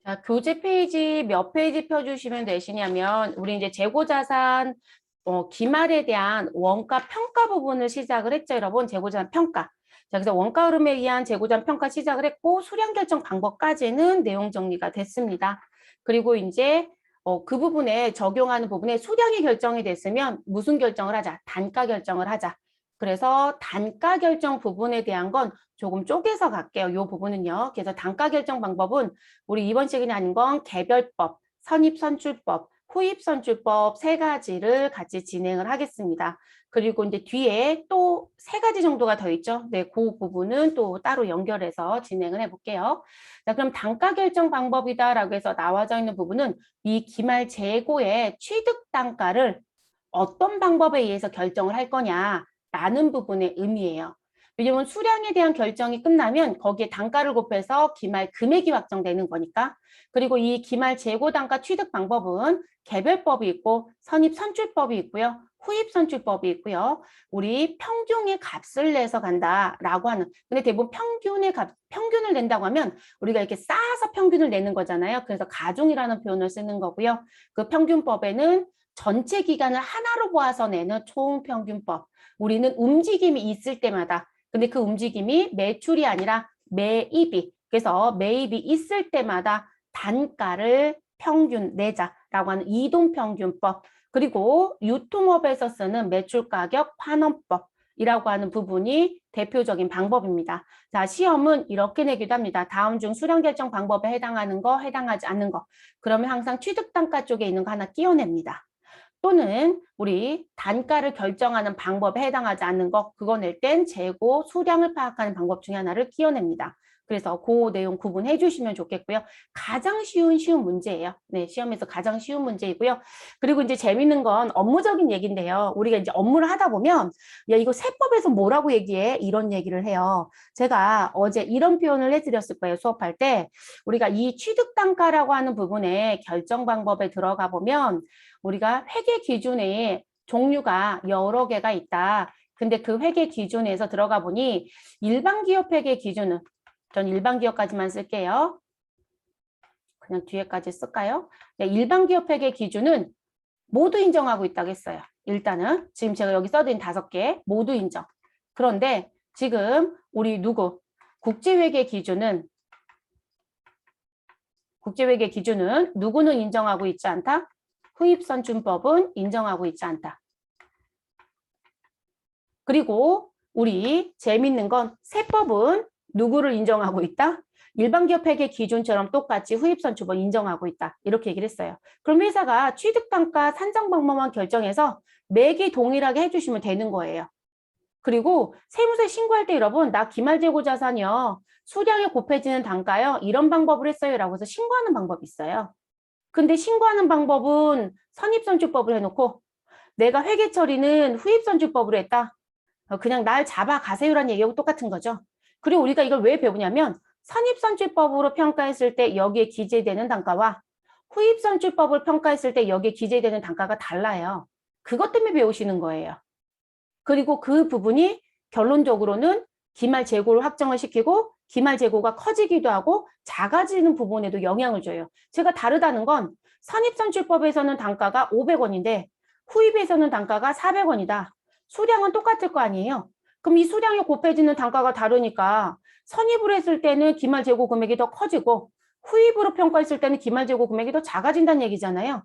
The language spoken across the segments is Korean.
자, 교재 페이지 몇 페이지 펴주시면 되시냐면, 우리 이제 재고자산, 기말에 대한 원가 평가 부분을 시작을 했죠, 여러분. 재고자산 평가. 자, 그래서 원가 흐름에 의한 재고자산 평가 시작을 했고, 수량 결정 방법까지는 내용 정리가 됐습니다. 그리고 이제, 그 부분에 적용하는 부분에 수량이 결정이 됐으면 무슨 결정을 하자? 단가 결정을 하자. 그래서 단가 결정 부분에 대한 건 조금 쪼개서 갈게요. 이 부분은요. 그래서 단가 결정 방법은 우리 이번 시간에 하는 건 개별법, 선입선출법, 후입선출법 세 가지를 같이 진행을 하겠습니다. 그리고 이제 뒤에 또 세 가지 정도가 더 있죠. 네, 그 부분은 또 따로 연결해서 진행을 해볼게요. 자, 그럼 단가 결정 방법이다라고 해서 나와져 있는 부분은 이 기말 재고의 취득 단가를 어떤 방법에 의해서 결정을 할 거냐라는 부분의 의미예요. 왜냐면 수량에 대한 결정이 끝나면 거기에 단가를 곱해서 기말 금액이 확정되는 거니까. 그리고 이 기말 재고 단가 취득 방법은 개별법이 있고 선입선출법이 있고요. 후입선출법이 있고요. 우리 평균의 값을 내서 간다라고 하는. 근데 대부분 평균을 낸다고 하면 우리가 이렇게 쌓아서 평균을 내는 거잖아요. 그래서 가중이라는 표현을 쓰는 거고요. 그 평균법에는 전체 기간을 하나로 모아서 내는 총평균법. 우리는 움직임이 있을 때마다, 근데 그 움직임이 매출이 아니라 매입이, 그래서 매입이 있을 때마다 단가를 평균 내자라고 하는 이동평균법. 그리고 유통업에서 쓰는 매출가격 환원법이라고 하는 부분이 대표적인 방법입니다. 자, 시험은 이렇게 내기도 합니다. 다음 중 수량 결정 방법에 해당하는 거, 해당하지 않는 거. 그러면 항상 취득단가 쪽에 있는 거 하나 끼워냅니다. 또는 우리 단가를 결정하는 방법에 해당하지 않는 것, 그거 낼 땐 재고, 수량을 파악하는 방법 중에 하나를 끼워냅니다. 그래서 그 내용 구분해 주시면 좋겠고요. 가장 쉬운 문제예요. 네, 시험에서 가장 쉬운 문제이고요. 그리고 이제 재밌는 건 업무적인 얘기인데요. 우리가 이제 업무를 하다 보면 야, 이거 세법에서 뭐라고 얘기해? 이런 얘기를 해요. 제가 어제 이런 표현을 해드렸을 거예요. 수업할 때. 우리가 이 취득단가라고 하는 부분에 결정 방법에 들어가 보면 우리가 회계 기준에 종류가 여러 개가 있다. 근데 그 회계 기준에서 들어가 보니 일반 기업 회계 기준은, 전 일반 기업까지만 쓸게요. 그냥 뒤에까지 쓸까요? 네, 일반 기업 회계 기준은 모두 인정하고 있다고 했어요. 일단은 지금 제가 여기 써드린 5개 모두 인정. 그런데 지금 우리 국제회계 기준은 누구는 인정하고 있지 않다? 후입선준법은 인정하고 있지 않다. 그리고 우리 재밌는 건 세법은 누구를 인정하고 있다? 일반기업 회계 기준처럼 똑같이 후입선출법 인정하고 있다. 이렇게 얘기를 했어요. 그럼 회사가 취득단가 산정 방법만 결정해서 매기 동일하게 해주시면 되는 거예요. 그리고 세무서에 신고할 때 여러분 나 기말재고자산이요. 수량에 곱해지는 단가요. 이런 방법을 했어요. 라고 해서 신고하는 방법이 있어요. 근데 신고하는 방법은 선입선출법을 해놓고 내가 회계 처리는 후입선출법으로 했다. 그냥 날 잡아가세요라는 얘기하고 똑같은 거죠. 그리고 우리가 이걸 왜 배우냐면 선입선출법으로 평가했을 때 여기에 기재되는 단가와 후입선출법을 평가했을 때 여기에 기재되는 단가가 달라요. 그것 때문에 배우시는 거예요. 그리고 그 부분이 결론적으로는 기말 재고를 확정을 시키고 기말 재고가 커지기도 하고 작아지는 부분에도 영향을 줘요. 제가 다르다는 건 선입선출법에서는 단가가 500원인데 후입에서는 단가가 400원이다. 수량은 똑같을 거 아니에요. 그럼 이 수량이 곱해지는 단가가 다르니까 선입으로 했을 때는 기말 재고 금액이 더 커지고 후입으로 평가했을 때는 기말 재고 금액이 더 작아진다는 얘기잖아요.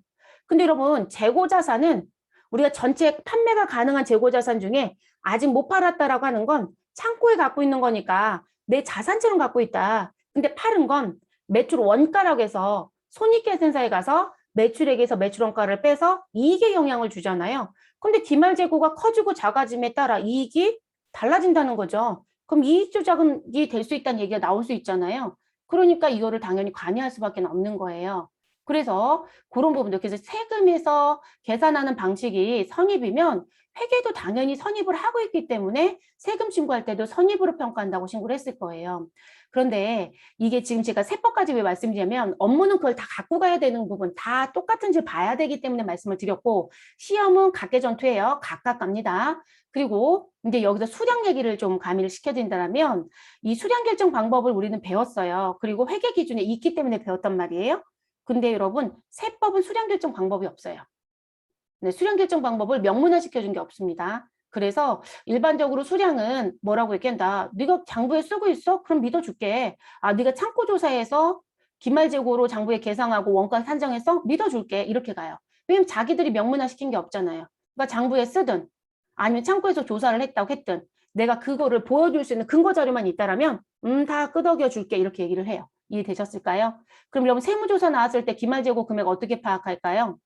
근데 여러분 재고 자산은 우리가 전체 판매가 가능한 재고 자산 중에 아직 못 팔았다라고 하는 건 창고에 갖고 있는 거니까 내 자산처럼 갖고 있다. 근데 파는 건 매출 원가라고 해서 손익계산서에 가서 매출액에서 매출 원가를 빼서 이익에 영향을 주잖아요. 근데 기말 재고가 커지고 작아짐에 따라 이익이 달라진다는 거죠. 그럼 이익 조작이 될 수 있다는 얘기가 나올 수 있잖아요. 그러니까 이거를 당연히 관여할 수밖에 없는 거예요. 그래서 그런 부분들, 그래서 세금에서 계산하는 방식이 선입이면 회계도 당연히 선입을 하고 있기 때문에 세금 신고할 때도 선입으로 평가한다고 신고를 했을 거예요. 그런데 이게 지금 제가 세법까지 왜 말씀드리냐면 업무는 그걸 다 갖고 가야 되는 부분 다 똑같은지 봐야 되기 때문에 말씀을 드렸고 시험은 각계전투예요. 각각 갑니다. 그리고 이제 여기서 수량 얘기를 좀 가미를 시켜드린다면 이 수량 결정 방법을 우리는 배웠어요. 그리고 회계 기준에 있기 때문에 배웠단 말이에요. 근데 여러분 세법은 수량 결정 방법이 없어요. 네, 수량 결정 방법을 명문화 시켜준 게 없습니다. 그래서 일반적으로 수량은 뭐라고 얘기한다. 네가 장부에 쓰고 있어? 그럼 믿어줄게. 아, 네가 창고 조사해서 기말재고로 장부에 계상하고 원가 산정해서 믿어줄게. 이렇게 가요. 왜냐면 자기들이 명문화 시킨 게 없잖아요. 그러니까 장부에 쓰든 아니면 창고에서 조사를 했다고 했든 내가 그거를 보여줄 수 있는 근거 자료만 있다라면 다 끄덕여 줄게. 이렇게 얘기를 해요. 이해되셨을까요? 그럼 여러분 세무조사 나왔을 때 기말재고 금액 어떻게 파악할까요?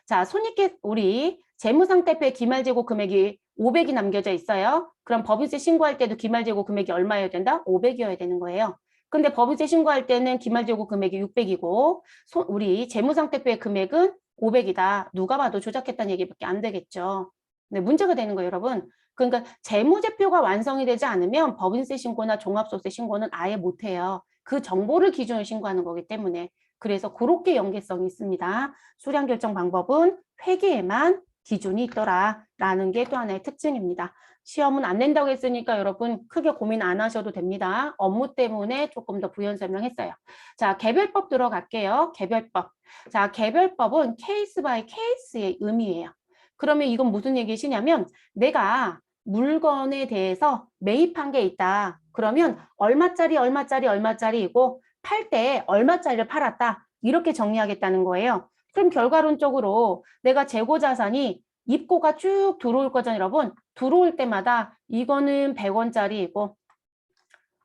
자, 손익계 우리 재무상태표에 기말재고 금액이 500이 남겨져 있어요. 그럼 법인세 신고할 때도 기말재고 금액이 얼마여야 된다? 500이어야 되는 거예요. 근데 법인세 신고할 때는 기말재고 금액이 600이고 우리 재무상태표의 금액은 500이다. 누가 봐도 조작했다는 얘기밖에 안 되겠죠. 네, 문제가 되는 거예요, 여러분. 그러니까 재무제표가 완성이 되지 않으면 법인세 신고나 종합소득세 신고는 아예 못해요. 그 정보를 기준으로 신고하는 거기 때문에. 그래서 그렇게 연계성이 있습니다. 수량 결정 방법은 회계에만 기준이 있더라라는 게 또 하나의 특징입니다. 시험은 안 낸다고 했으니까 여러분 크게 고민 안 하셔도 됩니다. 업무 때문에 조금 더 부연 설명했어요. 자, 개별법 들어갈게요. 개별법. 자, 개별법은 케이스 바이 케이스의 의미예요. 그러면 이건 무슨 얘기시냐면 내가 물건에 대해서 매입한 게 있다. 그러면 얼마짜리 얼마짜리 얼마짜리이고 팔 때 얼마짜리를 팔았다. 이렇게 정리하겠다는 거예요. 그럼 결과론적으로 내가 재고자산이 입고가 쭉 들어올 거잖아요, 여러분. 들어올 때마다 이거는 100원짜리이고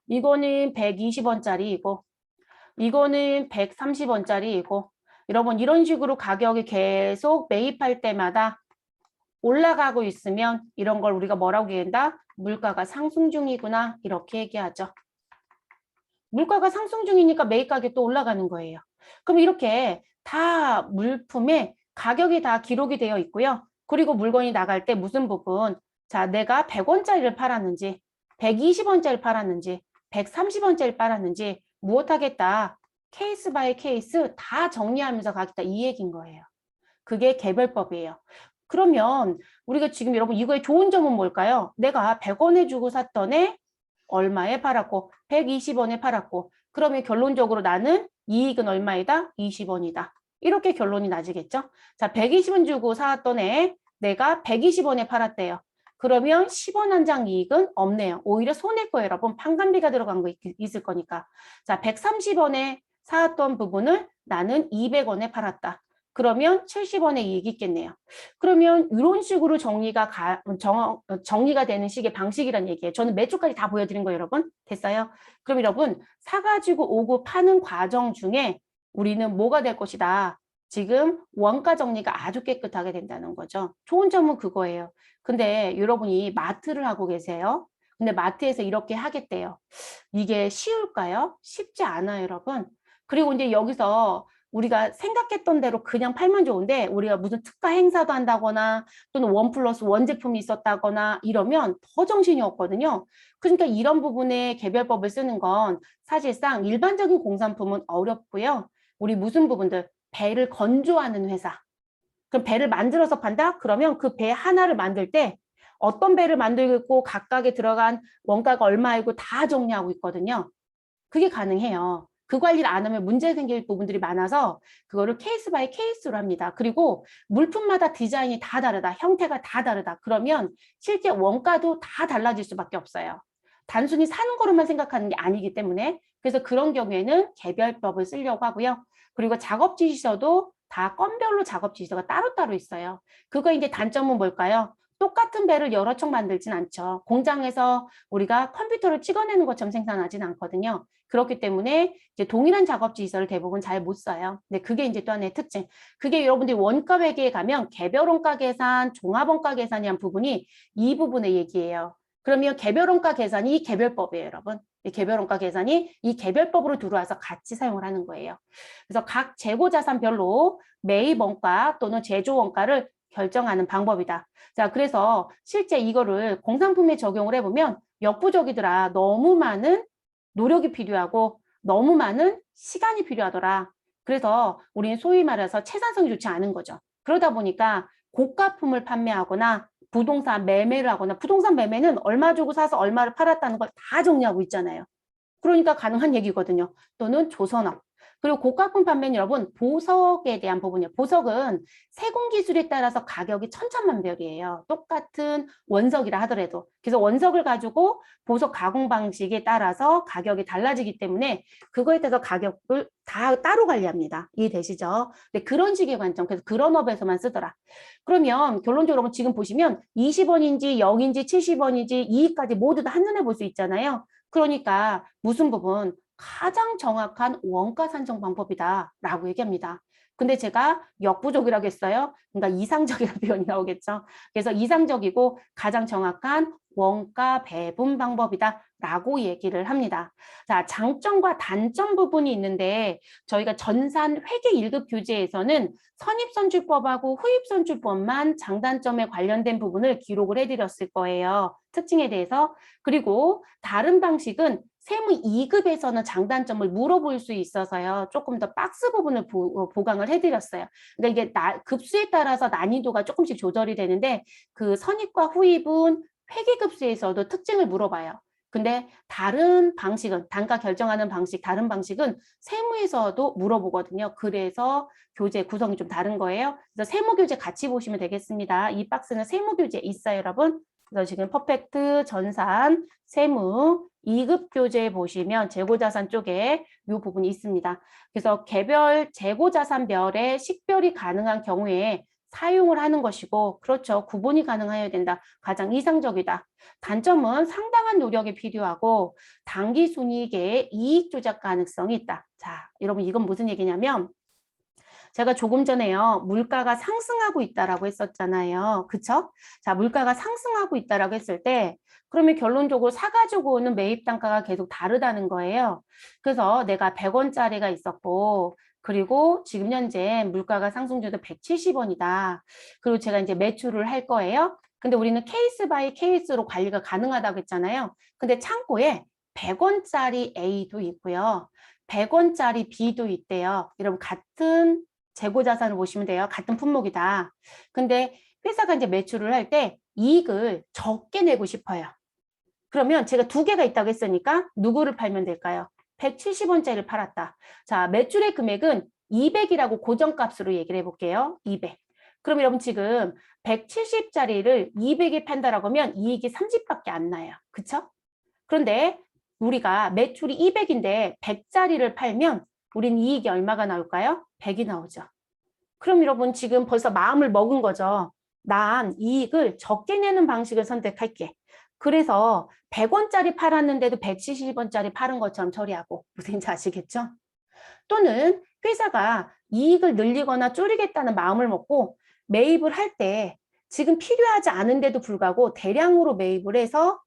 이거는 120원짜리이고 이거는 130원짜리이고 여러분 이런 식으로 가격이 계속 매입할 때마다 올라가고 있으면 이런 걸 우리가 뭐라고 얘기한다? 물가가 상승 중이구나 이렇게 얘기하죠. 물가가 상승 중이니까 매입 가격이 또 올라가는 거예요. 그럼 이렇게 다 물품의 가격이 다 기록이 되어 있고요. 그리고 물건이 나갈 때 무슨 부분, 자, 내가 100원짜리를 팔았는지, 120원짜리를 팔았는지, 130원짜리를 팔았는지 무엇하겠다. 케이스 바이 케이스 다 정리하면서 가겠다. 이 얘기인 거예요. 그게 개별법이에요. 그러면 우리가 지금 여러분 이거의 좋은 점은 뭘까요? 내가 100원에 주고 샀던 애 얼마에 팔았고 120원에 팔았고 그러면 결론적으로 나는 이익은 얼마이다? 20원이다. 이렇게 결론이 나지겠죠? 자, 120원 주고 사왔던 애 내가 120원에 팔았대요. 그러면 10원 한 장 이익은 없네요. 오히려 손해일 거예요, 여러분. 판관비가 들어간 거 있을 거니까. 자, 130원에 사왔던 부분을 나는 200원에 팔았다. 그러면 70원의 이익이 있겠네요. 그러면 이런 식으로 정리가 되는 식의 방식이란 얘기예요. 저는 몇 줄까지 다 보여드린 거예요, 여러분. 됐어요? 그럼 여러분 사가지고 오고 파는 과정 중에 우리는 뭐가 될 것이다. 지금 원가 정리가 아주 깨끗하게 된다는 거죠. 좋은 점은 그거예요. 근데 여러분이 마트를 하고 계세요. 근데 마트에서 이렇게 하겠대요. 이게 쉬울까요? 쉽지 않아요, 여러분. 그리고 이제 여기서 우리가 생각했던 대로 그냥 팔면 좋은데 우리가 무슨 특가 행사도 한다거나 또는 1+1 제품이 있었다거나 이러면 더 정신이 없거든요. 그러니까 이런 부분에 개별법을 쓰는 건 사실상 일반적인 공산품은 어렵고요. 우리 무슨 부분들 배를 건조하는 회사. 그럼 배를 만들어서 판다? 그러면 그 배 하나를 만들 때 어떤 배를 만들고 있고 각각에 들어간 원가가 얼마이고 다 정리하고 있거든요. 그게 가능해요. 그 관리를 안 하면 문제 생길 부분들이 많아서 그거를 케이스 바이 케이스로 합니다. 그리고 물품마다 디자인이 다 다르다. 형태가 다 다르다. 그러면 실제 원가도 다 달라질 수밖에 없어요. 단순히 사는 거로만 생각하는 게 아니기 때문에 그래서 그런 경우에는 개별법을 쓰려고 하고요. 그리고 작업 지시서도 다 건별로 작업 지시서가 따로따로 있어요. 그거 이제 단점은 뭘까요? 똑같은 배를 여러 척 만들진 않죠. 공장에서 우리가 컴퓨터를 찍어내는 것처럼 생산하진 않거든요. 그렇기 때문에 이제 동일한 작업 지시서를 대부분 잘 못 써요. 근데 그게 이제 또 하나의 특징. 그게 여러분들이 원가 회계에 가면 개별 원가 계산, 종합 원가 계산이란 부분이 이 부분의 얘기예요. 그러면 개별원가 계산이 이 개별법이에요, 여러분. 이 개별원가 계산이 이 개별법으로 들어와서 같이 사용을 하는 거예요. 그래서 각 재고자산별로 매입 원가 또는 제조 원가를 결정하는 방법이다. 자, 그래서 실제 이거를 공산품에 적용을 해보면 역부족이더라. 너무 많은 노력이 필요하고 너무 많은 시간이 필요하더라. 그래서 우리는 소위 말해서 채산성이 좋지 않은 거죠. 그러다 보니까 고가품을 판매하거나 부동산 매매를 하거나 부동산 매매는 얼마 주고 사서 얼마를 팔았다는 걸 다 정리하고 있잖아요. 그러니까 가능한 얘기거든요. 또는 조선업. 그리고 고가품 판매는 여러분 보석에 대한 부분이에요. 보석은 세공 기술에 따라서 가격이 천차만별이에요. 똑같은 원석이라 하더라도. 그래서 원석을 가지고 보석 가공 방식에 따라서 가격이 달라지기 때문에 그거에 따라서 가격을 다 따로 관리합니다. 이해되시죠? 근데 그런 식의 관점, 그래서 그런 업에서만 쓰더라. 그러면 결론적으로 지금 보시면 20원인지 0인지 70원인지 이익까지 모두 다 한눈에 볼 수 있잖아요. 그러니까 무슨 부분? 가장 정확한 원가 산정 방법이다라고 얘기합니다. 근데 제가 역부족이라고 했어요. 그러니까 이상적이라는 표현이 나오겠죠. 그래서 이상적이고 가장 정확한 원가 배분 방법이다라고 얘기를 합니다. 자, 장점과 단점 부분이 있는데 저희가 전산 회계 1급 교재에서는 선입선출법하고 후입선출법만 장단점에 관련된 부분을 기록을 해드렸을 거예요. 특징에 대해서. 그리고 다른 방식은 세무 2급에서는 장단점을 물어볼 수 있어서요. 조금 더 박스 부분을 보강을 해드렸어요. 그러니까 이게 급수에 따라서 난이도가 조금씩 조절이 되는데 그 선입과 후입은 회계급수에서도 특징을 물어봐요. 근데 다른 방식은 단가 결정하는 방식, 다른 방식은 세무에서도 물어보거든요. 그래서 교재 구성이 좀 다른 거예요. 그래서 세무교재 같이 보시면 되겠습니다. 이 박스는 세무교재 있어요, 여러분. 그래서 지금 퍼펙트, 전산, 세무, 2급 교재 보시면 재고자산 쪽에 이 부분이 있습니다. 그래서 개별 재고자산별에 식별이 가능한 경우에 사용을 하는 것이고, 그렇죠. 구분이 가능해야 된다. 가장 이상적이다. 단점은 상당한 노력이 필요하고 단기 순이익의 이익 조작 가능성이 있다. 자, 여러분 이건 무슨 얘기냐면 제가 조금 전에요. 물가가 상승하고 있다라고 했었잖아요. 그쵸? 자, 물가가 상승하고 있다라고 했을 때 그러면 결론적으로 사가지고 오는 매입 단가가 계속 다르다는 거예요. 그래서 내가 100원짜리가 있었고 그리고 지금 현재 물가가 상승 중에도 170원이다. 그리고 제가 이제 매출을 할 거예요. 근데 우리는 케이스 바이 케이스로 관리가 가능하다고 했잖아요. 근데 창고에 100원짜리 A도 있고요. 100원짜리 B도 있대요. 여러분 같은 재고자산을 보시면 돼요. 같은 품목이다. 근데 회사가 이제 매출을 할 때 이익을 적게 내고 싶어요. 그러면 제가 두 개가 있다고 했으니까 누구를 팔면 될까요? 170원짜리를 팔았다. 자, 매출의 금액은 200이라고 고정값으로 얘기를 해볼게요. 200. 그럼 여러분 지금 170짜리를 200에 판다라고 하면 이익이 30밖에 안 나요. 그쵸? 그런데 우리가 매출이 200인데 100짜리를 팔면 우린 이익이 얼마가 나올까요? 100이 나오죠. 그럼 여러분 지금 벌써 마음을 먹은 거죠. 난 이익을 적게 내는 방식을 선택할게. 그래서 100원짜리 팔았는데도 170원짜리 파는 것처럼 처리하고 무슨지 아시겠죠? 또는 회사가 이익을 늘리거나 줄이겠다는 마음을 먹고 매입을 할 때 지금 필요하지 않은데도 불구하고 대량으로 매입을 해서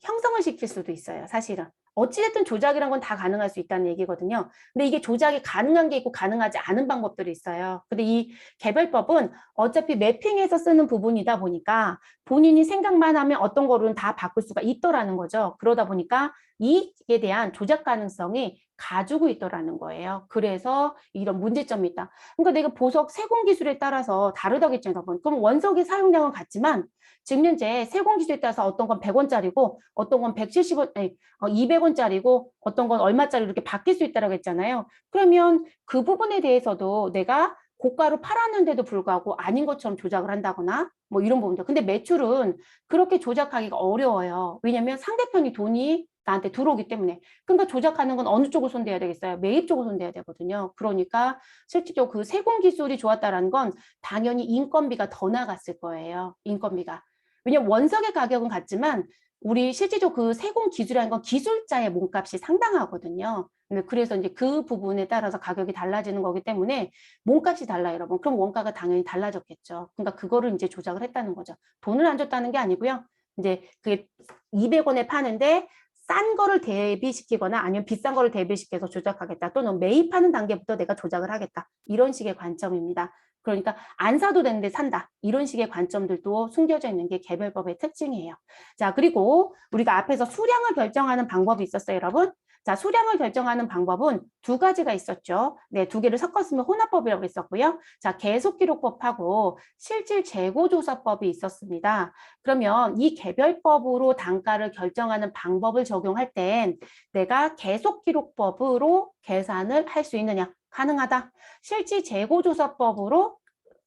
형성을 시킬 수도 있어요, 사실은. 어찌됐든 조작이란 건 다 가능할 수 있다는 얘기거든요. 근데 이게 조작이 가능한 게 있고 가능하지 않은 방법들이 있어요. 근데 이 개별법은 어차피 매핑해서 쓰는 부분이다 보니까 본인이 생각만 하면 어떤 거로는 다 바꿀 수가 있더라는 거죠. 그러다 보니까 이익에 대한 조작 가능성이 가지고 있더라는 거예요. 그래서 이런 문제점이 있다. 그러니까 내가 보석 세공 기술에 따라서 다르다고 했잖아요. 그럼 원석의 사용량은 같지만 지금 현재 세공 기술에 따라서 어떤 건 100원짜리고 어떤 건 170원, 아니, 200원짜리고 어떤 건 얼마짜리 이렇게 바뀔 수 있다고 했잖아요. 그러면 그 부분에 대해서도 내가 고가로 팔았는데도 불구하고 아닌 것처럼 조작을 한다거나 뭐 이런 부분들. 근데 매출은 그렇게 조작하기가 어려워요. 왜냐하면 상대편이 돈이 나한테 들어오기 때문에. 그러니까 조작하는 건 어느 쪽을 손대야 되겠어요? 매입 쪽을 손대야 되거든요. 그러니까 실질적으로 그 세공 기술이 좋았다라는 건 당연히 인건비가 더 나갔을 거예요. 인건비가. 왜냐면 원석의 가격은 같지만 우리 실제로 그 세공 기술이라는 건 기술자의 몸값이 상당하거든요. 그래서 이제 그 부분에 따라서 가격이 달라지는 거기 때문에 몸값이 달라요, 여러분. 그럼 원가가 당연히 달라졌겠죠. 그러니까 그거를 이제 조작을 했다는 거죠. 돈을 안 줬다는 게 아니고요. 이제 그게 200원에 파는데 싼 거를 대비시키거나 아니면 비싼 거를 대비시켜서 조작하겠다. 또는 매입하는 단계부터 내가 조작을 하겠다. 이런 식의 관점입니다. 그러니까 안 사도 되는데 산다. 이런 식의 관점들도 숨겨져 있는 게 개별법의 특징이에요. 자, 그리고 우리가 앞에서 수량을 결정하는 방법이 있었어요, 여러분. 자, 수량을 결정하는 방법은 두 가지가 있었죠. 네, 두 개를 섞었으면 혼합법이라고 했었고요. 자, 계속기록법하고 실질재고조사법이 있었습니다. 그러면 이 개별법으로 단가를 결정하는 방법을 적용할 땐 내가 계속기록법으로 계산을 할 수 있느냐? 가능하다. 실질재고조사법으로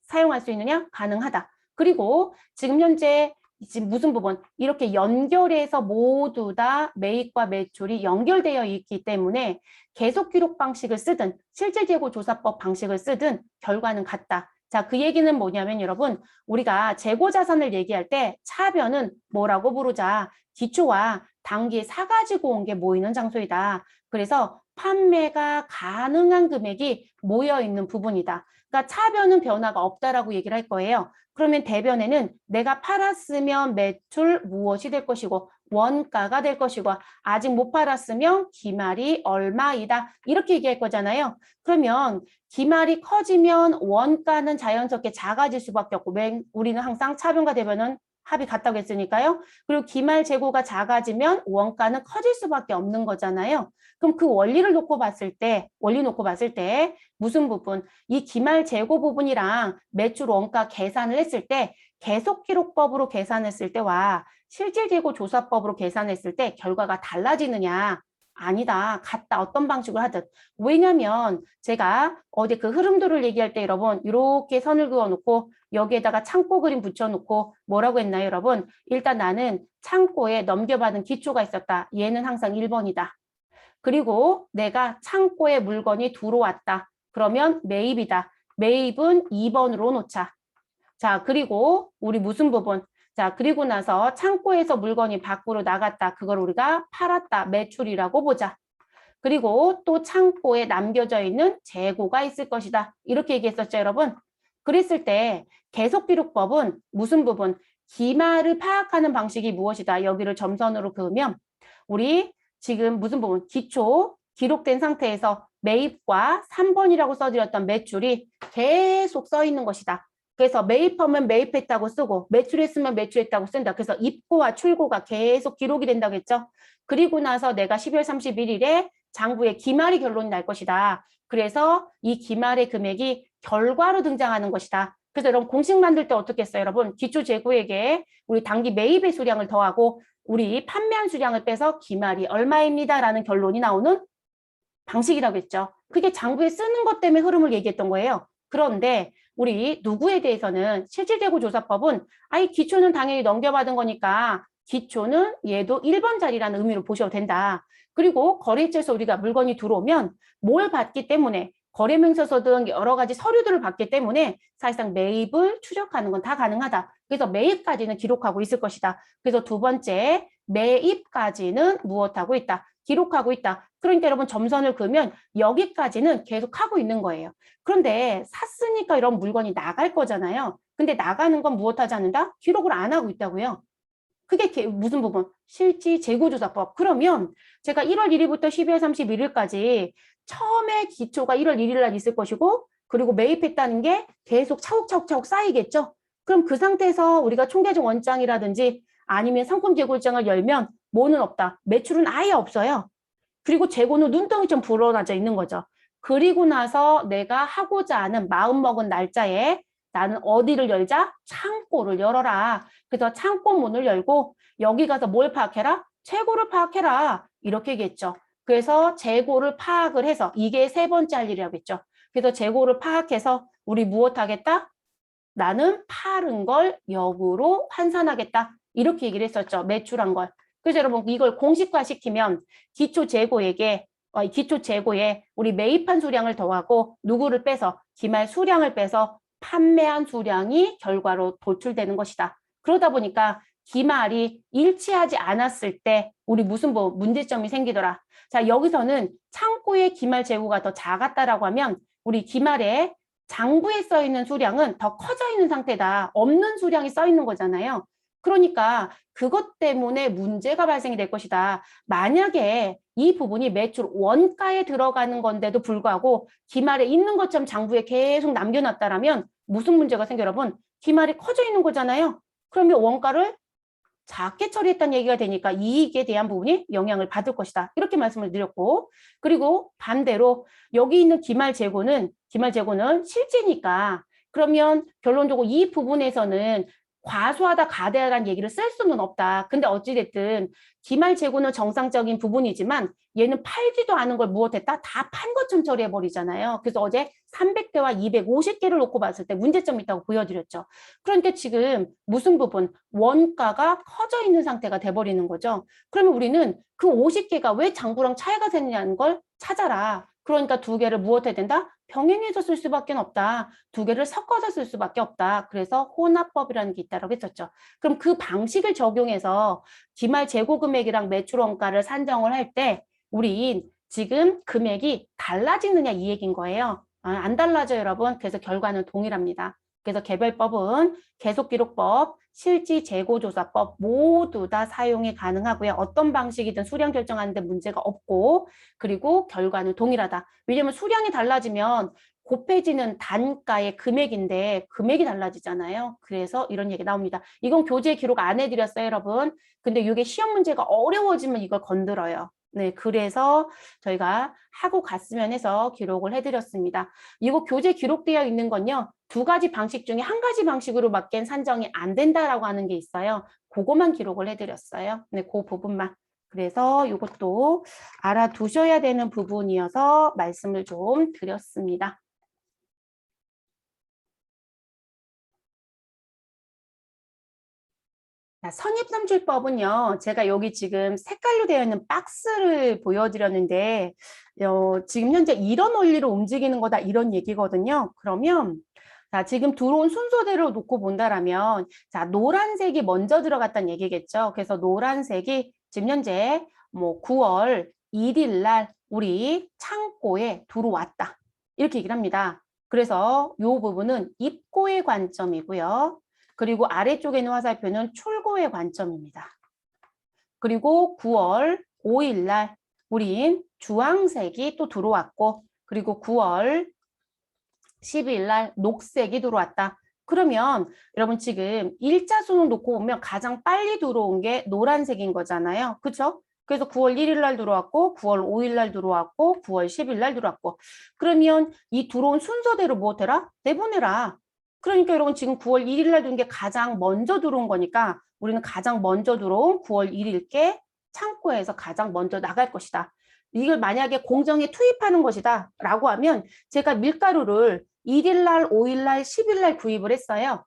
사용할 수 있느냐? 가능하다. 그리고 지금 현재 무슨 부분? 이렇게 연결해서 모두 다 매입과 매출이 연결되어 있기 때문에 계속 기록 방식을 쓰든 실질재고조사법 방식을 쓰든 결과는 같다. 자, 그 얘기는 뭐냐면 여러분, 우리가 재고자산을 얘기할 때 차변은 뭐라고 부르자? 기초와 단기에 사가지고 온 게 모이는 장소이다. 그래서 판매가 가능한 금액이 모여 있는 부분이다. 그러니까 차변은 변화가 없다라고 얘기를 할 거예요. 그러면 대변에는 내가 팔았으면 매출 무엇이 될 것이고 원가가 될 것이고 아직 못 팔았으면 기말이 얼마이다. 이렇게 얘기할 거잖아요. 그러면 기말이 커지면 원가는 자연스럽게 작아질 수밖에 없고 우리는 항상 차변과 대변은 합이 같다고 했으니까요. 그리고 기말 재고가 작아지면 원가는 커질 수밖에 없는 거잖아요. 그럼 그 원리 놓고 봤을 때 무슨 부분? 이 기말 재고 부분이랑 매출 원가 계산을 했을 때 계속기록법으로 계산했을 때와 실질재고조사법으로 계산했을 때 결과가 달라지느냐? 아니다. 같다. 어떤 방식으로 하든. 왜냐면 제가 어디 그 흐름도를 얘기할 때 여러분 이렇게 선을 그어놓고 여기에다가 창고 그림 붙여놓고 뭐라고 했나요, 여러분? 일단 나는 창고에 넘겨받은 기초가 있었다. 얘는 항상 1번이다. 그리고 내가 창고에 물건이 들어왔다. 그러면 매입이다. 매입은 2번으로 놓자. 자, 그리고 우리 무슨 부분? 자, 그리고 나서 창고에서 물건이 밖으로 나갔다. 그걸 우리가 팔았다. 매출이라고 보자. 그리고 또 창고에 남겨져 있는 재고가 있을 것이다. 이렇게 얘기했었죠, 여러분? 그랬을 때 계속기록법은 무슨 부분? 기말을 파악하는 방식이 무엇이다. 여기를 점선으로 그으면 우리 지금 무슨 부분? 기초 기록된 상태에서 매입과 3번이라고 써드렸던 매출이 계속 써 있는 것이다. 그래서 매입하면 매입했다고 쓰고 매출했으면 매출했다고 쓴다. 그래서 입고와 출고가 계속 기록이 된다고 했죠. 그리고 나서 내가 12월 31일에 장부에 기말이 결론이 날 것이다. 그래서 이 기말의 금액이 결과로 등장하는 것이다. 그래서 여러분 공식 만들 때 어떻게 했어요? 여러분 기초 재고액에 우리 단기 매입의 수량을 더하고 우리 판매한 수량을 빼서 기말이 얼마입니다. 라는 결론이 나오는 방식이라고 했죠. 그게 장부에 쓰는 것 때문에 흐름을 얘기했던 거예요. 그런데 우리 누구에 대해서는 실질재고조사법은 아이 기초는 당연히 넘겨받은 거니까 기초는 얘도 1번짜리라는 의미로 보셔도 된다. 그리고 거래처에서 우리가 물건이 들어오면 뭘 받기 때문에 거래명세서 등 여러 가지 서류들을 받기 때문에 사실상 매입을 추적하는 건 다 가능하다. 그래서 매입까지는 기록하고 있을 것이다. 그래서 두 번째, 매입까지는 무엇하고 있다? 기록하고 있다. 그러니까 여러분 점선을 그으면 여기까지는 계속 하고 있는 거예요. 그런데 샀으니까 이런 물건이 나갈 거잖아요. 근데 나가는 건 무엇하지 않는다? 기록을 안 하고 있다고요. 그게 무슨 부분? 실질재고조사법. 그러면 제가 1월 1일부터 12월 31일까지 처음에 기초가 1월 1일 날 있을 것이고 그리고 매입했다는 게 계속 차곡차곡 쌓이겠죠. 그럼 그 상태에서 우리가 총계정 원장이라든지 아니면 상품 재고일장을 열면 뭐는 없다. 매출은 아예 없어요. 그리고 재고는 눈덩이처럼 불어나져 있는 거죠. 그리고 나서 내가 하고자 하는 마음먹은 날짜에 나는 어디를 열자? 창고를 열어라. 그래서 창고 문을 열고 여기 가서 뭘 파악해라? 재고를 파악해라. 이렇게 얘기했죠. 그래서 재고를 파악을 해서 이게 세 번째 할 일이라고 했죠. 그래서 재고를 파악해서 우리 무엇 하겠다? 나는 팔은 걸 역으로 환산하겠다. 이렇게 얘기를 했었죠. 매출한 걸. 그래서 여러분 이걸 공식화시키면 기초 재고에 우리 매입한 수량을 더하고 누구를 빼서 기말 수량을 빼서 판매한 수량이 결과로 도출되는 것이다. 그러다 보니까 기말이 일치하지 않았을 때 우리 무슨 문제점이 생기더라. 자, 여기서는 창고의 기말 재고가 더 작았다라고 하면 우리 기말에 장부에 써 있는 수량은 더 커져 있는 상태다. 없는 수량이 써 있는 거잖아요. 그러니까 그것 때문에 문제가 발생이 될 것이다. 만약에 이 부분이 매출 원가에 들어가는 건데도 불구하고 기말에 있는 것처럼 장부에 계속 남겨놨다라면 무슨 문제가 생겨 여러분? 기말이 커져 있는 거잖아요. 그러면 원가를 작게 처리했다는 얘기가 되니까 이익에 대한 부분이 영향을 받을 것이다. 이렇게 말씀을 드렸고, 그리고 반대로 여기 있는 기말 재고는 실제니까 그러면 결론적으로 이 부분에서는 과소하다 가대하다는 얘기를 쓸 수는 없다. 근데 어찌됐든 기말 재고는 정상적인 부분이지만 얘는 팔지도 않은 걸 무엇했다? 다 판 것처럼 처리해버리잖아요. 그래서 어제 300대와 250개를 놓고 봤을 때 문제점이 있다고 보여드렸죠. 그러니까 지금 무슨 부분? 원가가 커져 있는 상태가 돼버리는 거죠. 그러면 우리는 그 50개가 왜 장부랑 차이가 생기냐는 걸 찾아라. 그러니까 두 개를 무엇해야 된다? 병행해서 쓸 수밖에 없다. 두 개를 섞어서 쓸 수밖에 없다. 그래서 혼합법이라는 게 있다고 했었죠. 그럼 그 방식을 적용해서 기말 재고 금액이랑 매출 원가를 산정을 할 때 우리 지금 금액이 달라지느냐 이 얘기인 거예요. 안 달라져요, 여러분. 그래서 결과는 동일합니다. 그래서 개별법은 계속기록법, 실지재고조사법 모두 다 사용이 가능하고요. 어떤 방식이든 수량 결정하는 데 문제가 없고 그리고 결과는 동일하다. 왜냐하면 수량이 달라지면 곱해지는 단가의 금액인데 금액이 달라지잖아요. 그래서 이런 얘기 나옵니다. 이건 교재 기록 안 해드렸어요, 여러분. 근데 이게 시험 문제가 어려워지면 이걸 건드려요. 네, 그래서 저희가 하고 갔으면 해서 기록을 해드렸습니다. 이거 교재 기록되어 있는 건요. 두 가지 방식 중에 한 가지 방식으로밖에 산정이 안 된다라고 하는 게 있어요. 그거만 기록을 해드렸어요. 네, 그 부분만. 그래서 이것도 알아두셔야 되는 부분이어서 말씀을 좀 드렸습니다. 선입선출법은요, 제가 여기 지금 색깔로 되어 있는 박스를 보여드렸는데, 지금 현재 이런 원리로 움직이는 거다, 이런 얘기거든요. 그러면, 자, 지금 들어온 순서대로 놓고 본다라면, 자, 노란색이 먼저 들어갔다는 얘기겠죠. 그래서 노란색이 지금 현재 뭐 9월 1일 날 우리 창고에 들어왔다. 이렇게 얘기를 합니다. 그래서 이 부분은 입고의 관점이고요. 그리고 아래쪽에 있는 화살표는 출고의 관점입니다. 그리고 9월 5일 날 우린 주황색이 또 들어왔고 그리고 9월 10일 날 녹색이 들어왔다. 그러면 여러분 지금 일자수는 놓고 보면 가장 빨리 들어온 게 노란색인 거잖아요. 그렇죠? 그래서 9월 1일 날 들어왔고 9월 5일 날 들어왔고 9월 10일 날 들어왔고 그러면 이 들어온 순서대로 무엇해라? 내보내라. 그러니까 여러분 지금 9월 1일 날 들어온 게 가장 먼저 들어온 거니까 우리는 가장 먼저 들어온 9월 1일께 창고에서 가장 먼저 나갈 것이다. 이걸 만약에 공정에 투입하는 것이다 라고 하면 제가 밀가루를 1일 날, 5일 날, 10일 날 구입을 했어요.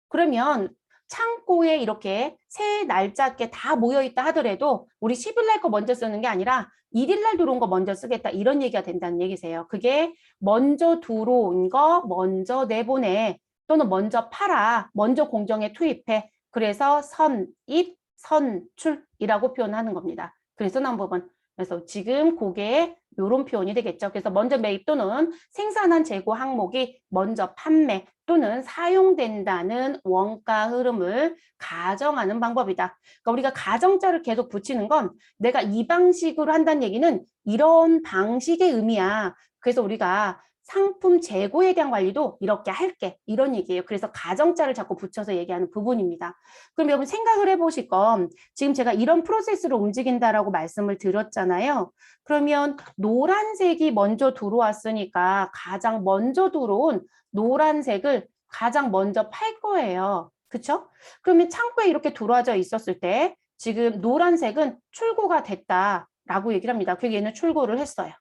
그러면 창고에 이렇게 세 날짜께 다 모여있다 하더라도 우리 10일 날 거 먼저 쓰는 게 아니라 1일 날 들어온 거 먼저 쓰겠다 이런 얘기가 된다는 얘기세요. 그게 먼저 들어온 거 먼저 내보내 또는 먼저 팔아 먼저 공정에 투입해 그래서 선입, 선출이라고 표현하는 겁니다. 그래서 나온 부분 그래서 지금 그게 이런 표현이 되겠죠. 그래서 먼저 매입 또는 생산한 재고 항목이 먼저 판매 또는 사용된다는 원가 흐름을 가정하는 방법이다. 그러니까 우리가 가정자를 계속 붙이는 건 내가 이 방식으로 한다는 얘기는 이런 방식의 의미야. 그래서 우리가 상품 재고에 대한 관리도 이렇게 할게. 이런 얘기예요. 그래서 가정자를 자꾸 붙여서 얘기하는 부분입니다. 그럼 여러분 생각을 해보실 건 지금 제가 이런 프로세스로 움직인다라고 말씀을 드렸잖아요. 그러면 노란색이 먼저 들어왔으니까 가장 먼저 들어온 노란색을 가장 먼저 팔 거예요. 그렇죠? 그러면 창고에 이렇게 들어와져 있었을 때 지금 노란색은 출고가 됐다라고 얘기를 합니다. 그래서 얘는 출고를 했어요.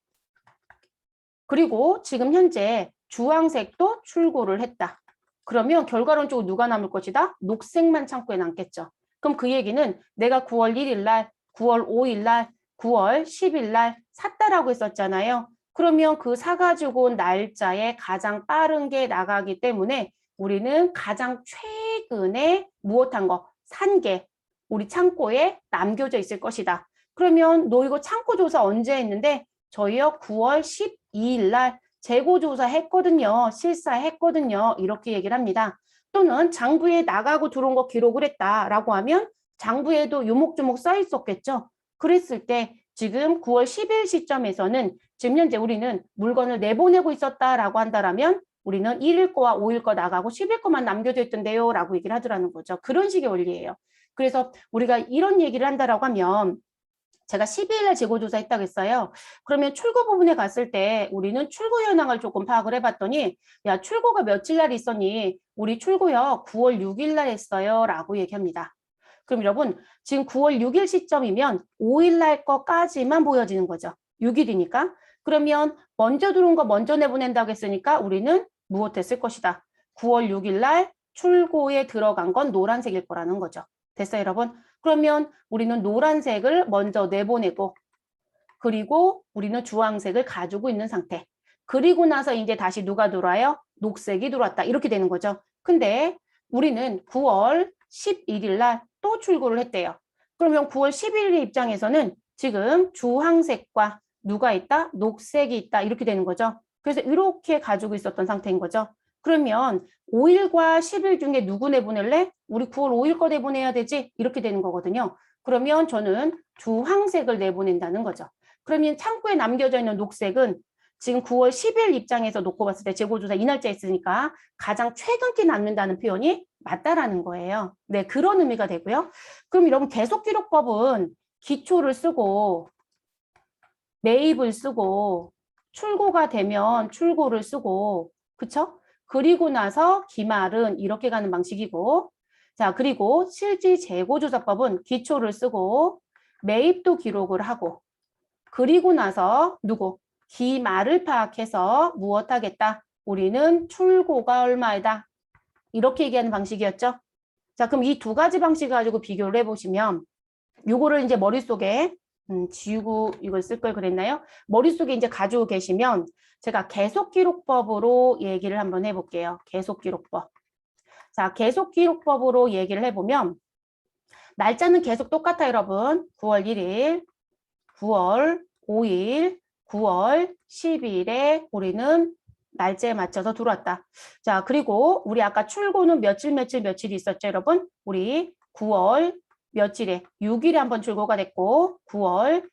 그리고 지금 현재 주황색도 출고를 했다. 그러면 결과론적으로 누가 남을 것이다? 녹색만 창고에 남겠죠. 그럼 그 얘기는 내가 9월 1일 날, 9월 5일 날, 9월 10일 날 샀다라고 했었잖아요. 그러면 그 사가지고 온 날짜에 가장 빠른 게 나가기 때문에 우리는 가장 최근에 무엇한 거? 산 게 우리 창고에 남겨져 있을 것이다. 그러면 너 이거 창고 조사 언제 했는데? 저희요 9월 12일 날 재고조사 했거든요. 실사했거든요. 이렇게 얘기를 합니다. 또는 장부에 나가고 들어온 거 기록을 했다라고 하면 장부에도 요목조목 써 있었겠죠. 그랬을 때 지금 9월 10일 시점에서는 지금 현재 우리는 물건을 내보내고 있었다라고 한다라면 우리는 1일 거와 5일 거 나가고 10일 거만 남겨져 있던데요 라고 얘기를 하더라는 거죠. 그런 식의 원리예요. 그래서 우리가 이런 얘기를 한다라고 하면 제가 12일날 재고조사 했다고 했어요. 그러면 출고 부분에 갔을 때 우리는 출고 현황을 조금 파악을 해봤더니 야 출고가 며칠 날 있었니? 우리 출고요 9월 6일 날 했어요 라고 얘기합니다. 그럼 여러분 지금 9월 6일 시점이면 5일 날 거까지만 보여지는 거죠. 6일이니까. 그러면 먼저 들어온 거 먼저 내보낸다고 했으니까 우리는 무엇했을 것이다. 9월 6일 날 출고에 들어간 건 노란색일 거라는 거죠. 됐어요, 여러분? 그러면 우리는 노란색을 먼저 내보내고 그리고 우리는 주황색을 가지고 있는 상태. 그리고 나서 이제 다시 누가 들어와요? 녹색이 들어왔다. 이렇게 되는 거죠. 근데 우리는 9월 11일 날 또 출고를 했대요. 그러면 9월 11일 입장에서는 지금 주황색과 누가 있다? 녹색이 있다. 이렇게 되는 거죠. 그래서 이렇게 가지고 있었던 상태인 거죠. 그러면 5일과 10일 중에 누구 내보낼래? 우리 9월 5일 거 내보내야 되지? 이렇게 되는 거거든요. 그러면 저는 주황색을 내보낸다는 거죠. 그러면 창고에 남겨져 있는 녹색은 지금 9월 10일 입장에서 놓고 봤을 때 재고조사 이날짜 있으니까 가장 최근께 남는다는 표현이 맞다라는 거예요. 네, 그런 의미가 되고요. 그럼 여러분 계속기록법은 기초를 쓰고 매입을 쓰고 출고가 되면 출고를 쓰고 그쵸? 그리고 나서 기말은 이렇게 가는 방식이고 자 그리고 실질재고조사법은 기초를 쓰고 매입도 기록을 하고 그리고 나서 누구? 기말을 파악해서 무엇 하겠다? 우리는 출고가 얼마이다. 이렇게 얘기하는 방식이었죠. 자, 그럼 이 두 가지 방식 가지고 비교를 해보시면 요거를 이제 머릿속에 지우고 이걸 쓸 걸 그랬나요? 머릿속에 이제 가지고 계시면 제가 계속기록법으로 얘기를 한번 해볼게요. 계속기록법. 자, 계속기록법으로 얘기를 해보면 날짜는 계속 똑같아요, 여러분. 9월 1일, 9월 5일, 9월 10일에 우리는 날짜에 맞춰서 들어왔다. 자, 그리고 우리 아까 출고는 며칠이 있었죠, 여러분? 우리 9월 며칠에 6일에 한번 출고가 됐고 9월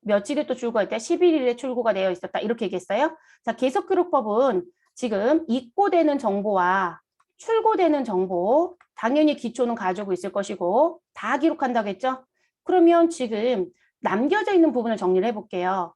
며칠에 또 출고할 때 11일에 출고가 되어 있었다. 이렇게 얘기했어요. 자, 계속기록법은 지금 입고되는 정보와 출고되는 정보 당연히 기초는 가지고 있을 것이고 다 기록한다고 했죠? 그러면 지금 남겨져 있는 부분을 정리를 해볼게요.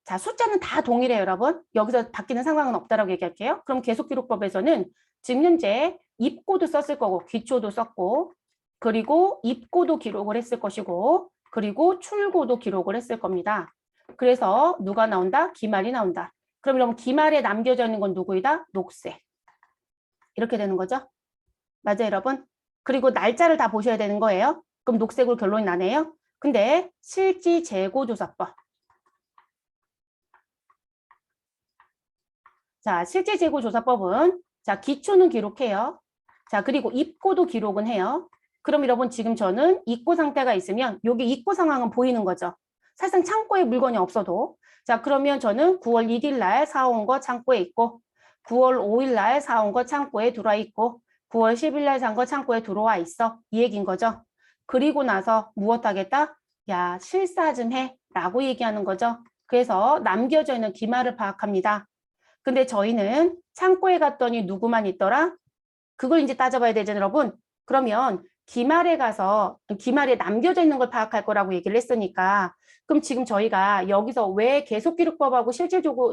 자, 숫자는 다 동일해요, 여러분. 여기서 바뀌는 상황은 없다라고 얘기할게요. 그럼 계속기록법에서는 지금 현재 입고도 썼을 거고 기초도 썼고 그리고 입고도 기록을 했을 것이고 그리고 출고도 기록을 했을 겁니다. 그래서 누가 나온다? 기말이 나온다. 그럼 여러분 기말에 남겨져 있는 건 누구이다? 녹색. 이렇게 되는 거죠. 맞아요, 여러분? 그리고 날짜를 다 보셔야 되는 거예요. 그럼 녹색으로 결론이 나네요. 근데 실질재고조사법. 자, 실질재고조사법은 자, 기초는 기록해요. 자, 그리고 입고도 기록은 해요. 그럼 여러분 지금 저는 입고 상태가 있으면 여기 입고 상황은 보이는 거죠. 사실상 창고에 물건이 없어도 자, 그러면 저는 9월 1일 날 사온 거 창고에 있고 9월 5일 날 사온 거 창고에 들어와 있고 9월 10일 날 산 거 창고에 들어와 있어. 이 얘기인 거죠. 그리고 나서 무엇 하겠다? 야, 실사 좀 해. 라고 얘기하는 거죠. 그래서 남겨져 있는 기말을 파악합니다. 근데 저희는 창고에 갔더니 누구만 있더라? 그걸 이제 따져봐야 되잖아요, 여러분. 그러면 기말에 가서 기말에 남겨져 있는 걸 파악할 거라고 얘기를 했으니까 그럼 지금 저희가 여기서 왜 계속기록법하고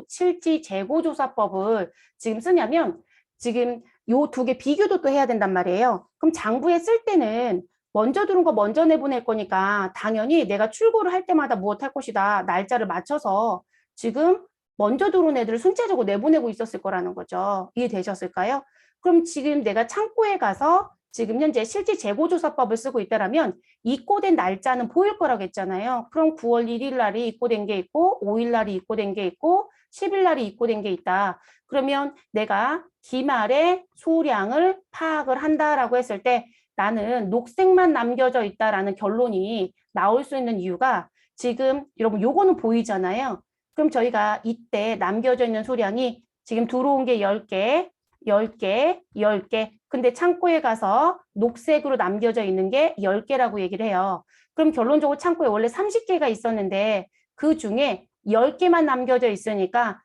실질재고조사법을 지금 쓰냐면 지금 요 두 개 비교도 또 해야 된단 말이에요. 그럼 장부에 쓸 때는 먼저 들어온 거 먼저 내보낼 거니까 당연히 내가 출고를 할 때마다 무엇 할 것이다. 날짜를 맞춰서 지금 먼저 들어온 애들을 순차적으로 내보내고 있었을 거라는 거죠. 이해되셨을까요? 그럼 지금 내가 창고에 가서 지금 현재 실질재고조사법을 쓰고 있다라면 입고된 날짜는 보일 거라고 했잖아요. 그럼 9월 1일 날이 입고된 게 있고 5일 날이 입고된 게 있고 10일 날이 입고된 게 있다. 그러면 내가 기말의 수량을 파악을 한다라고 했을 때 나는 녹색만 남겨져 있다라는 결론이 나올 수 있는 이유가 지금 여러분 요거는 보이잖아요. 그럼 저희가 이때 남겨져 있는 수량이 지금 들어온 게 10개, 10개, 10개. 근데 창고에 가서 녹색으로 남겨져 있는 게 10개라고 얘기를 해요. 그럼 결론적으로 창고에 원래 30개가 있었는데 그 중에 10개만 남겨져 있으니까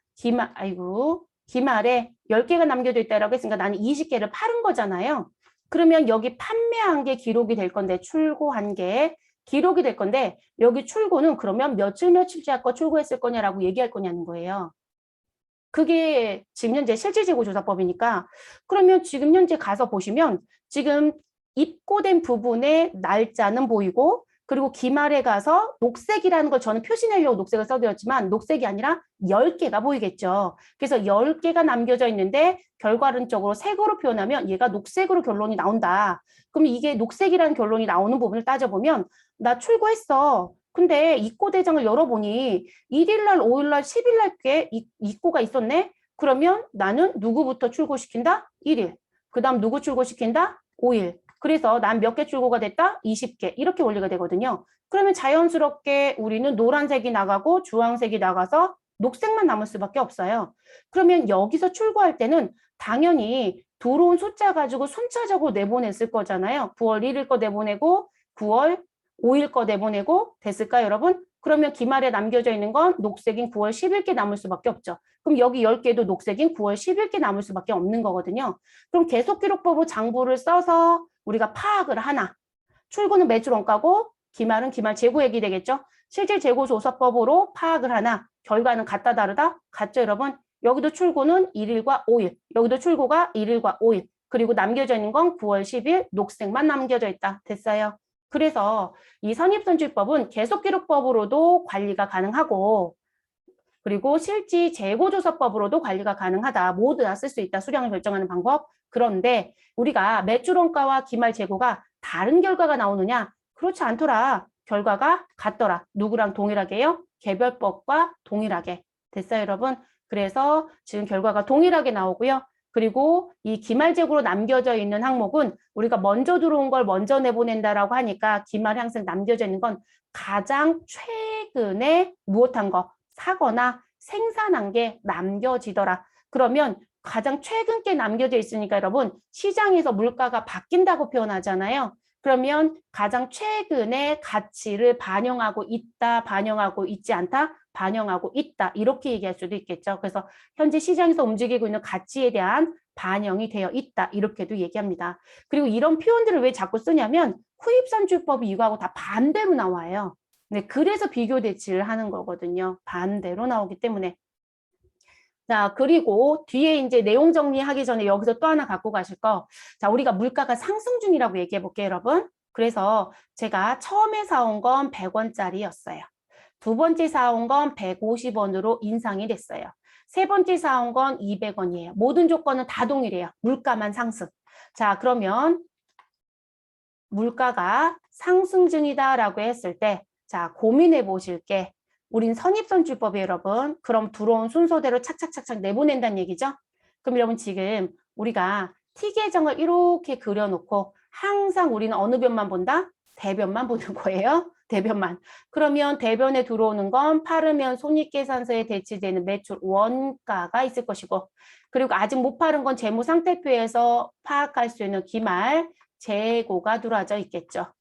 기말에 10개가 남겨져 있다라고 했으니까 나는 20개를 팔은 거잖아요. 그러면 여기 판매한 게 기록이 될 건데 출고한 게 기록이 될 건데 여기 출고는 그러면 며칠째 아까 출고했을 거냐라고 얘기할 거냐는 거예요. 그게 지금 현재 실질재고조사법이니까 그러면 지금 현재 가서 보시면 지금 입고된 부분의 날짜는 보이고 그리고 기말에 가서 녹색이라는 걸 저는 표시내려고 녹색을 써드렸지만 녹색이 아니라 10개가 보이겠죠. 그래서 10개가 남겨져 있는데 결과론적으로 색으로 표현하면 얘가 녹색으로 결론이 나온다. 그럼 이게 녹색이라는 결론이 나오는 부분을 따져보면 나 출고했어. 근데 입고 대장을 열어보니 1일날, 5일날, 10일날 꽤 입고가 있었네? 그러면 나는 누구부터 출고시킨다? 1일. 그 다음 누구 출고시킨다? 5일. 그래서 난 몇 개 출고가 됐다? 20개. 이렇게 원리가 되거든요. 그러면 자연스럽게 우리는 노란색이 나가고 주황색이 나가서 녹색만 남을 수밖에 없어요. 그러면 여기서 출고할 때는 당연히 들어온 숫자 가지고 순차적으로 내보냈을 거잖아요. 9월 1일 거 내보내고 9월 5일 거 내보내고 됐을까요, 여러분? 그러면 기말에 남겨져 있는 건 녹색인 9월 10일께 남을 수밖에 없죠. 그럼 여기 10개도 녹색인 9월 10일께 남을 수밖에 없는 거거든요. 그럼 계속기록법으로 장부를 써서 우리가 파악을 하나. 출고는 매출 원가고 기말은 기말 재고액이 되겠죠. 실질 재고조사법으로 파악을 하나. 결과는 같다 다르다? 같죠, 여러분? 여기도 출고는 1일과 5일. 여기도 출고가 1일과 5일. 그리고 남겨져 있는 건 9월 10일 녹색만 남겨져 있다. 됐어요. 그래서 이 선입선출법은 계속기록법으로도 관리가 가능하고 그리고 실지 재고조사법으로도 관리가 가능하다. 모두 다 쓸 수 있다. 수량을 결정하는 방법. 그런데 우리가 매출원가와 기말 재고가 다른 결과가 나오느냐? 그렇지 않더라. 결과가 같더라. 누구랑 동일하게요? 개별법과 동일하게. 됐어요, 여러분? 그래서 지금 결과가 동일하게 나오고요. 그리고 이 기말재고로 남겨져 있는 항목은 우리가 먼저 들어온 걸 먼저 내보낸다라고 하니까 기말에 항상 남겨져 있는 건 가장 최근에 무엇한 거 사거나 생산한 게 남겨지더라. 그러면 가장 최근 게 남겨져 있으니까 여러분 시장에서 물가가 바뀐다고 표현하잖아요. 그러면 가장 최근에 가치를 반영하고 있다, 반영하고 있지 않다, 반영하고 있다 이렇게 얘기할 수도 있겠죠. 그래서 현재 시장에서 움직이고 있는 가치에 대한 반영이 되어 있다 이렇게도 얘기합니다. 그리고 이런 표현들을 왜 자꾸 쓰냐면 후입산출법이 이거하고 다 반대로 나와요. 네, 그래서 비교 대치를 하는 거거든요. 반대로 나오기 때문에. 자, 그리고 뒤에 이제 내용 정리하기 전에 여기서 또 하나 갖고 가실 거. 자, 우리가 물가가 상승 중이라고 얘기해 볼게요, 여러분. 그래서 제가 처음에 사온 건 100원짜리였어요. 두 번째 사온 건 150원으로 인상이 됐어요. 세 번째 사온 건 200원이에요. 모든 조건은 다 동일해요. 물가만 상승. 자, 그러면 물가가 상승 중이다라고 했을 때 자, 고민해 보실 게 우린 선입선출법이에요, 여러분. 그럼 들어온 순서대로 착착착착 내보낸다는 얘기죠. 그럼 여러분 지금 우리가 T 계정을 이렇게 그려놓고 항상 우리는 어느 변만 본다? 대변만 보는 거예요. 대변만. 그러면 대변에 들어오는 건 팔으면 손익계산서에 대치되는 매출 원가가 있을 것이고 그리고 아직 못 팔은 건 재무상태표에서 파악할 수 있는 기말 재고가 들어와져 있겠죠.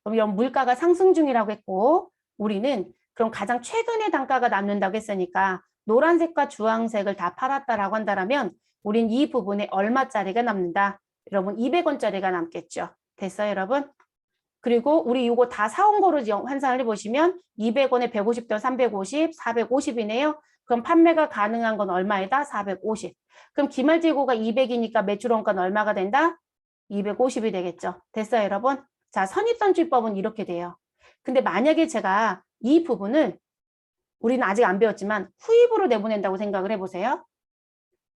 그럼 이런 물가가 상승 중이라고 했고 우리는 그럼 가장 최근의 단가가 남는다고 했으니까 노란색과 주황색을 다 팔았다라고 한다면 우린 이 부분에 얼마짜리가 남는다? 여러분 200원짜리가 남겠죠. 됐어요, 여러분? 그리고 우리 이거 다 사온 거로 환산을 해보시면 200원에 150 더 350, 450이네요. 그럼 판매가 가능한 건 얼마이다? 450. 그럼 기말재고가 200이니까 매출원가는 얼마가 된다? 250이 되겠죠. 됐어요, 여러분? 자, 선입선출법은 이렇게 돼요. 근데 만약에 제가 이 부분을 우리는 아직 안 배웠지만 후입으로 내보낸다고 생각을 해보세요.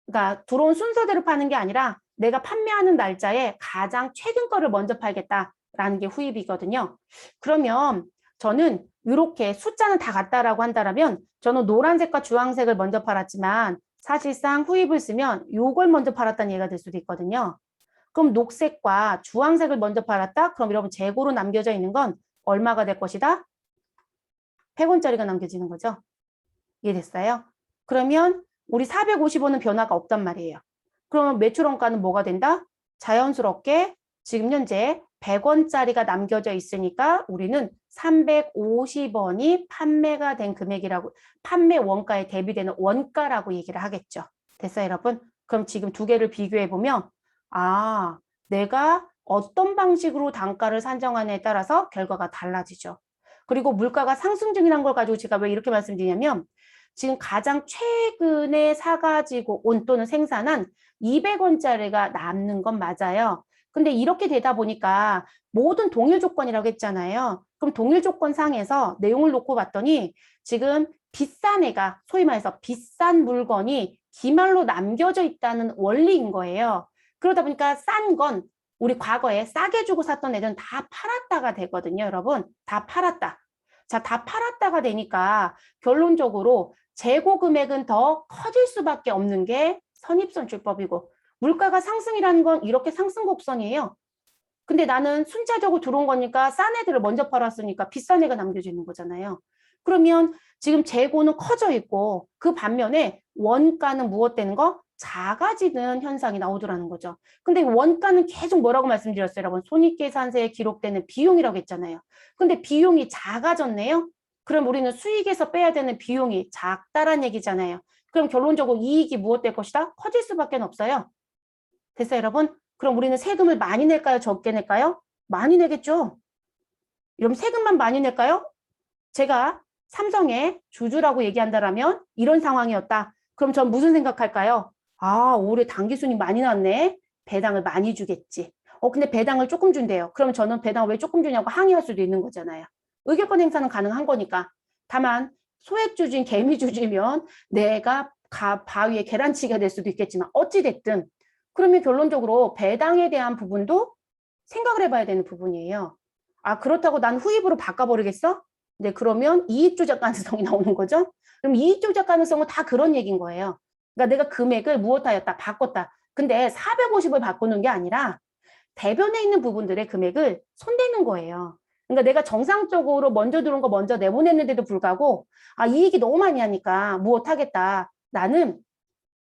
그러니까 들어온 순서대로 파는 게 아니라 내가 판매하는 날짜에 가장 최근 거를 먼저 팔겠다라는 게 후입이거든요. 그러면 저는 이렇게 숫자는 다 같다라고 한다면 저는 노란색과 주황색을 먼저 팔았지만 사실상 후입을 쓰면 요걸 먼저 팔았다는 얘기가 될 수도 있거든요. 그럼 녹색과 주황색을 먼저 팔았다? 그럼 여러분 재고로 남겨져 있는 건 얼마가 될 것이다? 100원짜리가 남겨지는 거죠. 이해됐어요? 그러면 우리 450원은 변화가 없단 말이에요. 그러면 매출 원가는 뭐가 된다? 자연스럽게 지금 현재 100원짜리가 남겨져 있으니까 우리는 350원이 판매가 된 금액이라고, 판매 원가에 대비되는 원가라고 얘기를 하겠죠. 됐어요, 여러분? 그럼 지금 두 개를 비교해 보면 아, 내가 어떤 방식으로 단가를 산정하느냐에 따라서 결과가 달라지죠. 그리고 물가가 상승 중이라는 걸 가지고 제가 왜 이렇게 말씀드리냐면 지금 가장 최근에 사가지고 온 또는 생산한 200원짜리가 남는 건 맞아요. 근데 이렇게 되다 보니까 모든 동일 조건이라고 했잖아요. 그럼 동일 조건 상에서 내용을 놓고 봤더니 지금 비싼 애가 소위 말해서 비싼 물건이 기말로 남겨져 있다는 원리인 거예요. 그러다 보니까 싼 건 우리 과거에 싸게 주고 샀던 애들은 다 팔았다가 되거든요, 여러분. 다 팔았다. 자, 다 팔았다가 되니까 결론적으로 재고 금액은 더 커질 수밖에 없는 게 선입선출법이고 물가가 상승이라는 건 이렇게 상승 곡선이에요. 근데 나는 순차적으로 들어온 거니까 싼 애들을 먼저 팔았으니까 비싼 애가 남겨져 있는 거잖아요. 그러면 지금 재고는 커져 있고 그 반면에 원가는 무엇 되는 거? 작아지는 현상이 나오더라는 거죠. 근데 원가는 계속 뭐라고 말씀드렸어요, 여러분? 손익계산서에 기록되는 비용이라고 했잖아요. 근데 비용이 작아졌네요. 그럼 우리는 수익에서 빼야 되는 비용이 작다란 얘기잖아요. 그럼 결론적으로 이익이 무엇 될 것이다? 커질 수밖에 없어요. 됐어요, 여러분? 그럼 우리는 세금을 많이 낼까요? 적게 낼까요? 많이 내겠죠. 그럼 세금만 많이 낼까요? 제가 삼성의 주주라고 얘기한다라면 이런 상황이었다. 그럼 전 무슨 생각할까요? 아, 올해 당기순이 많이 났네. 배당을 많이 주겠지. 근데 배당을 조금 준대요. 그럼 저는 배당을 왜 조금 주냐고 항의할 수도 있는 거잖아요. 의결권 행사는 가능한 거니까. 다만 소액주주인 개미주주면 내가 바위에 계란치기가 될 수도 있겠지만 어찌됐든 그러면 결론적으로 배당에 대한 부분도 생각을 해봐야 되는 부분이에요. 아, 그렇다고 난 후입으로 바꿔버리겠어? 네, 그러면 이익 조작 가능성이 나오는 거죠. 그럼 이익 조작 가능성은 다 그런 얘기인 거예요. 그러니까 내가 금액을 무엇하였다? 바꿨다. 근데 450을 바꾸는 게 아니라 대변에 있는 부분들의 금액을 손대는 거예요. 그러니까 내가 정상적으로 먼저 들어온 거 먼저 내보냈는데도 불구하고 아, 이익이 너무 많이 하니까 무엇하겠다. 나는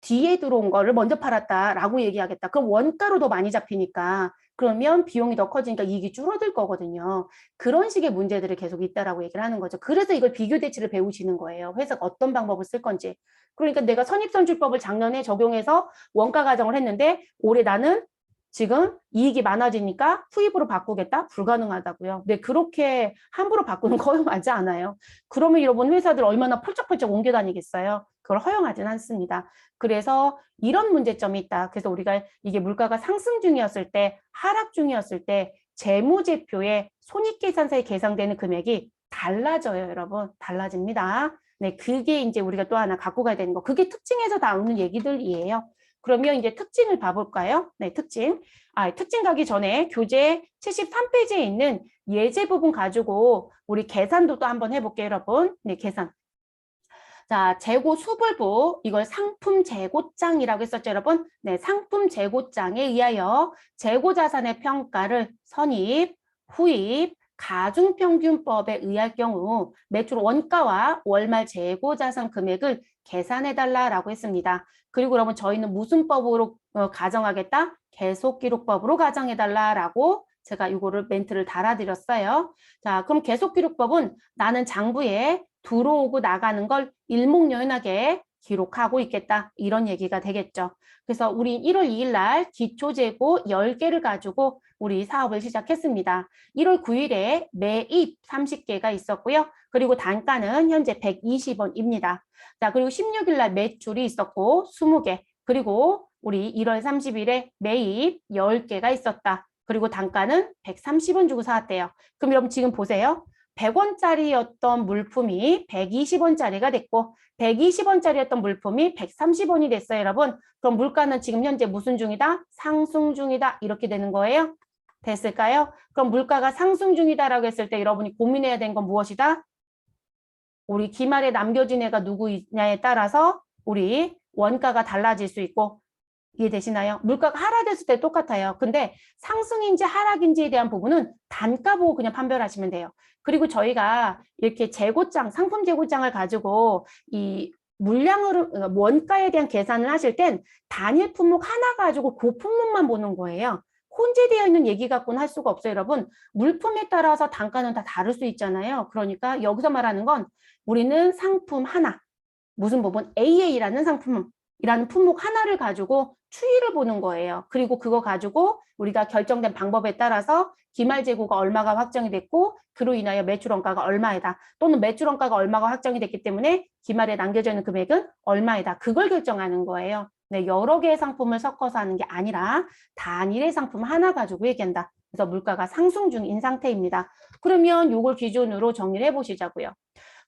뒤에 들어온 거를 먼저 팔았다라고 얘기하겠다. 그럼 원가로 더 많이 잡히니까 그러면 비용이 더 커지니까 이익이 줄어들 거거든요. 그런 식의 문제들이 계속 있다라고 얘기를 하는 거죠. 그래서 이걸 비교 대치를 배우시는 거예요. 회사가 어떤 방법을 쓸 건지. 그러니까 내가 선입선출법을 작년에 적용해서 원가 가정을 했는데 올해 나는 지금 이익이 많아지니까 후입으로 바꾸겠다? 불가능하다고요. 네, 그렇게 함부로 바꾸는 거 허용하지 않아요. 그러면 여러분 회사들 얼마나 펄쩍펄쩍 옮겨 다니겠어요? 그걸 허용하지는 않습니다. 그래서 이런 문제점이 있다. 그래서 우리가 이게 물가가 상승 중이었을 때, 하락 중이었을 때 재무제표에 손익계산서에 계산되는 금액이 달라져요, 여러분. 달라집니다. 네, 그게 이제 우리가 또 하나 갖고 가야 되는 거. 그게 특징에서 나오는 얘기들이에요. 그러면 이제 특징을 봐볼까요? 네, 특징. 특징 가기 전에 교재 73페이지에 있는 예제 부분 가지고 우리 계산도 또 한번 해볼게요, 여러분. 네, 계산. 자, 재고 수불부, 이걸 상품 재고장이라고 했었죠, 여러분? 네, 상품 재고장에 의하여 재고 자산의 평가를 선입, 후입, 가중평균법에 의할 경우 매출 원가와 월말 재고 자산 금액을 계산해달라라고 했습니다. 그리고 여러분 저희는 무슨 법으로 가정하겠다? 계속기록법으로 가정해달라라고 제가 이거를 멘트를 달아드렸어요. 자, 그럼 계속기록법은 나는 장부에 들어오고 나가는 걸 일목요연하게 기록하고 있겠다. 이런 얘기가 되겠죠. 그래서 우리 1월 2일 날 기초재고 10개를 가지고 우리 사업을 시작했습니다. 1월 9일에 매입 30개가 있었고요. 그리고 단가는 현재 120원입니다. 자, 그리고 16일 날 매출이 있었고 20개. 그리고 우리 1월 30일에 매입 10개가 있었다. 그리고 단가는 130원 주고 사왔대요. 그럼 여러분 지금 보세요. 100원짜리였던 물품이 120원짜리가 됐고 120원짜리였던 물품이 130원이 됐어요, 여러분. 그럼 물가는 지금 현재 무슨 중이다? 상승 중이다. 이렇게 되는 거예요. 됐을까요? 그럼 물가가 상승 중이다라고 했을 때 여러분이 고민해야 되는 건 무엇이다? 우리 기말에 남겨진 애가 누구냐에 따라서 우리 원가가 달라질 수 있고 이해되시나요? 물가가 하락했을 때 똑같아요. 근데 상승인지 하락인지에 대한 부분은 단가 보고 그냥 판별하시면 돼요. 그리고 저희가 이렇게 재고장, 상품 재고장을 가지고 이 물량을 원가에 대한 계산을 하실 땐 단일 품목 하나 가지고 그 품목만 보는 거예요. 혼재되어 있는 얘기 갖고는 할 수가 없어요, 여러분. 물품에 따라서 단가는 다 다를 수 있잖아요. 그러니까 여기서 말하는 건 우리는 상품 하나, 무슨 부분 AA라는 상품이라는 품목 하나를 가지고 추이를 보는 거예요. 그리고 그거 가지고 우리가 결정된 방법에 따라서 기말 재고가 얼마가 확정이 됐고 그로 인하여 매출 원가가 얼마이다. 또는 매출 원가가 얼마가 확정이 됐기 때문에 기말에 남겨져 있는 금액은 얼마이다. 그걸 결정하는 거예요. 네, 여러 개의 상품을 섞어서 하는 게 아니라 단일의 상품 하나 가지고 얘기한다. 그래서 물가가 상승 중인 상태입니다. 그러면 이걸 기준으로 정리를 해보시자고요.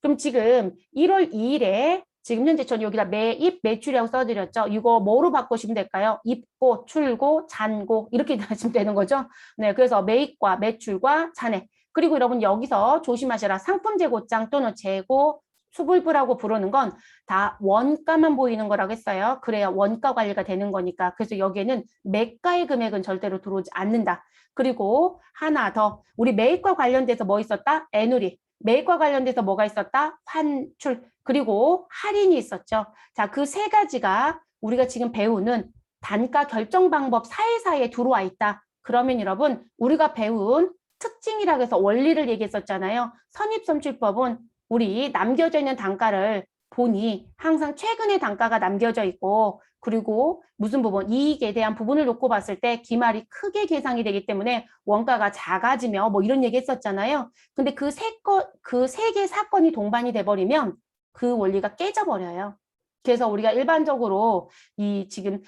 그럼 지금 1월 2일에 지금 현재 전 여기다 매입, 매출이라고 써드렸죠. 이거 뭐로 바꾸시면 될까요? 입고, 출고, 잔고 이렇게 하시면 되는 거죠. 네, 그래서 매입과 매출과 잔액. 그리고 여러분 여기서 조심하셔라. 상품 재고장 또는 재고 수불부라고 부르는 건 다 원가만 보이는 거라고 했어요. 그래야 원가 관리가 되는 거니까. 그래서 여기에는 매가의 금액은 절대로 들어오지 않는다. 그리고 하나 더. 우리 매입과 관련돼서 뭐 있었다? 애누리. 매입과 관련돼서 뭐가 있었다? 환출, 그리고 할인이 있었죠. 자, 그 세 가지가 우리가 지금 배우는 단가 결정 방법 사이사이에 들어와 있다. 그러면 여러분, 우리가 배운 특징이라고 해서 원리를 얘기했었잖아요. 선입선출법은 우리 남겨져 있는 단가를 보니 항상 최근의 단가가 남겨져 있고 그리고 무슨 부분, 이익에 대한 부분을 놓고 봤을 때 기말이 크게 계상이 되기 때문에 원가가 작아지며 뭐 이런 얘기 했었잖아요. 근데 그 세 개 사건이 동반이 돼버리면 그 원리가 깨져버려요. 그래서 우리가 일반적으로 이 지금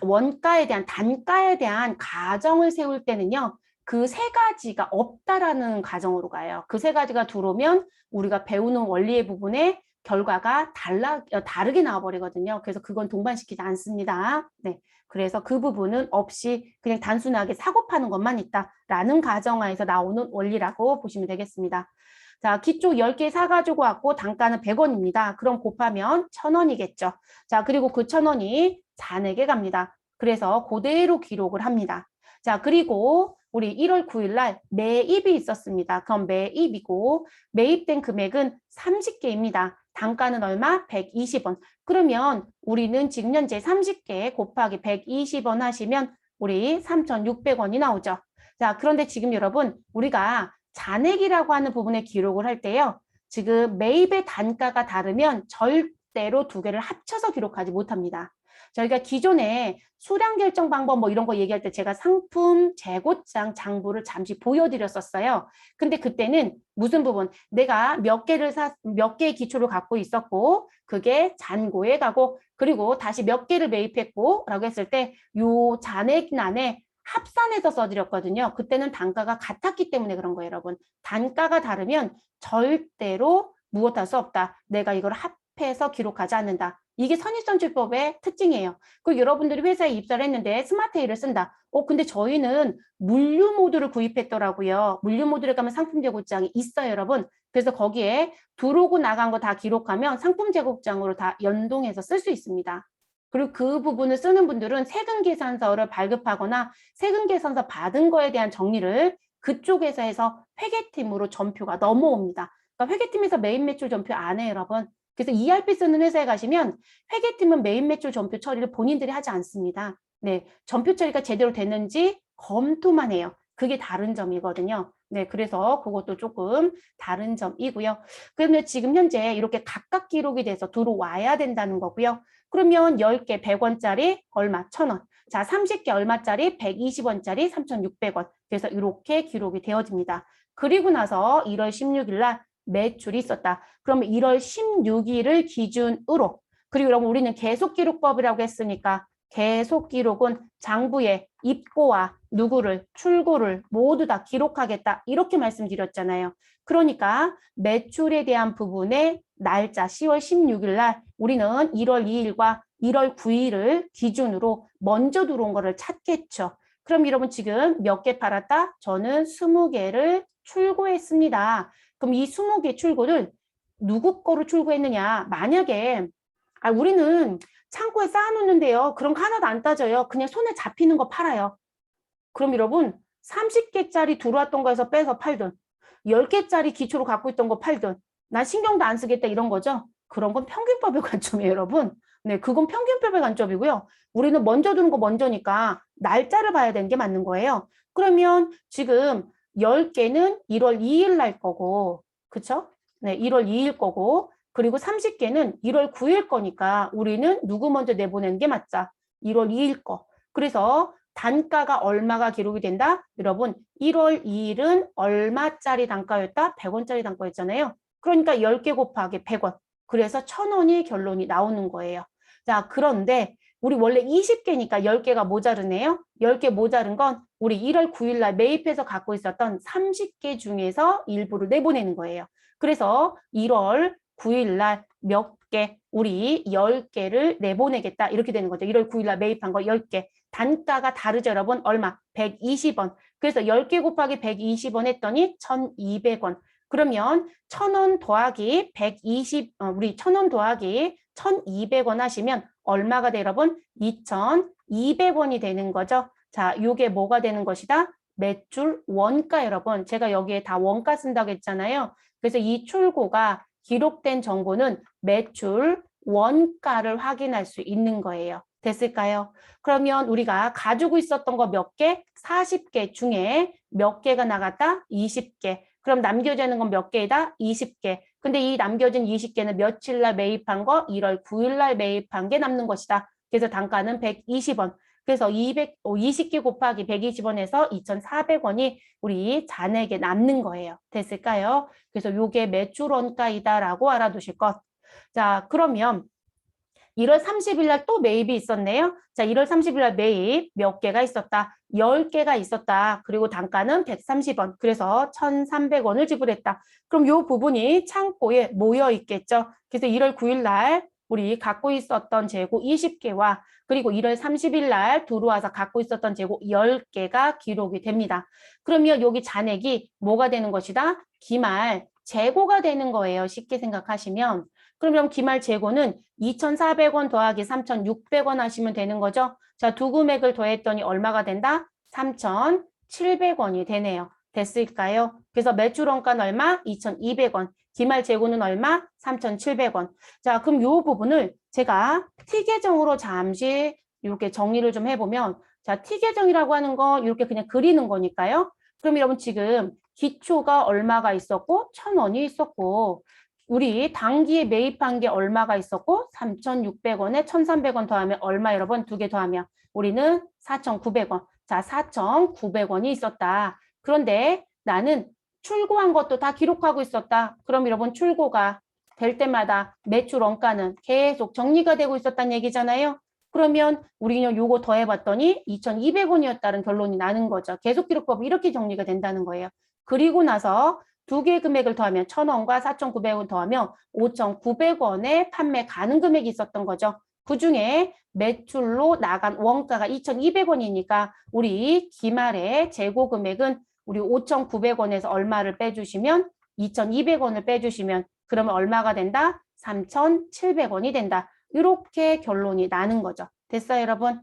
원가에 대한 단가에 대한 가정을 세울 때는요. 그 세 가지가 없다라는 가정으로 가요. 그 세 가지가 들어오면 우리가 배우는 원리의 부분에 결과가 다르게 나와버리거든요. 그래서 그건 동반시키지 않습니다. 네. 그래서 그 부분은 없이 그냥 단순하게 사고 파는 것만 있다라는 가정하에서 나오는 원리라고 보시면 되겠습니다. 자, 기초 10개 사가지고 왔고 단가는 100원입니다. 그럼 곱하면 1000원이겠죠. 자, 그리고 그 1000원이 잔액에 갑니다. 그래서 그대로 기록을 합니다. 자, 그리고 우리 1월 9일 날 매입이 있었습니다. 그럼 매입이고 매입된 금액은 30개입니다. 단가는 얼마? 120원. 그러면 우리는 지금 현재 30개 곱하기 120원 하시면 우리 3,600원이 나오죠. 자, 그런데 지금 여러분 우리가 잔액이라고 하는 부분에 기록을 할 때요. 지금 매입의 단가가 다르면 절대로 두 개를 합쳐서 기록하지 못합니다. 저희가 기존에 수량 결정 방법 뭐 이런 거 얘기할 때 제가 상품 재고장 장부를 잠시 보여드렸었어요. 근데 그때는 무슨 부분? 내가 몇 개의 기초를 갖고 있었고 그게 잔고에 가고 그리고 다시 몇 개를 매입했고 라고 했을 때 요 잔액란에 합산해서 써드렸거든요. 그때는 단가가 같았기 때문에 그런 거예요, 여러분. 단가가 다르면 절대로 무엇할 수 없다. 내가 이걸 합해서 기록하지 않는다. 이게 선입선출법의 특징이에요. 그리고 여러분들이 회사에 입사를 했는데 스마트에이를 쓴다. 근데 저희는 물류 모듈을 구입했더라고요. 물류 모듈에 가면 상품 재고장이 있어요, 여러분. 그래서 거기에 들어오고 나간 거 다 기록하면 상품 재고장으로 다 연동해서 쓸 수 있습니다. 그리고 그 부분을 쓰는 분들은 세금 계산서를 발급하거나 세금 계산서 받은 거에 대한 정리를 그쪽에서 해서 회계팀으로 전표가 넘어옵니다. 그러니까 회계팀에서 매입 매출 전표 안 해요, 여러분. 그래서 ERP 쓰는 회사에 가시면 회계팀은 매입 매출 전표 처리를 본인들이 하지 않습니다. 네, 전표 처리가 제대로 됐는지 검토만 해요. 그게 다른 점이거든요. 네, 그래서 그것도 조금 다른 점이고요. 그러면 지금 현재 이렇게 각각 기록이 돼서 들어와야 된다는 거고요. 그러면 10개 100원짜리 얼마? 1000원. 자, 30개 얼마짜리? 120원짜리 3,600원. 그래서 이렇게 기록이 되어집니다. 그리고 나서 1월 16일 날 매출이 있었다. 그러면 1월 16일을 기준으로 그리고 여러분 우리는 계속 기록법이라고 했으니까 계속 기록은 장부에 입고와 누구를 출고를 모두 다 기록하겠다 이렇게 말씀드렸잖아요. 그러니까 매출에 대한 부분의 날짜 10월 16일 날 우리는 1월 2일과 1월 9일을 기준으로 먼저 들어온 거를 찾겠죠. 그럼 여러분 지금 몇 개 팔았다? 저는 20개를 출고했습니다. 그럼 이 20개 출고를 누구 거로 출고했느냐? 만약에 우리는 창고에 쌓아놓는데요. 그런 거 하나도 안 따져요. 그냥 손에 잡히는 거 팔아요. 그럼 여러분 30개짜리 들어왔던 거에서 빼서 팔든 10개짜리 기초로 갖고 있던 거 팔든 난 신경도 안 쓰겠다 이런 거죠. 그런 건 평균법의 관점이에요, 여러분. 네, 그건 평균법의 관점이고요. 우리는 먼저 두는 거 먼저니까 날짜를 봐야 되는 게 맞는 거예요. 그러면 지금 10개는 1월 2일 날 거고, 그쵸? 네, 1월 2일 거고, 그리고 30개는 1월 9일 거니까 우리는 누구 먼저 내보내는 게 맞자? 1월 2일 거. 그래서 단가가 얼마가 기록이 된다? 여러분, 1월 2일은 얼마짜리 단가였다? 100원짜리 단가였잖아요. 그러니까 10개 곱하기 100원. 그래서 1,000원이 결론이 나오는 거예요. 자, 그런데 우리 원래 20개니까 10개가 모자르네요. 10개 모자른 건 우리 1월 9일 날 매입해서 갖고 있었던 30개 중에서 일부를 내보내는 거예요. 그래서 1월 9일 날 몇 개, 우리 10개를 내보내겠다. 이렇게 되는 거죠. 1월 9일 날 매입한 거 10개. 단가가 다르죠, 여러분? 얼마? 120원. 그래서 10개 곱하기 120원 했더니 1,200원. 그러면 1,000원 더하기 120, 우리 1,000원 더하기 1,200원 하시면 얼마가 돼요, 여러분? 2,200원이 되는 거죠. 자, 요게 뭐가 되는 것이다? 매출 원가, 여러분. 제가 여기에 다 원가 쓴다고 했잖아요. 그래서 이 출고가 기록된 정보는 매출 원가를 확인할 수 있는 거예요. 됐을까요? 그러면 우리가 가지고 있었던 거 몇 개? 40개 중에 몇 개가 나갔다? 20개. 그럼 남겨져 있는 건 몇 개이다? 20개. 근데 이 남겨진 20개는 며칠 날 매입한 거? 1월 9일 날 매입한 게 남는 것이다. 그래서 단가는 120원. 그래서 20개 곱하기 120원에서 2,400원이 우리 잔액에 남는 거예요. 됐을까요? 그래서 요게 매출 원가이다라고 알아두실 것. 자, 그러면 1월 30일 날 또 매입이 있었네요. 자, 1월 30일 날 매입 몇 개가 있었다? 10개가 있었다. 그리고 단가는 130원. 그래서 1,300원을 지불했다. 그럼 요 부분이 창고에 모여 있겠죠. 그래서 1월 9일 날 우리 갖고 있었던 재고 20개와 그리고 1월 30일 날 들어와서 갖고 있었던 재고 10개가 기록이 됩니다. 그러면 여기 잔액이 뭐가 되는 것이다? 기말 재고가 되는 거예요. 쉽게 생각하시면. 그러면 기말 재고는 2,400원 더하기 3,600원 하시면 되는 거죠. 자, 두 금액을 더했더니 얼마가 된다? 3,700원이 되네요. 됐을까요? 그래서 매출 원가는 얼마? 2,200원. 기말 재고는 얼마? 3,700원. 자, 그럼 이 부분을 제가 T 계정으로 잠시 이렇게 정리를 좀 해보면, 자, T 계정이라고 하는 건 이렇게 그냥 그리는 거니까요. 그럼 여러분 지금 기초가 얼마가 있었고 1,000원이 있었고 우리 단기에 매입한 게 얼마가 있었고 3,600원에 1,300원 더하면 얼마 여러분? 두 개 더하면 우리는 4,900원. 자, 4,900원이 있었다. 그런데 나는 출고한 것도 다 기록하고 있었다. 그럼 여러분 출고가 될 때마다 매출 원가는 계속 정리가 되고 있었다는 얘기잖아요. 그러면 우리는 요거 더해봤더니 2,200원이었다는 결론이 나는 거죠. 계속 기록법이 이렇게 정리가 된다는 거예요. 그리고 나서 두 개의 금액을 더하면 1,000원과 4,900원 더하면 5,900원의 판매 가능 금액이 있었던 거죠. 그중에 매출로 나간 원가가 2,200원이니까 우리 기말의 재고 금액은 우리 5,900원에서 얼마를 빼주시면 2,200원을 빼주시면 그러면 얼마가 된다? 3,700원이 된다. 이렇게 결론이 나는 거죠. 됐어요, 여러분?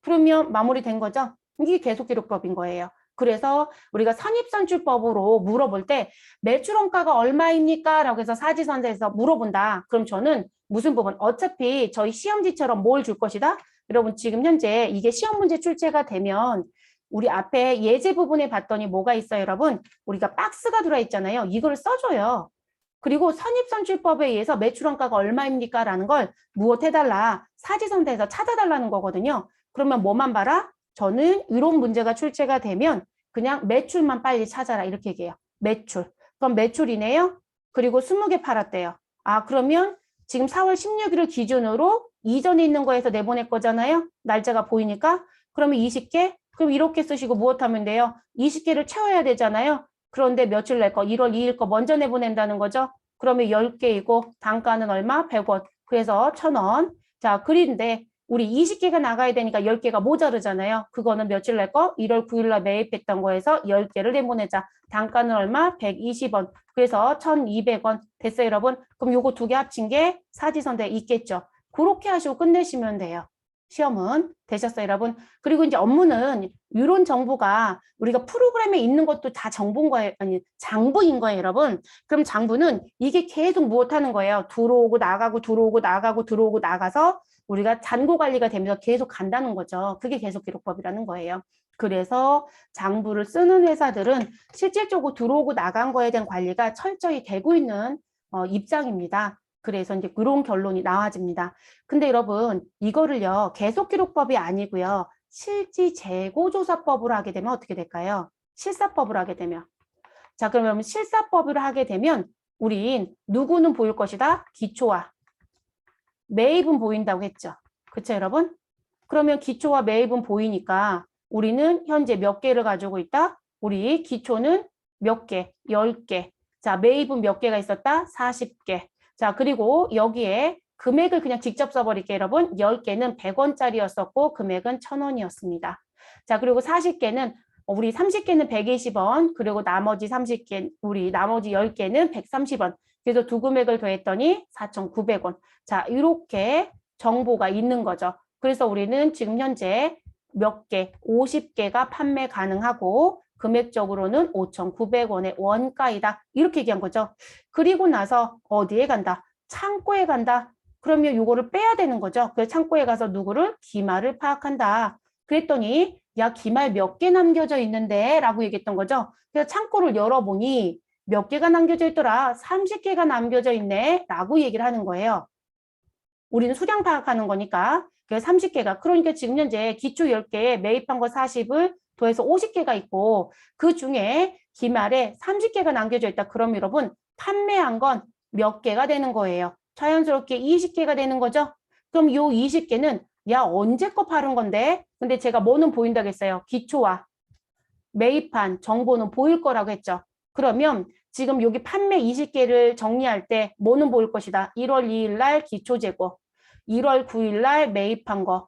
그러면 마무리된 거죠? 이게 계속 기록법인 거예요. 그래서 우리가 선입선출법으로 물어볼 때 매출 원가가 얼마입니까? 라고 해서 사지선다에서 물어본다. 그럼 저는 무슨 부분? 어차피 저희 시험지처럼 뭘 줄 것이다? 여러분 지금 현재 이게 시험 문제 출제가 되면 우리 앞에 예제 부분에 봤더니 뭐가 있어요, 여러분? 우리가 박스가 들어있잖아요. 이걸 써줘요. 그리고 선입선출법에 의해서 매출원가가 얼마입니까? 라는 걸 무엇해달라? 사지선다에서 찾아달라는 거거든요. 그러면 뭐만 봐라? 저는 이런 문제가 출제가 되면 그냥 매출만 빨리 찾아라 이렇게 얘기해요. 매출. 그럼 매출이네요. 그리고 20개 팔았대요. 아, 그러면 지금 4월 16일을 기준으로 이전에 있는 거에서 내보낼 거잖아요. 날짜가 보이니까. 그러면 20개? 그럼 이렇게 쓰시고 무엇하면 돼요? 20개를 채워야 되잖아요. 그런데 며칠 낼 거? 1월 2일 거 먼저 내보낸다는 거죠. 그러면 10개이고 단가는 얼마? 100원. 그래서 1,000원. 자, 그런데 우리 20개가 나가야 되니까 10개가 모자르잖아요. 그거는 며칠 낼 거? 1월 9일 날 매입했던 거에서 10개를 내보내자. 단가는 얼마? 120원. 그래서 1,200원. 됐어요, 여러분? 그럼 요거 두 개 합친 게 사지선다에 있겠죠. 그렇게 하시고 끝내시면 돼요. 시험은 되셨어요, 여러분? 그리고 이제 업무는 이론 정보가 우리가 프로그램에 있는 것도 다 정보인 거예요. 아니, 장부인 거예요, 여러분. 그럼 장부는 이게 계속 무엇하는 거예요? 들어오고 나가고 들어오고 나가고 들어오고 나가서 우리가 잔고 관리가 되면서 계속 간다는 거죠. 그게 계속 기록법이라는 거예요. 그래서 장부를 쓰는 회사들은 실질적으로 들어오고 나간 거에 대한 관리가 철저히 되고 있는 입장입니다. 그래서 이제 그런 결론이 나와집니다. 근데 여러분 이거를요 계속 기록법이 아니고요 실지 재고조사법으로 하게 되면 어떻게 될까요? 실사법으로 하게 되면 자 그러면 실사법으로 하게 되면 우린 누구는 보일 것이다? 기초와 매입은 보인다고 했죠. 그렇죠 여러분? 그러면 기초와 매입은 보이니까 우리는 현재 몇 개를 가지고 있다? 우리 기초는 몇 개? 10개. 자, 매입은 몇 개가 있었다? 40개. 자, 그리고 여기에 금액을 그냥 직접 써버릴게요, 여러분. 10개는 100원짜리였었고 금액은 1000원이었습니다. 자, 그리고 40개는 우리 30개는 120원, 그리고 나머지 30개, 우리 나머지 10개는 130원. 그래서 두 금액을 더했더니 4,900원. 자, 이렇게 정보가 있는 거죠. 그래서 우리는 지금 현재 몇 개, 50개가 판매 가능하고 금액적으로는 5,900원의 원가이다. 이렇게 얘기한 거죠. 그리고 나서 어디에 간다? 창고에 간다. 그러면 이거를 빼야 되는 거죠. 그래서 창고에 가서 누구를? 기말을 파악한다. 그랬더니 야 기말 몇 개 남겨져 있는데 라고 얘기했던 거죠. 그래서 창고를 열어보니 몇 개가 남겨져 있더라? 30개가 남겨져 있네 라고 얘기를 하는 거예요. 우리는 수량 파악하는 거니까. 그래서 30개가. 그러니까 지금 현재 기초 10개에 매입한 거 40을 더해서 50개가 있고 그 중에 기말에 30개가 남겨져 있다. 그럼 여러분 판매한 건 몇 개가 되는 거예요? 자연스럽게 20개가 되는 거죠? 그럼 요 20개는 야 언제 거 파는 건데? 근데 제가 뭐는 보인다고 했어요? 기초와 매입한 정보는 보일 거라고 했죠. 그러면 지금 여기 판매 20개를 정리할 때 뭐는 보일 것이다. 1월 2일 날 기초재고, 1월 9일 날 매입한 거,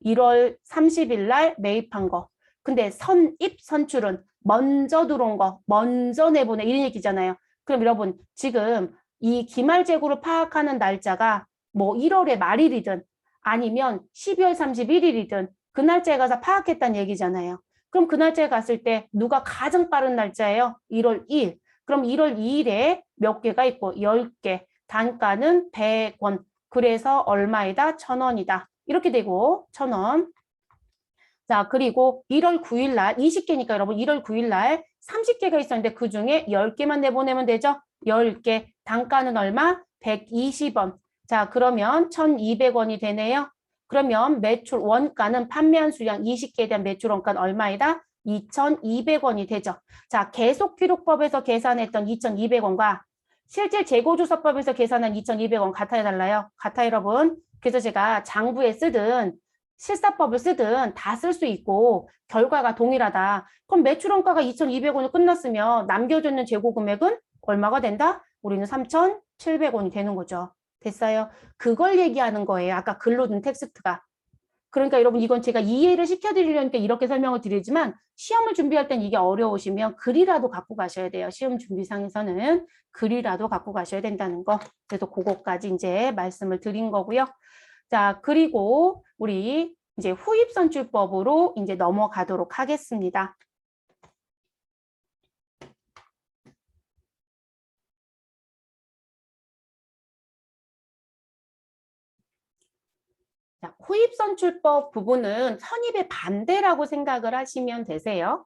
1월 30일 날 매입한 거. 근데 선입 선출은 먼저 들어온 거, 먼저 내보내 이런 얘기잖아요. 그럼 여러분 지금 이 기말 재고를 파악하는 날짜가 뭐 1월의 말일이든 아니면 12월 31일이든 그 날짜에 가서 파악했다는 얘기잖아요. 그럼 그 날짜에 갔을 때 누가 가장 빠른 날짜예요? 1월 2일. 그럼 1월 2일에 몇 개가 있고 10개. 단가는 100원. 그래서 얼마이다? 1,000원이다. 이렇게 되고 1,000원. 자, 그리고 1월 9일 날 20개니까 여러분 1월 9일 날 30개가 있었는데 그중에 10개만 내보내면 되죠? 10개. 단가는 얼마? 120원. 자, 그러면 1,200원이 되네요. 그러면 매출 원가는 판매한 수량 20개에 대한 매출 원가는 얼마이다? 2,200원이 되죠. 자, 계속 기록법에서 계산했던 2,200원과 실질 재고조사법에서 계산한 2,200원 같아요, 달라요? 같아요, 여러분. 그래서 제가 장부에 쓰든 실사법을 쓰든 다 쓸 수 있고 결과가 동일하다. 그럼 매출 원가가 2,200원이 끝났으면 남겨져 있는 재고 금액은 얼마가 된다? 우리는 3,700원이 되는 거죠. 됐어요? 그걸 얘기하는 거예요. 아까 글로 든 텍스트가. 그러니까 여러분 이건 제가 이해를 시켜드리려니까 이렇게 설명을 드리지만 시험을 준비할 땐 이게 어려우시면 글이라도 갖고 가셔야 돼요. 시험 준비상에서는 글이라도 갖고 가셔야 된다는 거. 그래서 그거까지 이제 말씀을 드린 거고요. 자, 그리고 우리 이제 후입선출법으로 이제 넘어가도록 하겠습니다. 자, 후입선출법 부분은 선입의 반대라고 생각을 하시면 되세요.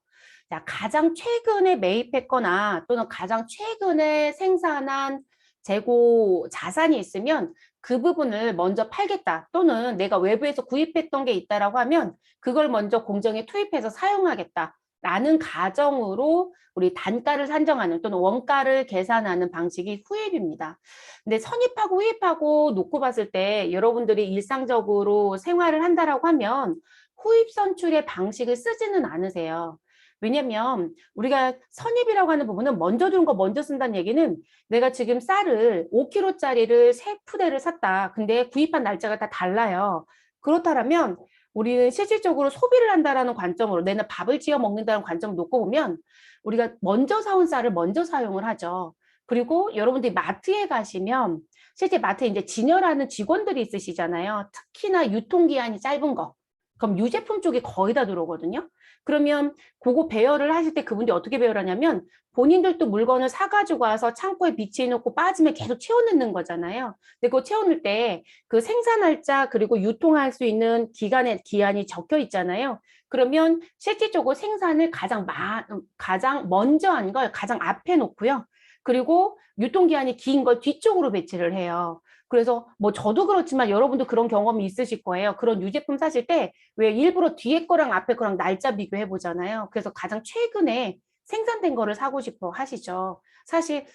자, 가장 최근에 매입했거나 또는 가장 최근에 생산한 재고 자산이 있으면 그 부분을 먼저 팔겠다 또는 내가 외부에서 구입했던 게 있다라고 하면 그걸 먼저 공정에 투입해서 사용하겠다. 라는 가정으로 우리 단가를 산정하는 또는 원가를 계산하는 방식이 후입입니다. 근데 선입하고 후입하고 놓고 봤을 때 여러분들이 일상적으로 생활을 한다라고 하면 후입 선출의 방식을 쓰지는 않으세요. 왜냐면 우리가 선입이라고 하는 부분은 먼저 들은 거 먼저 쓴다는 얘기는 내가 지금 쌀을 5kg짜리를 3푸대를 샀다. 근데 구입한 날짜가 다 달라요. 그렇다면 우리는 실질적으로 소비를 한다라는 관점으로 내는 밥을 지어 먹는다는 관점을 놓고 보면 우리가 먼저 사온 쌀을 먼저 사용을 하죠. 그리고 여러분들이 마트에 가시면 실제 마트에 이제 진열하는 직원들이 있으시잖아요. 특히나 유통기한이 짧은 거. 그럼 유제품 쪽이 거의 다 들어오거든요. 그러면 그거 배열을 하실 때 그분들이 어떻게 배열하냐면 본인들도 물건을 사가지고 와서 창고에 비치해놓고 빠지면 계속 채워넣는 거잖아요. 근데 그거 채워넣을 때 그 생산 날짜 그리고 유통할 수 있는 기한이 적혀 있잖아요. 그러면 실질적으로 생산을 가장 먼저 한 걸 가장 앞에 놓고요. 그리고 유통기한이 긴 걸 뒤쪽으로 배치를 해요. 그래서 뭐 저도 그렇지만 여러분도 그런 경험이 있으실 거예요. 그런 유제품 사실 때 왜 일부러 뒤에 거랑 앞에 거랑 날짜 비교해 보잖아요. 그래서 가장 최근에 생산된 거를 사고 싶어 하시죠. 사실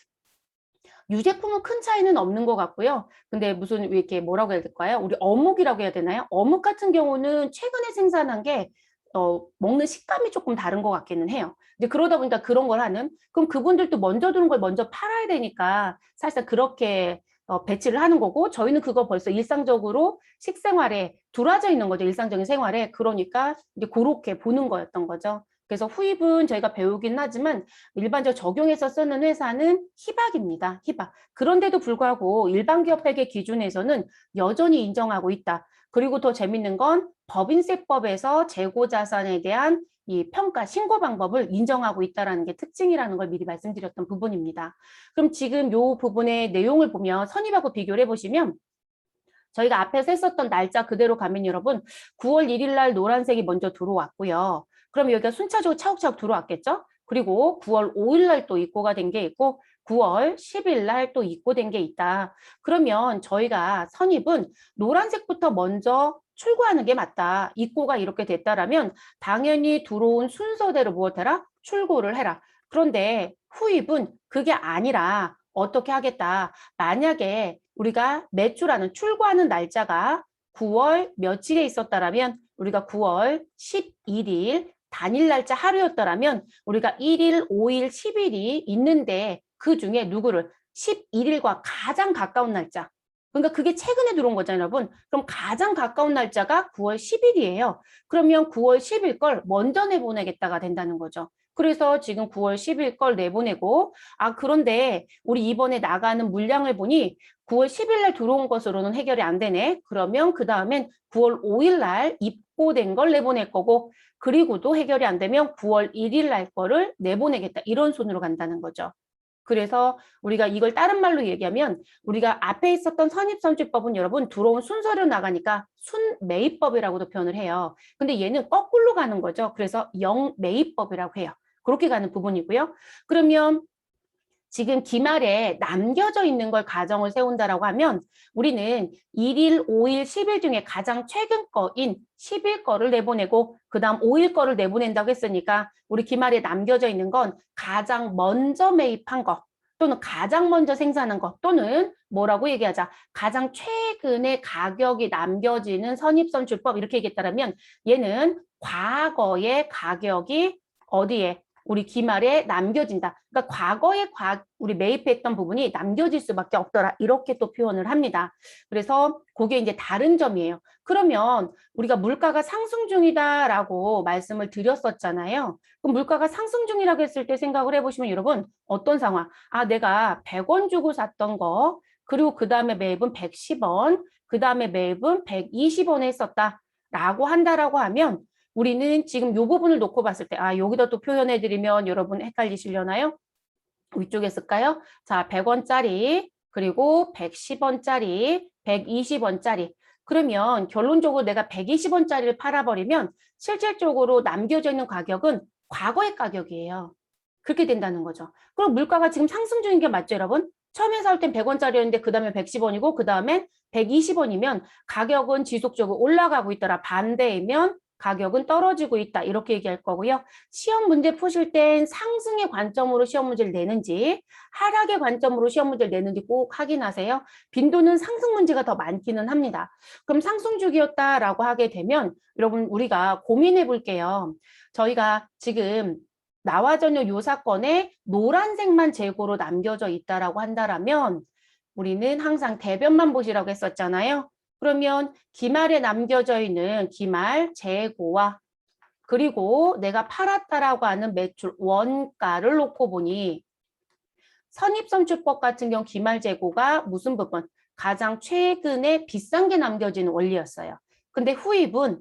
유제품은 큰 차이는 없는 것 같고요. 근데 무슨 이렇게 뭐라고 해야 될까요? 우리 어묵이라고 해야 되나요? 어묵 같은 경우는 최근에 생산한 게 먹는 식감이 조금 다른 것 같기는 해요. 근데 그러다 보니까 그런 걸 하는 그럼 그분들도 먼저 들은 걸 먼저 팔아야 되니까 사실상 그렇게 배치를 하는 거고 저희는 그거 벌써 일상적으로 식생활에 들어와져 있는 거죠. 일상적인 생활에. 그러니까 이제 그렇게 보는 거였던 거죠. 그래서 후입은 저희가 배우긴 하지만 일반적 적용해서 쓰는 회사는 희박입니다. 희박. 그런데도 불구하고 일반 기업 회계 기준에서는 여전히 인정하고 있다. 그리고 더 재밌는 건 법인세법에서 재고 자산에 대한 이 평가 신고 방법을 인정하고 있다는 게 특징이라는 걸 미리 말씀드렸던 부분입니다. 그럼 지금 이 부분의 내용을 보면 선입하고 비교를 해보시면 저희가 앞에서 했었던 날짜 그대로 가면 여러분 9월 1일 날 노란색이 먼저 들어왔고요. 그럼 여기가 순차적으로 차곡차곡 들어왔겠죠? 그리고 9월 5일 날 또 입고가 된 게 있고 9월 10일 날 또 입고된 게 있다. 그러면 저희가 선입은 노란색부터 먼저 출고하는 게 맞다. 입고가 이렇게 됐다라면 당연히 들어온 순서대로 무엇해라? 출고를 해라. 그런데 후입은 그게 아니라 어떻게 하겠다. 만약에 우리가 매출하는 출고하는 날짜가 9월 며칠에 있었다라면 우리가 9월 11일 단일 날짜 하루였더라면 우리가 1일, 5일, 10일이 있는데 그 중에 누구를 11일과 가장 가까운 날짜. 그러니까 그게 최근에 들어온 거잖아요, 여러분. 그럼 가장 가까운 날짜가 9월 10일이에요. 그러면 9월 10일 걸 먼저 내보내겠다가 된다는 거죠. 그래서 지금 9월 10일 걸 내보내고 그런데 우리 이번에 나가는 물량을 보니 9월 10일 날 들어온 것으로는 해결이 안 되네. 그러면 그 다음엔 9월 5일 날 입고된 걸 내보낼 거고 그리고도 해결이 안 되면 9월 1일 날 거를 내보내겠다. 이런 손으로 간다는 거죠. 그래서 우리가 이걸 다른 말로 얘기하면 우리가 앞에 있었던 선입선출법은 여러분 들어온 순서로 나가니까 순매입법이라고도 표현을 해요. 근데 얘는 거꾸로 가는 거죠. 그래서 영매입법이라고 해요. 그렇게 가는 부분이고요. 그러면 지금 기말에 남겨져 있는 걸 가정을 세운다라고 하면 우리는 1일, 5일, 10일 중에 가장 최근 거인 10일 거를 내보내고 그 다음 5일 거를 내보낸다고 했으니까 우리 기말에 남겨져 있는 건 가장 먼저 매입한 거 또는 가장 먼저 생산한 거 또는 뭐라고 얘기하자 가장 최근에 가격이 남겨지는 선입선출법 이렇게 얘기했다면 얘는 과거의 가격이 어디에 우리 기말에 남겨진다. 그러니까 과거에 우리 매입했던 부분이 남겨질 수밖에 없더라. 이렇게 또 표현을 합니다. 그래서 그게 이제 다른 점이에요. 그러면 우리가 물가가 상승 중이다라고 말씀을 드렸었잖아요. 그럼 물가가 상승 중이라고 했을 때 생각을 해보시면 여러분 어떤 상황? 내가 100원 주고 샀던 거 그리고 그 다음에 매입은 110원 그 다음에 매입은 120원에 했었다라고 한다라고 하면 우리는 지금 이 부분을 놓고 봤을 때 여기다 또 표현해드리면 여러분 헷갈리시려나요? 위쪽에 쓸까요? 자, 100원짜리 그리고 110원짜리 120원짜리 그러면 결론적으로 내가 120원짜리를 팔아버리면 실질적으로 남겨져 있는 가격은 과거의 가격이에요. 그렇게 된다는 거죠. 그럼 물가가 지금 상승 중인 게 맞죠, 여러분? 처음에 살 땐 100원짜리였는데 그 다음에 110원이고 그 다음에 120원이면 가격은 지속적으로 올라가고 있더라. 반대이면 가격은 떨어지고 있다. 이렇게 얘기할 거고요. 시험 문제 푸실 땐 상승의 관점으로 시험 문제를 내는지 하락의 관점으로 시험 문제를 내는지 꼭 확인하세요. 빈도는 상승 문제가 더 많기는 합니다. 그럼 상승 주기였다라고 하게 되면 여러분 우리가 고민해 볼게요. 저희가 지금 나와 전혀 요 사건에 노란색만 재고로 남겨져 있다라고 한다라면 우리는 항상 대변만 보시라고 했었잖아요. 그러면 기말에 남겨져 있는 기말 재고와 그리고 내가 팔았다라고 하는 매출 원가를 놓고 보니 선입선출법 같은 경우 기말재고가 무슨 부분? 가장 최근에 비싼 게 남겨지는 원리였어요. 근데 후입은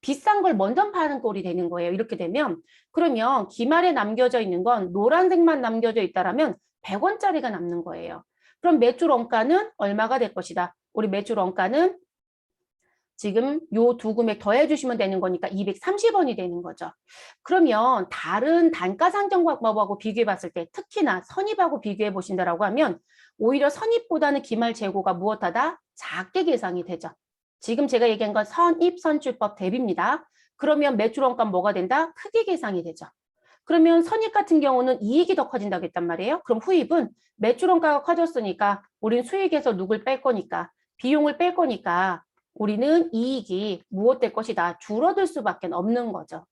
비싼 걸 먼저 파는 꼴이 되는 거예요. 이렇게 되면 그러면 기말에 남겨져 있는 건 노란색만 남겨져 있다라면 100원짜리가 남는 거예요. 그럼 매출 원가는 얼마가 될 것이다. 우리 매출 원가는 지금 요 두 금액 더해주시면 되는 거니까 230원이 되는 거죠. 그러면 다른 단가 상정 방법하고 비교해 봤을 때 특히나 선입하고 비교해 보신다라고 하면 오히려 선입보다는 기말 재고가 무엇하다? 작게 계상이 되죠. 지금 제가 얘기한 건 선입 선출법 대비입니다. 그러면 매출 원가 뭐가 된다? 크게 계상이 되죠. 그러면 선입 같은 경우는 이익이 더 커진다고 했단 말이에요. 그럼 후입은 매출 원가가 커졌으니까 우리는 수익에서 누굴 뺄 거니까 비용을 뺄 거니까 우리는 이익이 무엇될 것이다. 줄어들 수밖에 없는 거죠.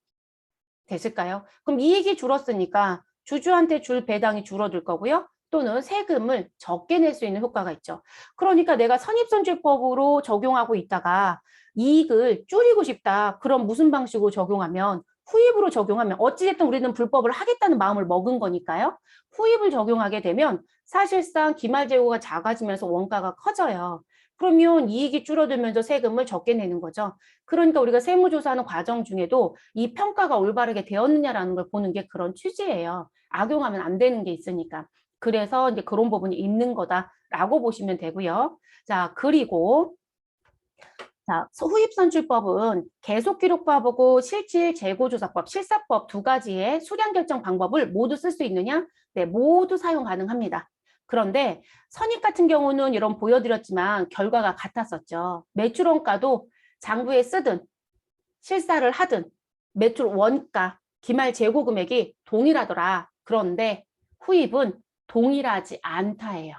됐을까요? 그럼 이익이 줄었으니까 주주한테 줄 배당이 줄어들 거고요. 또는 세금을 적게 낼 수 있는 효과가 있죠. 그러니까 내가 선입선출법으로 적용하고 있다가 이익을 줄이고 싶다. 그럼 무슨 방식으로 적용하면 후입으로 적용하면 어찌됐든 우리는 불법을 하겠다는 마음을 먹은 거니까요. 후입을 적용하게 되면 사실상 기말재고가 작아지면서 원가가 커져요. 그러면 이익이 줄어들면서 세금을 적게 내는 거죠. 그러니까 우리가 세무조사하는 과정 중에도 이 평가가 올바르게 되었느냐라는 걸 보는 게 그런 취지예요. 악용하면 안 되는 게 있으니까. 그래서 이제 그런 부분이 있는 거다라고 보시면 되고요. 자, 그리고 자, 후입선출법은 계속기록법하고 실질재고조사법, 실사법 두 가지의 수량결정 방법을 모두 쓸 수 있느냐? 네, 모두 사용 가능합니다. 그런데 선입 같은 경우는 이런 보여드렸지만 결과가 같았었죠. 매출원가도 장부에 쓰든 실사를 하든 매출 원가, 기말 재고 금액이 동일하더라. 그런데 후입은 동일하지 않다예요.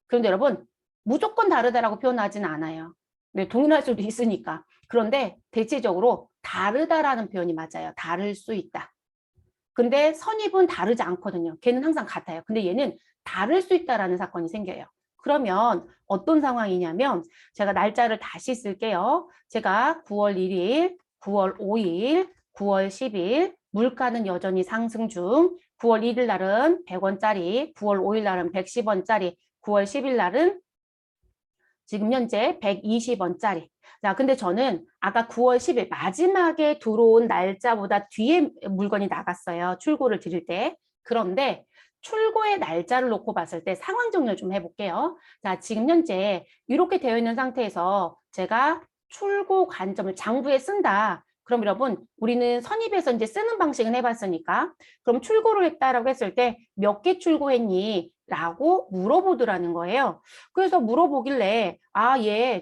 그런데 여러분 무조건 다르다라고 표현하지는 않아요. 네, 동일할 수도 있으니까. 그런데 대체적으로 다르다라는 표현이 맞아요. 다를 수 있다. 근데 선입은 다르지 않거든요. 걔는 항상 같아요. 근데 얘는 다를 수 있다라는 사건이 생겨요. 그러면 어떤 상황이냐면 제가 날짜를 다시 쓸게요. 제가 9월 1일, 9월 5일, 9월 10일 물가는 여전히 상승 중 9월 1일 날은 100원짜리, 9월 5일 날은 110원짜리, 9월 10일 날은 지금 현재 120원짜리. 자, 근데 저는 아까 9월 10일 마지막에 들어온 날짜보다 뒤에 물건이 나갔어요. 출고를 드릴 때. 그런데 출고의 날짜를 놓고 봤을 때 상황 정리를 좀 해볼게요. 자, 지금 현재 이렇게 되어 있는 상태에서 제가 출고 관점을 장부에 쓴다. 그럼 여러분, 우리는 선입에서 이제 쓰는 방식은 해봤으니까, 그럼 출고를 했다라고 했을 때 몇 개 출고했니? 라고 물어보더라는 거예요. 그래서 물어보길래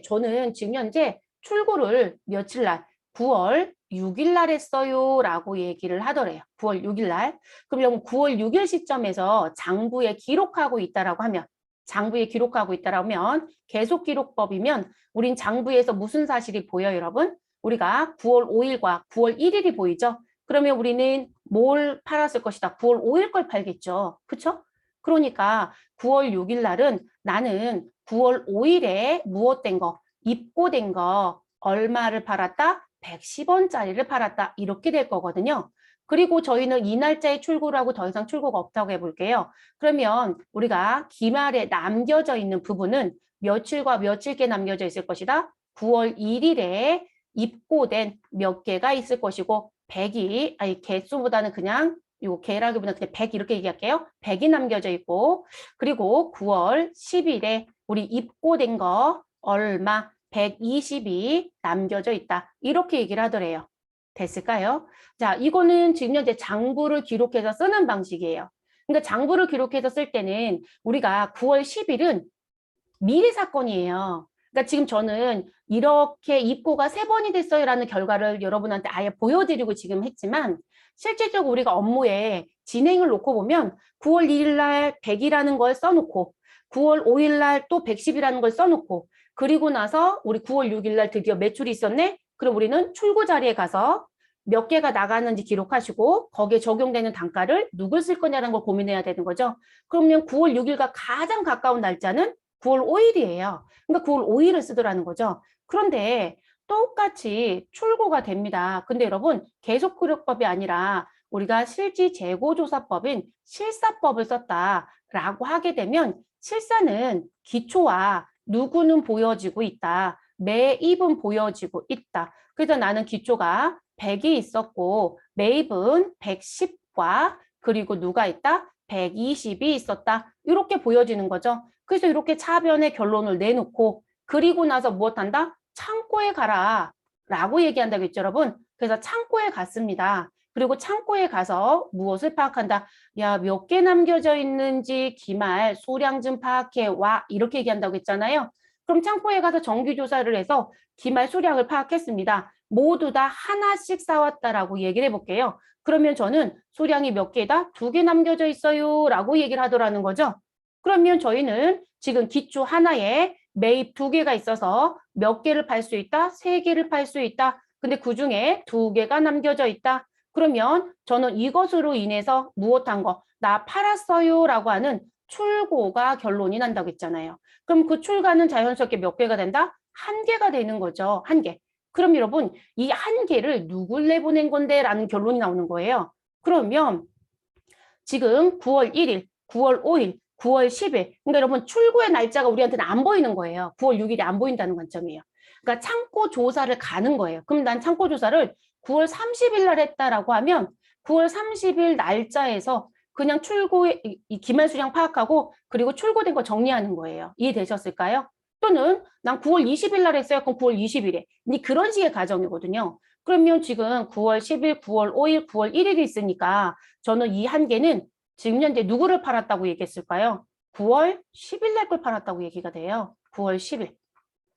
저는 지금 현재 출고를 며칠 날 9월 6일 날 했어요 라고 얘기를 하더래요. 9월 6일 날. 그럼 9월 6일 시점에서 장부에 기록하고 있다라고 하면 장부에 기록하고 있다라고 하면 계속 기록법이면 우린 장부에서 무슨 사실이 보여요, 여러분? 우리가 9월 5일과 9월 1일이 보이죠? 그러면 우리는 뭘 팔았을 것이다. 9월 5일 걸 팔겠죠. 그렇죠? 그러니까 9월 6일 날은 나는 9월 5일에 무엇된 거, 입고된 거 얼마를 팔았다? 110원짜리를 팔았다. 이렇게 될 거거든요. 그리고 저희는 이 날짜에 출고를 하고 더 이상 출고가 없다고 해볼게요. 그러면 우리가 기말에 남겨져 있는 부분은 며칠과 며칠께 남겨져 있을 것이다. 9월 1일에 입고된 몇 개가 있을 것이고 100이 아니 개수보다는 그냥 요 개라기보다 그냥 100 이렇게 얘기할게요. 100이 남겨져 있고 그리고 9월 10일에 우리 입고된 거 얼마 120이 남겨져 있다. 이렇게 얘기를 하더래요. 됐을까요? 자, 이거는 지금 현재 장부를 기록해서 쓰는 방식이에요. 그러니까 장부를 기록해서 쓸 때는 우리가 9월 10일은 미리 사건이에요. 그러니까 지금 저는 이렇게 입고가 3번이 됐어요라는 결과를 여러분한테 아예 보여드리고 지금 했지만 실질적으로 우리가 업무에 진행을 놓고 보면 9월 1일 날 100이라는 걸 써놓고 9월 5일 날 또 110이라는 걸 써놓고 그리고 나서 우리 9월 6일 날 드디어 매출이 있었네? 그럼 우리는 출고 자리에 가서 몇 개가 나가는지 기록하시고 거기에 적용되는 단가를 누굴 쓸 거냐는 걸 고민해야 되는 거죠. 그러면 9월 6일과 가장 가까운 날짜는 9월 5일이에요. 그러니까 9월 5일을 쓰더라는 거죠. 그런데 똑같이 출고가 됩니다. 근데 여러분 계속기록법이 아니라 우리가 실지재고조사법인 실사법을 썼다. 라고 하게 되면 실사는 기초와 누구는 보여지고 있다. 매입은 보여지고 있다. 그래서 나는 기초가 100이 있었고 매입은 110과 그리고 누가 있다? 120이 있었다. 이렇게 보여지는 거죠. 그래서 이렇게 차변의 결론을 내놓고 그리고 나서 무엇한다? 창고에 가라 라고 얘기한다고 했죠, 여러분. 그래서 창고에 갔습니다. 그리고 창고에 가서 무엇을 파악한다? 야, 몇 개 남겨져 있는지 기말 소량 좀 파악해 와 이렇게 얘기한다고 했잖아요. 그럼 창고에 가서 정규조사를 해서 기말 수량을 파악했습니다. 모두 다 하나씩 싸왔다라고 얘기를 해볼게요. 그러면 저는 수량이 몇 개다? 2개 남겨져 있어요 라고 얘기를 하더라는 거죠. 그러면 저희는 지금 기초 하나에 매입 2개가 있어서 몇 개를 팔 수 있다? 3개를 팔 수 있다. 근데 그중에 2개가 남겨져 있다. 그러면 저는 이것으로 인해서 무엇한 거? 나 팔았어요 라고 하는 출고가 결론이 난다고 했잖아요. 그럼 그 출가는 자연스럽게 몇 개가 된다? 1개가 되는 거죠. 1개. 그럼 여러분 이 1개를 누굴 내보낸 건데 라는 결론이 나오는 거예요. 그러면 지금 9월 1일, 9월 5일, 9월 10일. 그러니까 여러분 출고의 날짜가 우리한테는 안 보이는 거예요. 9월 6일이 안 보인다는 관점이에요. 그러니까 창고 조사를 가는 거예요. 그럼 난 창고 조사를 9월 30일 날 했다라고 하면 9월 30일 날짜에서 그냥 출고의 이 기말 수량 파악하고 그리고 출고된 거 정리하는 거예요. 이해되셨을까요? 또는 난 9월 20일 날 했어요. 그럼 9월 20일에. 그런 식의 과정이거든요. 그러면 지금 9월 10일, 9월 5일, 9월 1일이 있으니까 저는 이 1개는 지금 현재 누구를 팔았다고 얘기했을까요? 9월 10일 날 걸 팔았다고 얘기가 돼요. 9월 10일.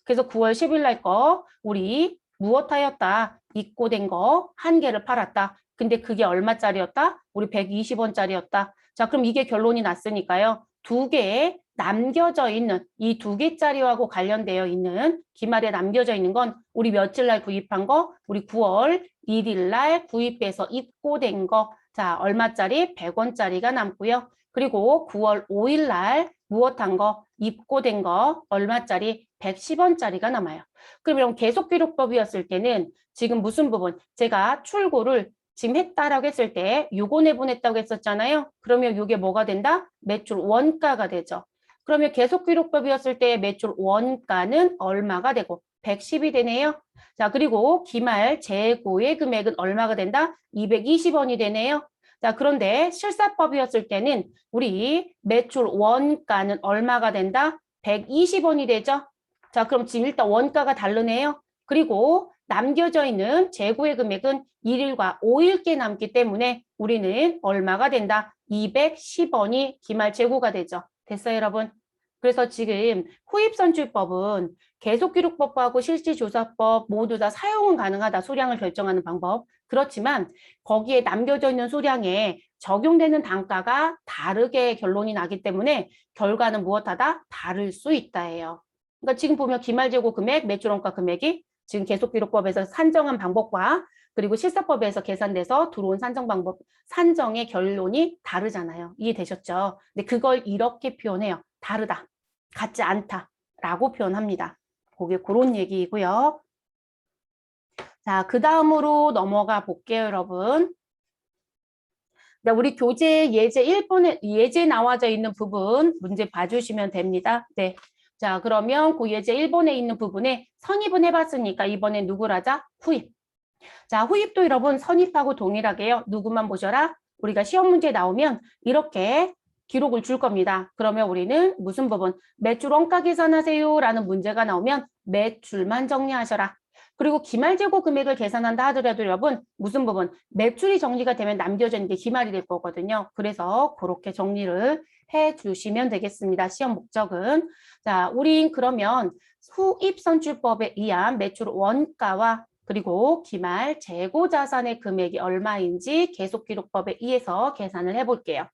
그래서 9월 10일 날 거 우리 무엇하였다? 입고된 거 1개를 팔았다. 근데 그게 얼마짜리였다? 우리 120원짜리였다. 자, 그럼 이게 결론이 났으니까요. 2개에 남겨져 있는 이 2개짜리하고 관련되어 있는 기말에 남겨져 있는 건 우리 며칠 날 구입한 거? 우리 9월 1일 날 구입해서 입고된 거. 자, 얼마짜리? 100원짜리가 남고요. 그리고 9월 5일 날 무엇한 거? 입고된 거 얼마짜리? 110원짜리가 남아요. 그럼 계속 기록법이었을 때는 지금 무슨 부분? 제가 출고를 지금 했다라고 했을 때 요거 내보냈다고 했었잖아요. 그러면 요게 뭐가 된다? 매출 원가가 되죠. 그러면 계속 기록법이었을 때 매출 원가는 얼마가 되고 110이 되네요. 자, 그리고 기말 재고의 금액은 얼마가 된다? 220원이 되네요. 자, 그런데 실사법이었을 때는 우리 매출 원가는 얼마가 된다? 120원이 되죠. 자, 그럼 지금 일단 원가가 다르네요. 그리고 남겨져 있는 재고의 금액은 1일과 5일께 남기 때문에 우리는 얼마가 된다? 210원이 기말 재고가 되죠. 됐어요, 여러분? 그래서 지금 후입선출법은 계속기록법하고 실질조사법 모두 다 사용은 가능하다. 수량을 결정하는 방법. 그렇지만 거기에 남겨져 있는 수량에 적용되는 단가가 다르게 결론이 나기 때문에 결과는 무엇하다? 다를 수 있다예요. 그러니까 지금 보면 기말재고 금액, 매출원가 금액이 지금 계속기록법에서 산정한 방법과 그리고 실사법에서 계산돼서 들어온 산정 방법, 산정의 결론이 다르잖아요. 이해되셨죠? 근데 그걸 이렇게 표현해요. 다르다, 같지 않다라고 표현합니다. 그게 그런 얘기이고요. 자, 그 다음으로 넘어가 볼게요, 여러분. 네, 우리 교재 예제 1번에 예제 나와져 있는 부분 문제 봐주시면 됩니다. 네. 자, 그러면 그 예제 1번에 있는 부분에 선입은 해봤으니까 이번에 누구를 하자? 후입. 자, 후입도 여러분 선입하고 동일하게요. 누구만 보셔라? 우리가 시험 문제 나오면 이렇게 기록을 줄 겁니다. 그러면 우리는 무슨 부분? 매출 원가 계산하세요 라는 문제가 나오면 매출만 정리하셔라. 그리고 기말재고 금액을 계산한다 하더라도 여러분 무슨 부분? 매출이 정리가 되면 남겨져 있는 게 기말이 될 거거든요. 그래서 그렇게 정리를 해주시면 되겠습니다. 시험 목적은. 자, 우린 그러면 후입선출법에 의한 매출 원가와 그리고 기말 재고자산의 금액이 얼마인지 계속기록법에 의해서 계산을 해볼게요.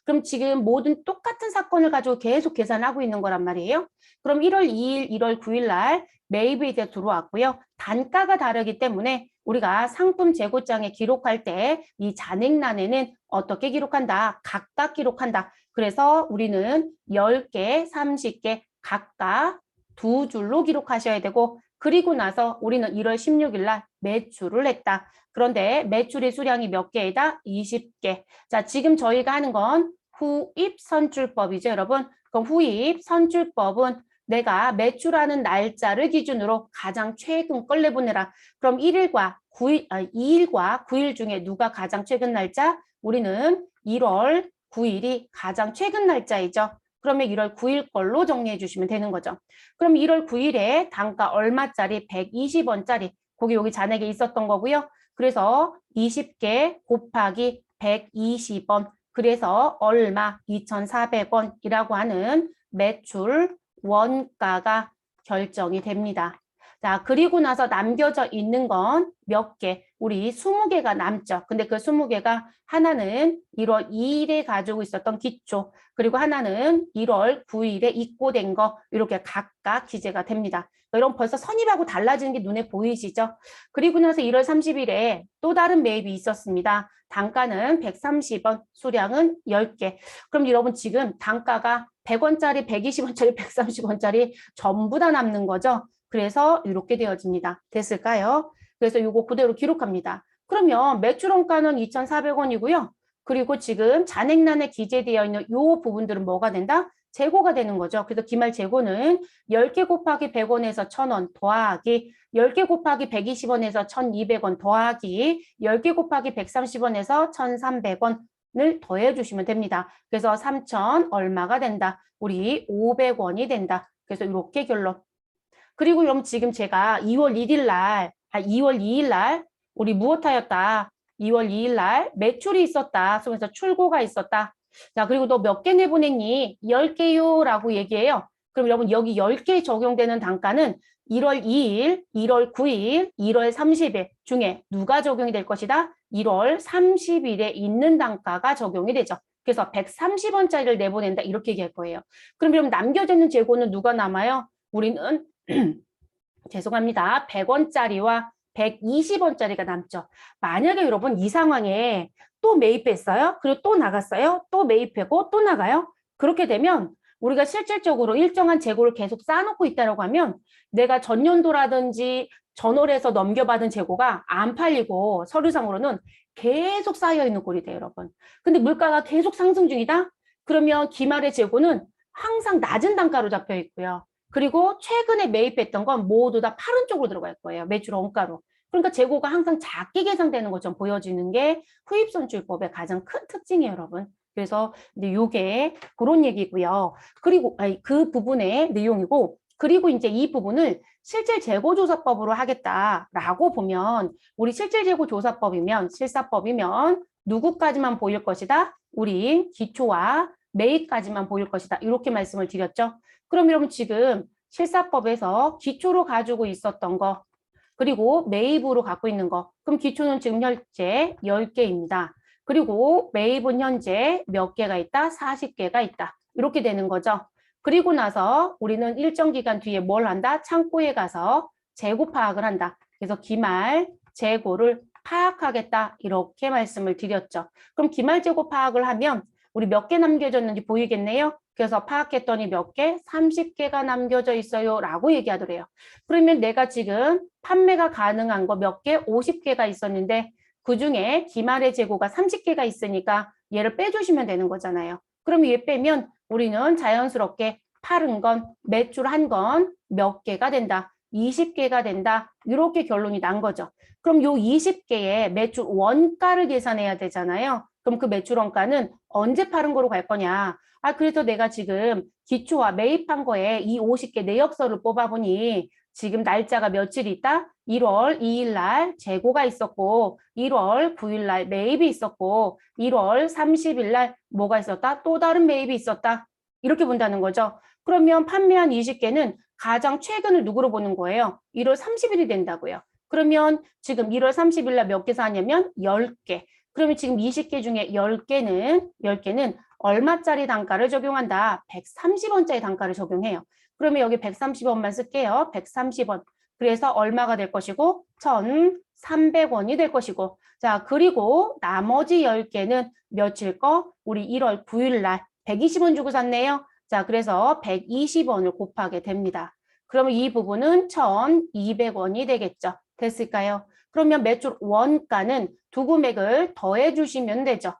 그럼 지금 모든 똑같은 사건을 가지고 계속 계산하고 있는 거란 말이에요. 그럼 1월 2일, 1월 9일 날 매입이 이제 들어왔고요. 단가가 다르기 때문에 우리가 상품 재고장에 기록할 때 이 잔액란에는 어떻게 기록한다? 각각 기록한다. 그래서 우리는 10개, 30개 각각 2줄로 기록하셔야 되고 그리고 나서 우리는 1월 16일 날 매출을 했다. 그런데 매출의 수량이 몇 개이다? 20개. 자, 지금 저희가 하는 건 후입 선출법이죠, 여러분. 그럼 후입 선출법은 내가 매출하는 날짜를 기준으로 가장 최근 걸 내보내라. 그럼 2일과 9일 중에 누가 가장 최근 날짜? 우리는 1월 9일이 가장 최근 날짜이죠. 그러면 1월 9일 걸로 정리해 주시면 되는 거죠. 그럼 1월 9일에 단가 얼마짜리? 120원짜리. 거기 여기 잔액에 있었던 거고요. 그래서 20개 곱하기 120원. 그래서 얼마? 2,400원이라고 하는 매출 원가가 결정이 됩니다. 자, 그리고 나서 남겨져 있는 건 몇 개? 우리 20개가 남죠. 근데 그 20개가 하나는 1월 2일에 가지고 있었던 기초, 그리고 하나는 1월 9일에 입고된 거, 이렇게 각각 기재가 됩니다. 여러분 벌써 선입하고 달라지는 게 눈에 보이시죠? 그리고 나서 1월 30일에 또 다른 매입이 있었습니다. 단가는 130원, 수량은 10개. 그럼 여러분 지금 단가가 100원짜리, 120원짜리, 130원짜리 전부 다 남는 거죠. 그래서 이렇게 되어집니다. 됐을까요? 그래서 이거 그대로 기록합니다. 그러면 매출원가는 2,400원이고요. 그리고 지금 잔액란에 기재되어 있는 이 부분들은 뭐가 된다? 재고가 되는 거죠. 그래서 기말 재고는 10개 곱하기 100원에서 1,000원 더하기 10개 곱하기 120원에서 1,200원 더하기 10개 곱하기 130원에서 1,300원을 더해 주시면 됩니다. 그래서 3,000 얼마가 된다? 우리 500원이 된다. 그래서 이렇게 결론. 그리고 그럼 지금 제가 2월 1일 날, 2월 2일 날 우리 무엇하였다? 2월 2일 날 매출이 있었다. 그래서 출고가 있었다. 자, 그리고 너 몇 개 내보냈니? 10개요 라고 얘기해요. 그럼 여러분 여기 10개 적용되는 단가는 1월 2일, 1월 9일, 1월 30일 중에 누가 적용이 될 것이다? 1월 30일에 있는 단가가 적용이 되죠. 그래서 130원짜리를 내보낸다. 이렇게 얘기할 거예요. 그럼 여러분 남겨져 있는 재고는 누가 남아요? 우리는 죄송합니다. 100원짜리와 120원짜리가 남죠. 만약에 여러분 이 상황에 또 매입했어요. 그리고 또 나갔어요. 또 매입하고 또 나가요. 그렇게 되면 우리가 실질적으로 일정한 재고를 계속 쌓아놓고 있다고 하면 내가 전년도라든지 전월에서 넘겨받은 재고가 안 팔리고 서류상으로는 계속 쌓여있는 꼴이 돼요, 여러분. 근데 물가가 계속 상승 중이다? 그러면 기말의 재고는 항상 낮은 단가로 잡혀 있고요. 그리고 최근에 매입했던 건 모두 다 파른 쪽으로 들어갈 거예요. 매출 원가로. 그러니까 재고가 항상 작게 계산되는 것처럼 보여지는 게 후입선출법의 가장 큰 특징이에요, 여러분. 그래서 이제 요게 그런 얘기고요. 그리고 그 부분의 내용이고, 그리고 이제 이 부분을 실질재고조사법으로 하겠다라고 보면 우리 실질재고조사법이면 실사법이면 누구까지만 보일 것이다? 우리 기초와 매입까지만 보일 것이다. 이렇게 말씀을 드렸죠. 그럼 여러분 지금 실사법에서 기초로 가지고 있었던 거 그리고 매입으로 갖고 있는 거 그럼 기초는 지금 현재 10개입니다. 그리고 매입은 현재 몇 개가 있다? 40개가 있다. 이렇게 되는 거죠. 그리고 나서 우리는 일정 기간 뒤에 뭘 한다? 창고에 가서 재고 파악을 한다. 그래서 기말 재고를 파악하겠다. 이렇게 말씀을 드렸죠. 그럼 기말 재고 파악을 하면 우리 몇 개 남겨졌는지 보이겠네요. 그래서 파악했더니 몇 개? 30개가 남겨져 있어요. 라고 얘기하더래요. 그러면 내가 지금 판매가 가능한 거 몇 개? 50개가 있었는데 그중에 기말의 재고가 30개가 있으니까 얘를 빼주시면 되는 거잖아요. 그럼 얘 빼면 우리는 자연스럽게 팔은 건 매출한 건 몇 개가 된다. 20개가 된다. 이렇게 결론이 난 거죠. 그럼 요 20개의 매출 원가를 계산해야 되잖아요. 그럼 그 매출 원가는 언제 파는 거로 갈 거냐? 그래서 내가 지금 기초와 매입한 거에 이 50개 내역서를 뽑아보니 지금 날짜가 며칠이 있다? 1월 2일 날 재고가 있었고 1월 9일 날 매입이 있었고 1월 30일 날 뭐가 있었다? 또 다른 매입이 있었다. 이렇게 본다는 거죠. 그러면 판매한 20개는 가장 최근을 누구로 보는 거예요? 1월 30일이 된다고요. 그러면 지금 1월 30일 날 몇 개 사냐면 10개. 그러면 지금 20개 중에 10개는 얼마짜리 단가를 적용한다? 130원짜리 단가를 적용해요. 그러면 여기 130원만 쓸게요. 130원. 그래서 얼마가 될 것이고 1,300원이 될 것이고 자 그리고 나머지 10개는 며칠 거? 우리 1월 9일 날 120원 주고 샀네요. 자 그래서 120원을 곱하게 됩니다. 그러면 이 부분은 1,200원이 되겠죠. 됐을까요? 그러면 매출 원가는 두 금액을 더해 주시면 되죠.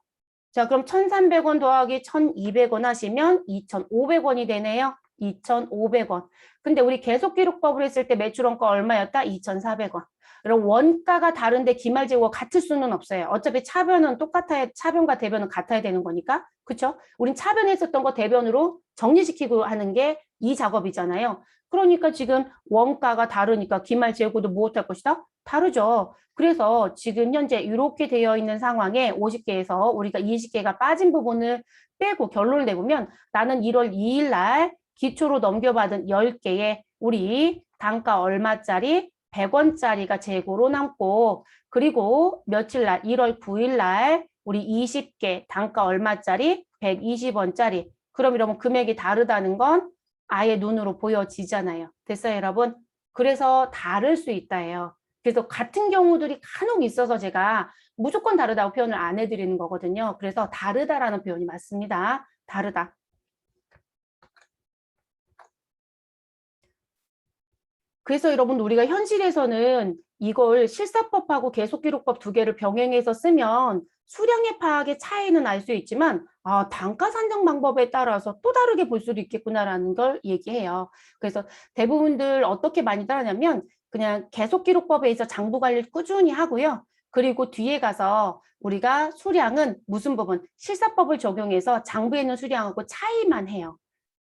자, 그럼 1,300원 더하기 1,200원 하시면 2,500원이 되네요. 2,500원. 근데 우리 계속기록법을 했을 때 매출 원가 얼마였다? 2,400원. 그럼 원가가 다른데 기말재고가 같을 수는 없어요. 어차피 차변은 똑같아야, 차변과 대변은 같아야 되는 거니까. 그쵸? 우린 차변했었던 거 대변으로 정리시키고 하는 게 이 작업이잖아요. 그러니까 지금 원가가 다르니까 기말재고도 무엇할 것이다? 다르죠. 그래서 지금 현재 이렇게 되어 있는 상황에 50개에서 우리가 20개가 빠진 부분을 빼고 결론을 내보면 나는 1월 2일 날 기초로 넘겨받은 10개의 우리 단가 얼마짜리 100원짜리가 재고로 남고 그리고 며칠 날 1월 9일 날 우리 20개 단가 얼마짜리 120원짜리 그럼 이러면 금액이 다르다는 건 아예 눈으로 보여지잖아요. 됐어요, 여러분? 그래서 다를 수 있다예요. 그래서 같은 경우들이 간혹 있어서 제가 무조건 다르다고 표현을 안 해드리는 거거든요. 그래서 다르다라는 표현이 맞습니다. 다르다. 그래서 여러분 우리가 현실에서는 이걸 실사법하고 계속기록법 두 개를 병행해서 쓰면 수량의 파악의 차이는 알 수 있지만 단가 산정 방법에 따라서 또 다르게 볼 수도 있겠구나라는 걸 얘기해요. 그래서 대부분들 어떻게 많이 따르냐면 그냥 계속기록법에 있어 장부 관리를 꾸준히 하고요. 그리고 뒤에 가서 우리가 수량은 무슨 부분 실사법을 적용해서 장부에 있는 수량하고 차이만 해요.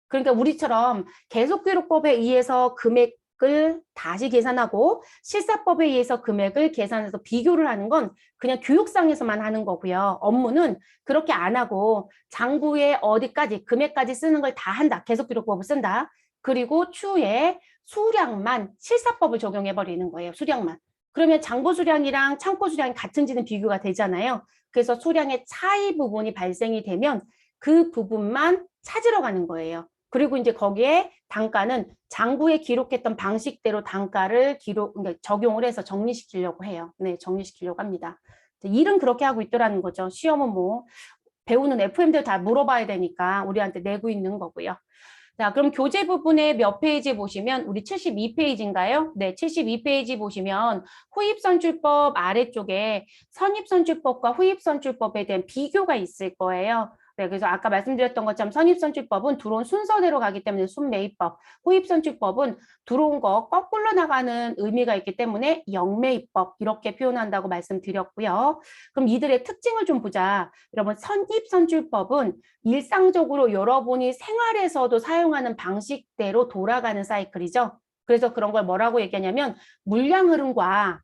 그러니까 우리처럼 계속기록법에 의해서 금액을 다시 계산하고 실사법에 의해서 금액을 계산해서 비교를 하는 건 그냥 교육상에서만 하는 거고요. 업무는 그렇게 안 하고 장부에 어디까지 금액까지 쓰는 걸 다 한다. 계속기록법을 쓴다. 그리고 추후에 수량만 실사법을 적용해 버리는 거예요. 수량만. 그러면 장부 수량이랑 창고 수량이 같은지는 비교가 되잖아요. 그래서 수량의 차이 부분이 발생이 되면 그 부분만 찾으러 가는 거예요. 그리고 이제 거기에 단가는 장부에 기록했던 방식대로 단가를 그러니까 적용을 해서 정리시키려고 해요. 네, 정리시키려고 합니다. 일은 그렇게 하고 있더라는 거죠. 시험은 뭐 배우는 FM들 다 물어봐야 되니까 우리한테 내고 있는 거고요. 자, 그럼 교재 부분에 몇 페이지 보시면 우리 72페이지인가요? 네, 72페이지 보시면 후입선출법 아래쪽에 선입선출법과 후입선출법에 대한 비교가 있을 거예요. 네, 그래서 아까 말씀드렸던 것처럼 선입선출법은 들어온 순서대로 가기 때문에 순매입법, 후입선출법은 들어온 거 거꾸로 나가는 의미가 있기 때문에 역매입법 이렇게 표현한다고 말씀드렸고요. 그럼 이들의 특징을 좀 보자. 여러분, 선입선출법은 일상적으로 여러분이 생활에서도 사용하는 방식대로 돌아가는 사이클이죠. 그래서 그런 걸 뭐라고 얘기하냐면 물량 흐름과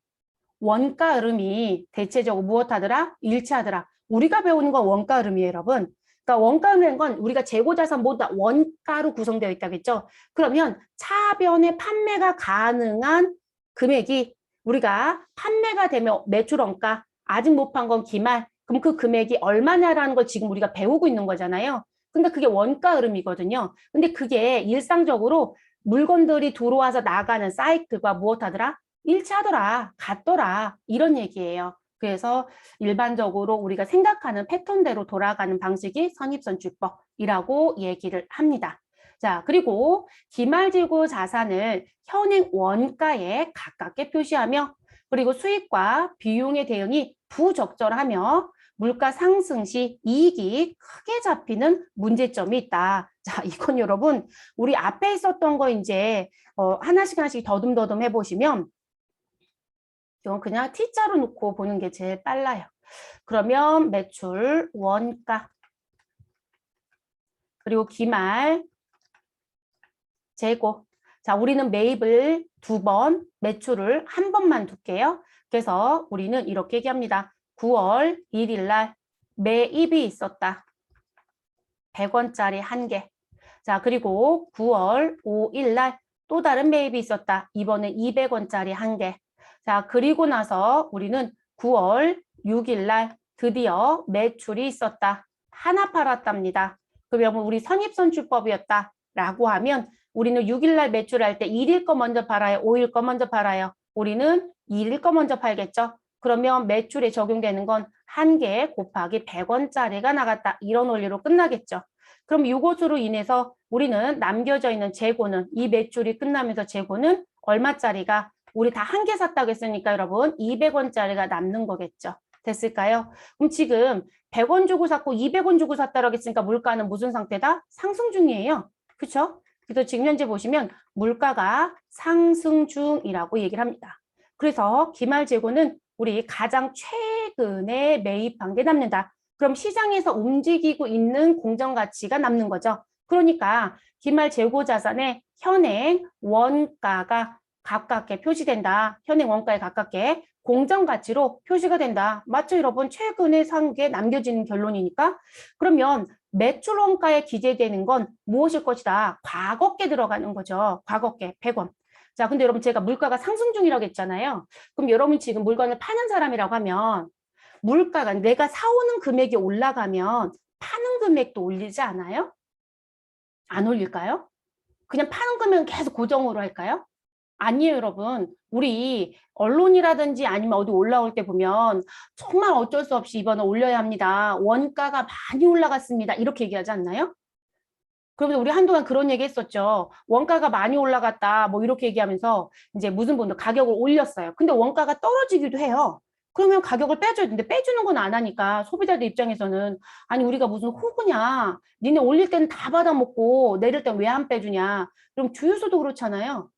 원가 흐름이 대체적으로 무엇하더라? 일치하더라. 우리가 배우는 건 원가 흐름이에요, 여러분. 그러니까 원가 흐름인 건 우리가 재고자산 모두 다 원가로 구성되어 있다겠죠. 그러면 차변의 판매가 가능한 금액이 우리가 판매가 되면 매출 원가, 아직 못 판 건 기말, 그럼 그 금액이 얼마냐라는 걸 지금 우리가 배우고 있는 거잖아요. 근데 그게 원가 흐름이거든요. 근데 그게 일상적으로 물건들이 들어와서 나가는 사이클과 무엇하더라? 일치하더라, 같더라 이런 얘기예요. 그래서 일반적으로 우리가 생각하는 패턴대로 돌아가는 방식이 선입선출법이라고 얘기를 합니다. 자, 그리고 기말재고 자산을 현행 원가에 가깝게 표시하며 그리고 수익과 비용의 대응이 부적절하며 물가 상승 시 이익이 크게 잡히는 문제점이 있다. 자, 이건 여러분 우리 앞에 있었던 거 이제 하나씩 하나씩 더듬더듬 해보시면 이건 그냥 T자로 놓고 보는 게 제일 빨라요. 그러면 매출, 원가, 그리고 기말, 재고. 자, 우리는 매입을 2번, 매출을 1번만 둘게요. 그래서 우리는 이렇게 얘기합니다. 9월 1일 날 매입이 있었다. 100원짜리 1개. 자, 그리고 9월 5일 날 또 다른 매입이 있었다. 이번엔 200원짜리 1개. 자, 그리고 나서 우리는 9월 6일 날 드디어 매출이 있었다. 하나 팔았답니다. 그러면 우리 선입선출법이었다라고 하면 우리는 6일 날 매출할 때 1일 거 먼저 팔아요? 5일 거 먼저 팔아요? 우리는 1일 거 먼저 팔겠죠? 그러면 매출에 적용되는 건 1개 곱하기 100원짜리가 나갔다. 이런 원리로 끝나겠죠. 그럼 이것으로 인해서 우리는 남겨져 있는 재고는 이 매출이 끝나면서 재고는 얼마짜리가 우리 다 1개 샀다고 했으니까 여러분 200원짜리가 남는 거겠죠. 됐을까요? 그럼 지금 100원 주고 샀고 200원 주고 샀다라고 했으니까 물가는 무슨 상태다? 상승 중이에요. 그렇죠? 그래서 지금 현재 보시면 물가가 상승 중이라고 얘기를 합니다. 그래서 기말 재고는 우리 가장 최근에 매입한 게 남는다. 그럼 시장에서 움직이고 있는 공정 가치가 남는 거죠. 그러니까 기말 재고 자산의 현행 원가가 가깝게 표시된다. 현행 원가에 가깝게 공정 가치로 표시가 된다. 맞죠, 여러분? 최근에 산 게 남겨지는 결론이니까. 그러면 매출 원가에 기재되는 건 무엇일 것이다? 과거께 들어가는 거죠. 과거께 100원. 자, 근데 여러분 제가 물가가 상승 중이라고 했잖아요. 그럼 여러분 지금 물건을 파는 사람이라고 하면 물가가 내가 사오는 금액이 올라가면 파는 금액도 올리지 않아요? 안 올릴까요? 그냥 파는 금액은 계속 고정으로 할까요? 아니에요, 여러분. 우리 언론이라든지 아니면 어디 올라올 때 보면 정말 어쩔 수 없이 이번에 올려야 합니다. 원가가 많이 올라갔습니다. 이렇게 얘기하지 않나요? 그러면 우리 한동안 그런 얘기 했었죠. 원가가 많이 올라갔다. 뭐 이렇게 얘기하면서 이제 무슨 분들 가격을 올렸어요. 근데 원가가 떨어지기도 해요. 그러면 가격을 빼줘야 되는데 빼주는 건 안 하니까 소비자들 입장에서는 아니 우리가 무슨 호구냐. 니네 올릴 때는 다 받아먹고 내릴 땐 왜 안 빼주냐. 그럼 주유소도 그렇잖아요.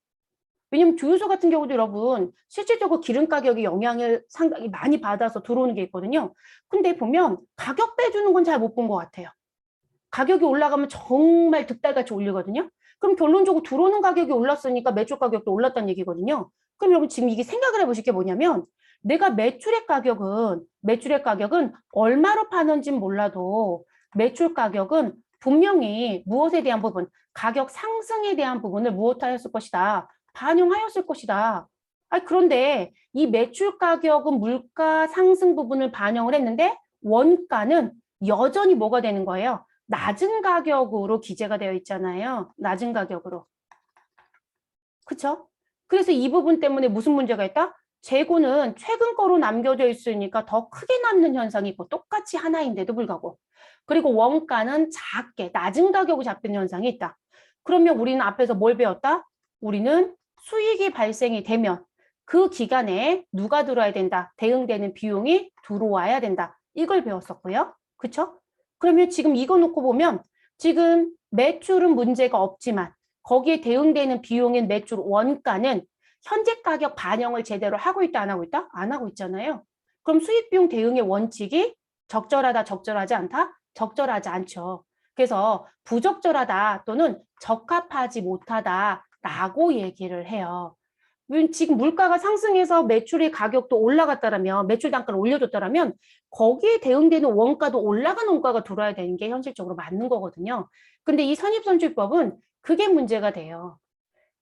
왜냐면 주유소 같은 경우도 여러분 실질적으로 기름 가격이 영향을 상당히 많이 받아서 들어오는 게 있거든요. 근데 보면 가격 빼주는 건 잘 못 본 것 같아요. 가격이 올라가면 정말 득달같이 올리거든요. 그럼 결론적으로 들어오는 가격이 올랐으니까 매출 가격도 올랐다는 얘기거든요. 그럼 여러분 지금 이게 생각을 해보실 게 뭐냐면 내가 매출의 가격은 얼마로 파는지 몰라도 매출 가격은 분명히 무엇에 대한 부분, 가격 상승에 대한 부분을 무엇하였을 것이다. 반영하였을 것이다. 그런데 이 매출 가격은 물가 상승 부분을 반영을 했는데 원가는 여전히 뭐가 되는 거예요? 낮은 가격으로 기재가 되어 있잖아요. 낮은 가격으로. 그쵸? 그래서 이 부분 때문에 무슨 문제가 있다? 재고는 최근 거로 남겨져 있으니까 더 크게 남는 현상이 있고 똑같이 하나인데도 불구하고. 그리고 원가는 작게 낮은 가격으로 잡히는 현상이 있다. 그러면 우리는 앞에서 뭘 배웠다? 우리는 수익이 발생이 되면 그 기간에 누가 들어와야 된다? 대응되는 비용이 들어와야 된다. 이걸 배웠었고요. 그쵸? 그러면 지금 이거 놓고 보면 지금 매출은 문제가 없지만 거기에 대응되는 비용인 매출 원가는 현재 가격 반영을 제대로 하고 있다, 안 하고 있다? 안 하고 있잖아요. 그럼 수익 비용 대응의 원칙이 적절하다, 적절하지 않다? 적절하지 않죠. 그래서 부적절하다 또는 적합하지 못하다라고 얘기를 해요. 지금 물가가 상승해서 매출의 가격도 올라갔다라면 매출 단가를 올려줬다라면 거기에 대응되는 원가도 올라가는 원가가 들어야 되는 게 현실적으로 맞는 거거든요. 근데 이 선입선출법은 그게 문제가 돼요.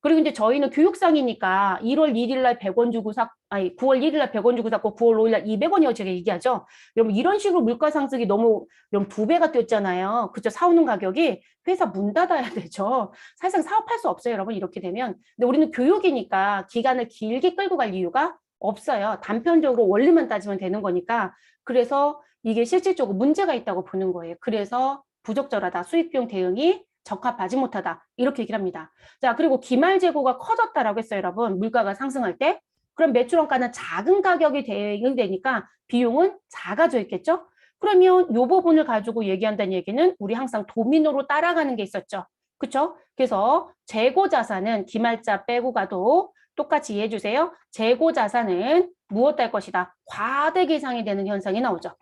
그리고 이제 저희는 교육상이니까 1월 1일 날 100원 주고 아니 9월 1일 날 100원 주고 샀고 9월 5일 날 200원이라고 제가 얘기하죠. 여러분 이런 식으로 물가 상승이 너무 여러분 2배가 뛰었잖아요. 그죠? 사오는 가격이 회사 문 닫아야 되죠. 사실상 사업할 수 없어요, 여러분 이렇게 되면. 근데 우리는 교육이니까 기간을 길게 끌고 갈 이유가 없어요. 단편적으로 원리만 따지면 되는 거니까. 그래서 이게 실질적으로 문제가 있다고 보는 거예요. 그래서 부적절하다. 수익 비용 대응이 적합하지 못하다. 이렇게 얘기를 합니다. 자, 그리고 기말 재고가 커졌다라고 했어요, 여러분. 물가가 상승할 때. 그럼 매출 원가는 작은 가격이 대응되니까 비용은 작아져 있겠죠? 그러면 이 부분을 가지고 얘기한다는 얘기는 우리 항상 도미노로 따라가는 게 있었죠. 그렇죠? 그래서 재고 자산은 기말자 빼고 가도 똑같이 이해해 주세요. 재고 자산은 무엇 할 것이다? 과대 계상이 되는 현상이 나오죠.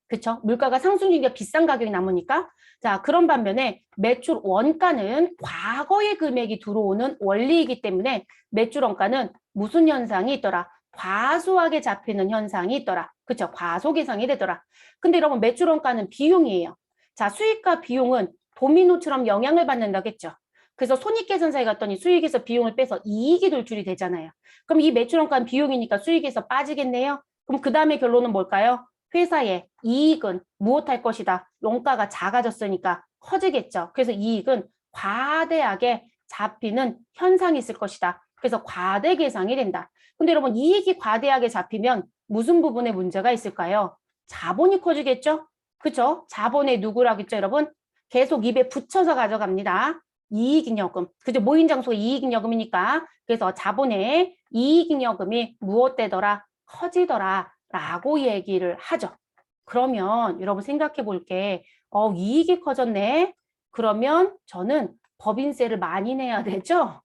그렇죠? 물가가 상승 중이니까 비싼 가격이 남으니까. 자, 그런 반면에 매출 원가는 과거의 금액이 들어오는 원리이기 때문에 매출 원가는 무슨 현상이 있더라? 과소하게 잡히는 현상이 있더라. 그렇죠? 과소계상이 되더라. 근데 여러분 매출 원가는 비용이에요. 자, 수익과 비용은 도미노처럼 영향을 받는다겠죠. 그래서 손익계산서에 갔더니 수익에서 비용을 빼서 이익이 돌출이 되잖아요. 그럼 이 매출 원가는 비용이니까 수익에서 빠지겠네요. 그럼 그 다음에 결론은 뭘까요? 회사의 이익은 무엇할 것이다. 원가가 작아졌으니까 커지겠죠. 그래서 이익은 과대하게 잡히는 현상이 있을 것이다. 그래서 과대 계상이 된다. 근데 여러분 이익이 과대하게 잡히면 무슨 부분에 문제가 있을까요? 자본이 커지겠죠? 그렇죠? 자본의 누구라겠죠, 여러분? 계속 입에 붙여서 가져갑니다. 이익잉여금. 그죠? 모인장소가 이익잉여금이니까. 그래서 자본의 이익잉여금이 무엇되더라? 커지더라. 라고 얘기를 하죠. 그러면 여러분 생각해 볼게. 이익이 커졌네. 그러면 저는 법인세를 많이 내야 되죠?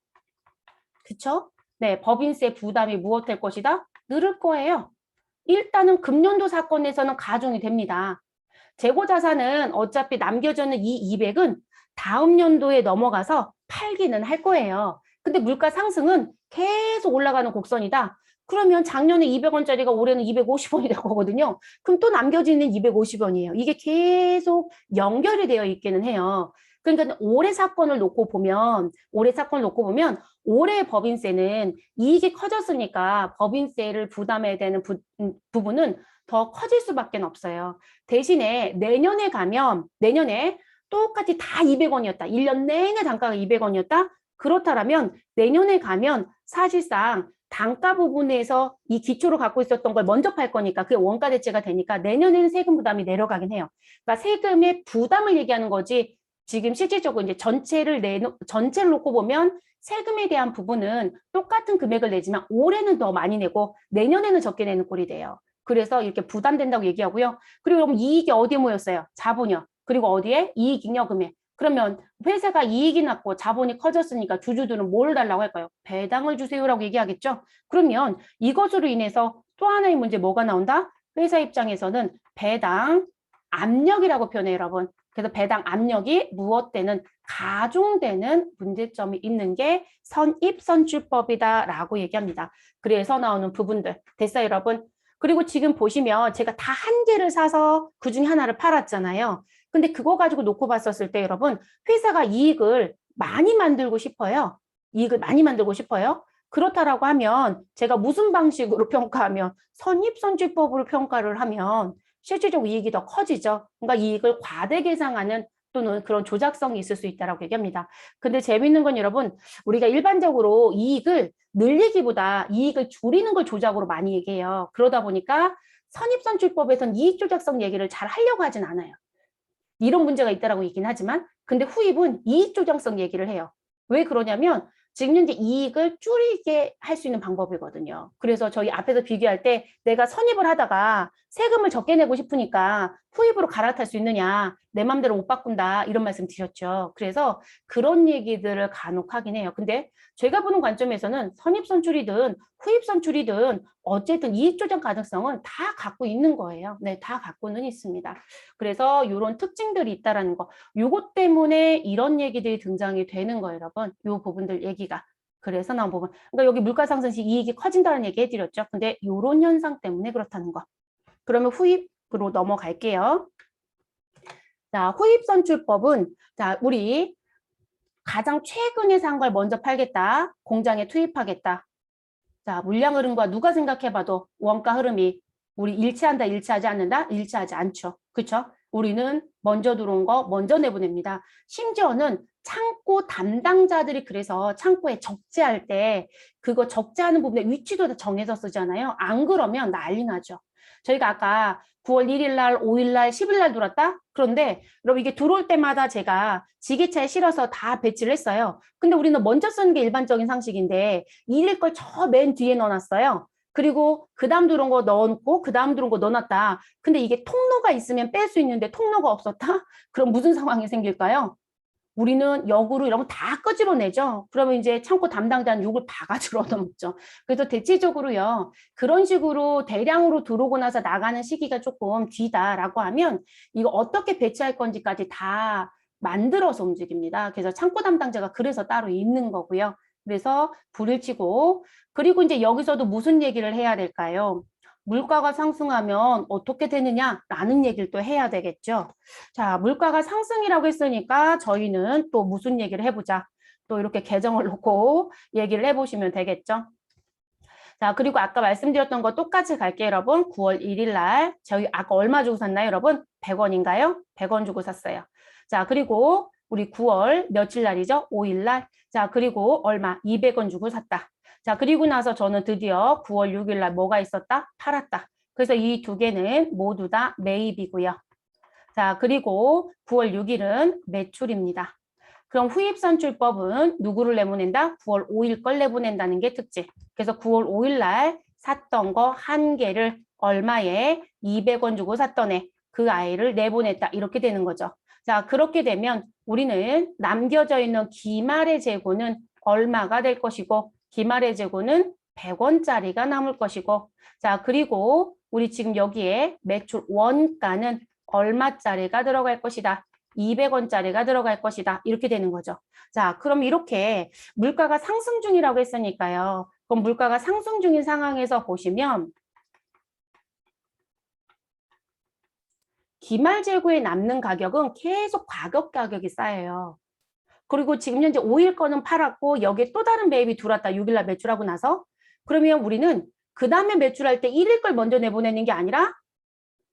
그쵸? 네, 법인세 부담이 무엇될 것이다? 늘을 거예요. 일단은 금년도 사건에서는 가중이 됩니다. 재고자산은 어차피 남겨져 있는 이 200은 다음 연도에 넘어가서 팔기는 할 거예요. 근데 물가 상승은 계속 올라가는 곡선이다. 그러면 작년에 200원짜리가 올해는 250원이 될 거거든요. 그럼 또 남겨지는 250원이에요. 이게 계속 연결이 되어 있기는 해요. 그러니까 올해 사건을 놓고 보면 올해 법인세는 이익이 커졌으니까 법인세를 부담해야 되는 부분은 더 커질 수밖에 없어요. 대신에 내년에 가면 내년에 똑같이 다 200원이었다. 1년 내내 단가가 200원이었다. 그렇다면 내년에 가면 사실상 단가 부분에서 이 기초로 갖고 있었던 걸 먼저 팔 거니까 그게 원가 대체가 되니까 내년에는 세금 부담이 내려가긴 해요. 그러니까 세금의 부담을 얘기하는 거지 지금 실질적으로 이제 전체를 놓고 보면 세금에 대한 부분은 똑같은 금액을 내지만 올해는 더 많이 내고 내년에는 적게 내는 꼴이 돼요. 그래서 이렇게 부담된다고 얘기하고요. 그리고 그럼 이익이 어디에 모였어요? 자본이요. 그리고 어디에? 이익잉여금에. 그러면 회사가 이익이 났고 자본이 커졌으니까 주주들은 뭘 달라고 할까요? 배당을 주세요라고 얘기하겠죠. 그러면 이것으로 인해서 또 하나의 문제 뭐가 나온다? 회사 입장에서는 배당 압력이라고 표현해요, 여러분. 그래서 배당 압력이 무엇 되는 가중되는 문제점이 있는 게 선입선출법이다라고 얘기합니다. 그래서 나오는 부분들 됐어요, 여러분? 그리고 지금 보시면 제가 다 한 개를 사서 그중에 하나를 팔았잖아요. 근데 그거 가지고 놓고 봤었을 때 여러분 회사가 이익을 많이 만들고 싶어요. 이익을 많이 만들고 싶어요. 그렇다라고 하면 제가 무슨 방식으로 평가하면 선입선출법으로 평가를 하면 실질적으로 이익이 더 커지죠. 그러니까 이익을 과대 계상하는 또는 그런 조작성이 있을 수 있다고 얘기합니다. 근데 재밌는 건 여러분 우리가 일반적으로 이익을 늘리기보다 이익을 줄이는 걸 조작으로 많이 얘기해요. 그러다 보니까 선입선출법에서는 이익 조작성 얘기를 잘 하려고 하진 않아요. 이런 문제가 있다라고 얘기는 하지만 근데 후입은 이익 조작성 얘기를 해요. 왜 그러냐면 지금 현재 이익을 줄이게 할 수 있는 방법이거든요. 그래서 저희 앞에서 비교할 때 내가 선입을 하다가 세금을 적게 내고 싶으니까 후입으로 갈아탈 수 있느냐 내 맘대로 못 바꾼다 이런 말씀 드렸죠. 그래서 그런 얘기들을 간혹 하긴 해요. 근데 제가 보는 관점에서는 선입선출이든 후입선출이든 어쨌든 이익 조작 가능성은 다 갖고 있는 거예요. 네, 다 갖고는 있습니다. 그래서 이런 특징들이 있다라는 거. 요것 때문에 이런 얘기들이 등장이 되는 거예요, 여러분. 요 부분들 얘기가. 그래서 나온 부분. 그러니까 여기 물가 상승 시 이익이 커진다는 얘기 해드렸죠. 근데 요런 현상 때문에 그렇다는 거. 그러면 후입으로 넘어갈게요. 자, 후입선출법은 자, 우리 가장 최근에 산 걸 먼저 팔겠다. 공장에 투입하겠다. 자, 물량 흐름과 누가 생각해봐도 원가 흐름이 우리 일치한다, 일치하지 않는다? 일치하지 않죠. 그렇죠? 우리는 먼저 들어온 거 먼저 내보냅니다. 심지어는 창고 담당자들이 그래서 창고에 적재할 때 그거 적재하는 부분에 위치도 다 정해서 쓰잖아요. 안 그러면 난리 나죠. 저희가 아까 9월 1일 날, 5일 날, 10일 날 들어왔다? 그런데 여러분 이게 들어올 때마다 제가 지게차에 실어서 다 배치를 했어요. 근데 우리는 먼저 쓰는 게 일반적인 상식인데 일일 걸 저 맨 뒤에 넣어놨어요. 그리고 그 다음 들어온 거 넣어놓고 그 다음 들어온 거 넣어놨다. 근데 이게 통로가 있으면 뺄 수 있는데 통로가 없었다? 그럼 무슨 상황이 생길까요? 우리는 역으로 이런 거 다 끄집어내죠. 그러면 이제 창고 담당자는 욕을 바가지로 얻어먹죠. 그래서 대체적으로요. 그런 식으로 대량으로 들어오고 나서 나가는 시기가 조금 뒤다라고 하면 이거 어떻게 배치할 건지까지 다 만들어서 움직입니다. 그래서 창고 담당자가 그래서 따로 있는 거고요. 그래서 불을 치고 그리고 이제 여기서도 무슨 얘기를 해야 될까요? 물가가 상승하면 어떻게 되느냐라는 얘기를 또 해야 되겠죠. 자, 물가가 상승이라고 했으니까 저희는 또 무슨 얘기를 해보자. 또 이렇게 계정을 놓고 얘기를 해보시면 되겠죠. 자, 그리고 아까 말씀드렸던 거 똑같이 갈게요, 여러분. 9월 1일 날 저희 아까 얼마 주고 샀나요, 여러분? 100원인가요? 100원 주고 샀어요. 자, 그리고 우리 9월 며칠 날이죠? 5일 날. 자, 그리고 얼마? 200원 주고 샀다. 자, 그리고 나서 저는 드디어 9월 6일 날 뭐가 있었다? 팔았다. 그래서 이 두 개는 모두 다 매입이고요. 자, 그리고 9월 6일은 매출입니다. 그럼 후입선출법은 누구를 내보낸다? 9월 5일 걸 내보낸다는 게 특징. 그래서 9월 5일 날 샀던 거 한 개를 얼마에 200원 주고 샀던 애, 그 아이를 내보냈다. 이렇게 되는 거죠. 자, 그렇게 되면 우리는 남겨져 있는 기말의 재고는 얼마가 될 것이고 기말의 재고는 100원짜리가 남을 것이고 자, 그리고 우리 지금 여기에 매출 원가는 얼마짜리가 들어갈 것이다. 200원짜리가 들어갈 것이다. 이렇게 되는 거죠. 자, 그럼 이렇게 물가가 상승 중이라고 했으니까요. 그럼 물가가 상승 중인 상황에서 보시면 기말 재고에 남는 가격은 계속 과거 가격이 쌓여요. 그리고 지금 현재 5일 거는 팔았고 여기에 또 다른 매입이 들어왔다. 6일날 매출하고 나서. 그러면 우리는 그 다음에 매출할 때 1일 걸 먼저 내보내는 게 아니라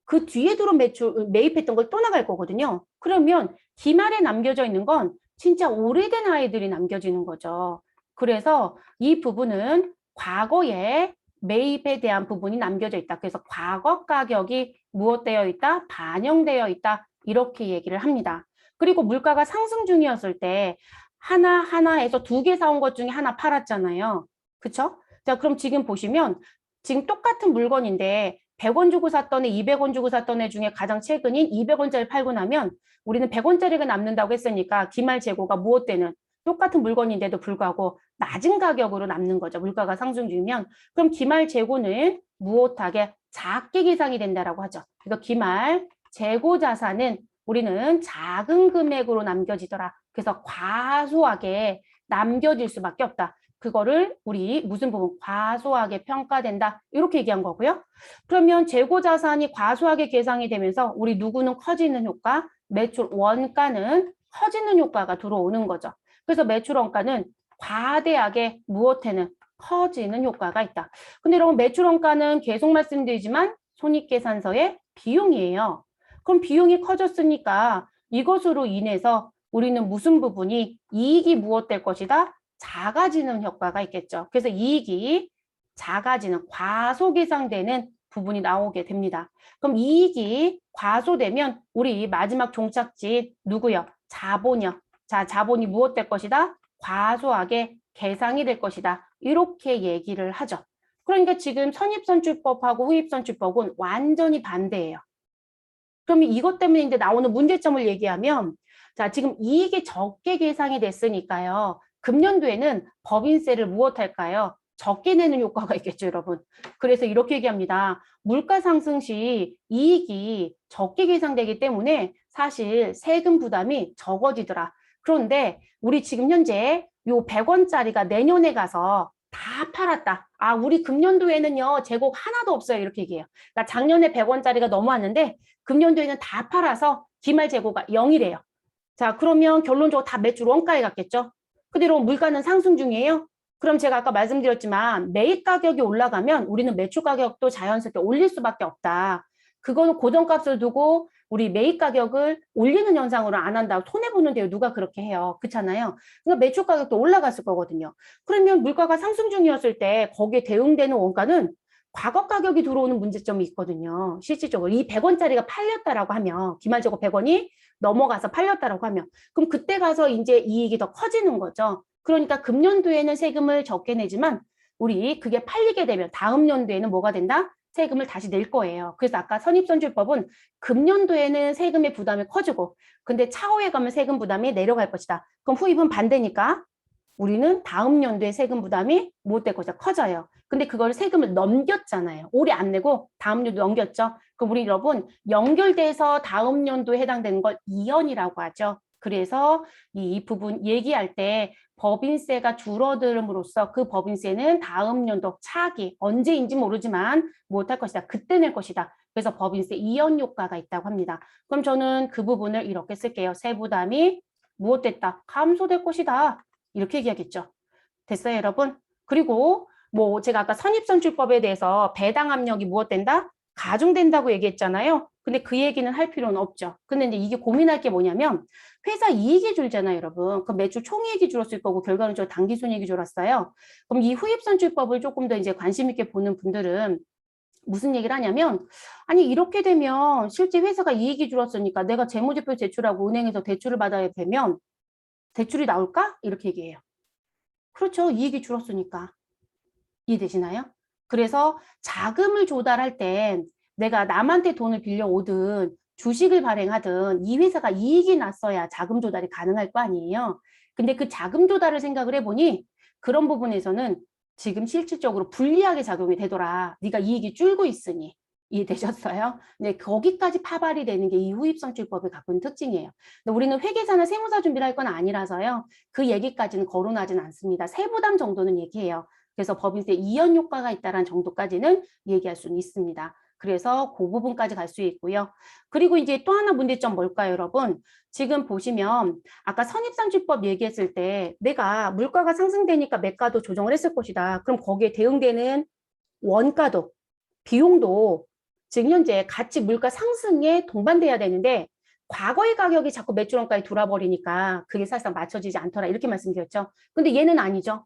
그 뒤에 들어 매입했던 걸 또 나갈 거거든요. 그러면 기말에 남겨져 있는 건 진짜 오래된 아이들이 남겨지는 거죠. 그래서 이 부분은 과거에 매입에 대한 부분이 남겨져 있다. 그래서 과거 가격이 무엇되어 있다? 반영되어 있다. 이렇게 얘기를 합니다. 그리고 물가가 상승 중이었을 때 하나하나에서 2개 사온 것 중에 하나 팔았잖아요. 그쵸? 자, 그럼 지금 보시면 지금 똑같은 물건인데 100원 주고 샀던 애, 200원 주고 샀던 애 중에 가장 최근인 200원짜리 팔고 나면 우리는 100원짜리가 남는다고 했으니까 기말 재고가 무엇되는 똑같은 물건인데도 불구하고 낮은 가격으로 남는 거죠. 물가가 상승 중이면. 그럼 기말 재고는 무엇하게 작게 계상이 된다라고 하죠. 그래서 기말 재고 자산은 우리는 작은 금액으로 남겨지더라. 그래서 과소하게 남겨질 수밖에 없다. 그거를 우리 무슨 부분 과소하게 평가된다. 이렇게 얘기한 거고요. 그러면 재고 자산이 과소하게 계상이 되면서 우리 누구는 커지는 효과, 매출 원가는 커지는 효과가 들어오는 거죠. 그래서 매출 원가는 과대하게 무엇에는 커지는 효과가 있다. 근데 여러분 매출 원가는 계속 말씀드리지만 손익계산서의 비용이에요. 그럼 비용이 커졌으니까 이것으로 인해서 우리는 무슨 부분이 이익이 무엇될 것이다? 작아지는 효과가 있겠죠. 그래서 이익이 작아지는 과소계상되는 부분이 나오게 됩니다. 그럼 이익이 과소되면 우리 마지막 종착지 누구요? 자본이요. 자, 자본이 무엇 될 것이다? 과소하게 계상이 될 것이다. 이렇게 얘기를 하죠. 그러니까 지금 선입선출법하고 후입선출법은 완전히 반대예요. 그러면 이것 때문에 이제 나오는 문제점을 얘기하면 자, 지금 이익이 적게 계상이 됐으니까요. 금년도에는 법인세를 무엇할까요? 적게 내는 효과가 있겠죠, 여러분. 그래서 이렇게 얘기합니다. 물가 상승 시 이익이 적게 계상되기 때문에 사실 세금 부담이 적어지더라. 그런데 우리 지금 현재 요 100원짜리가 내년에 가서 다 팔았다. 아, 우리 금년도에는요, 재고 하나도 없어요. 이렇게 얘기해요. 그러니까 작년에 100원짜리가 넘어왔는데 금년도에는 다 팔아서 기말 재고가 0이래요. 자, 그러면 결론적으로 다 매출 원가에 갔겠죠? 그대로 물가는 상승 중이에요. 그럼 제가 아까 말씀드렸지만 매입 가격이 올라가면 우리는 매출 가격도 자연스럽게 올릴 수밖에 없다. 그거는 고정값을 두고 우리 매입 가격을 올리는 현상으로 안 한다고 손해보는데요. 누가 그렇게 해요. 그렇잖아요. 그러니까 매출 가격도 올라갔을 거거든요. 그러면 물가가 상승 중이었을 때 거기에 대응되는 원가는 과거 가격이 들어오는 문제점이 있거든요. 실질적으로 이 100원짜리가 팔렸다라고 하면 기말재고 100원이 넘어가서 팔렸다라고 하면 그럼 그때 가서 이제 이익이 더 커지는 거죠. 그러니까 금년도에는 세금을 적게 내지만 우리 그게 팔리게 되면 다음 연도에는 뭐가 된다? 세금을 다시 낼 거예요. 그래서 아까 선입선출법은 금년도에는 세금의 부담이 커지고 근데 차후에 가면 세금 부담이 내려갈 것이다. 그럼 후입은 반대니까 우리는 다음 연도에 세금 부담이 못 될 것이다. 커져요. 근데 그걸 세금을 넘겼잖아요. 올해 안 내고 다음 연도 넘겼죠. 그럼 우리 여러분 연결돼서 다음 연도에 해당되는 걸 이연이라고 하죠. 그래서 이 부분 얘기할 때 법인세가 줄어들음으로써 그 법인세는 다음 연도 차기 언제인지 모르지만 못할 것이다. 그때 낼 것이다. 그래서 법인세 이연 효과가 있다고 합니다. 그럼 저는 그 부분을 이렇게 쓸게요. 세부담이 무엇됐다? 감소될 것이다. 이렇게 얘기하겠죠. 됐어요, 여러분? 그리고 뭐 제가 아까 선입선출법에 대해서 배당 압력이 무엇된다? 가중된다고 얘기했잖아요. 근데 그 얘기는 할 필요는 없죠. 근데 이제 이게 고민할 게 뭐냐면 회사 이익이 줄잖아요, 여러분. 그럼 매출 총이익이 줄었을 거고 결과론적으로 당기순이익이 줄었어요. 그럼 이 후입선출법을 조금 더 이제 관심 있게 보는 분들은 무슨 얘기를 하냐면 아니 이렇게 되면 실제 회사가 이익이 줄었으니까 내가 재무제표 제출하고 은행에서 대출을 받아야 되면 대출이 나올까? 이렇게 얘기해요. 그렇죠. 이익이 줄었으니까. 이해되시나요? 그래서 자금을 조달할 땐 내가 남한테 돈을 빌려오든 주식을 발행하든 이 회사가 이익이 났어야 자금 조달이 가능할 거 아니에요. 근데 그 자금 조달을 생각을 해보니 그런 부분에서는 지금 실질적으로 불리하게 작용이 되더라. 네가 이익이 줄고 있으니. 이해되셨어요? 네, 거기까지 파발이 되는 게 이 후입선출법의 갖고 있는 특징이에요. 근데 우리는 회계사나 세무사 준비를 할 건 아니라서요. 그 얘기까지는 거론하진 않습니다. 세부담 정도는 얘기해요. 그래서 법인세 이연 효과가 있다는 정도까지는 얘기할 수는 있습니다. 그래서 그 부분까지 갈 수 있고요. 그리고 이제 또 하나 문제점 뭘까요, 여러분? 지금 보시면 아까 선입상출법 얘기했을 때 내가 물가가 상승되니까 매가도 조정을 했을 것이다. 그럼 거기에 대응되는 원가도, 비용도 지금 현재 같이 물가 상승에 동반돼야 되는데 과거의 가격이 자꾸 매출원가에 돌아버리니까 그게 사실상 맞춰지지 않더라. 이렇게 말씀드렸죠. 근데 얘는 아니죠.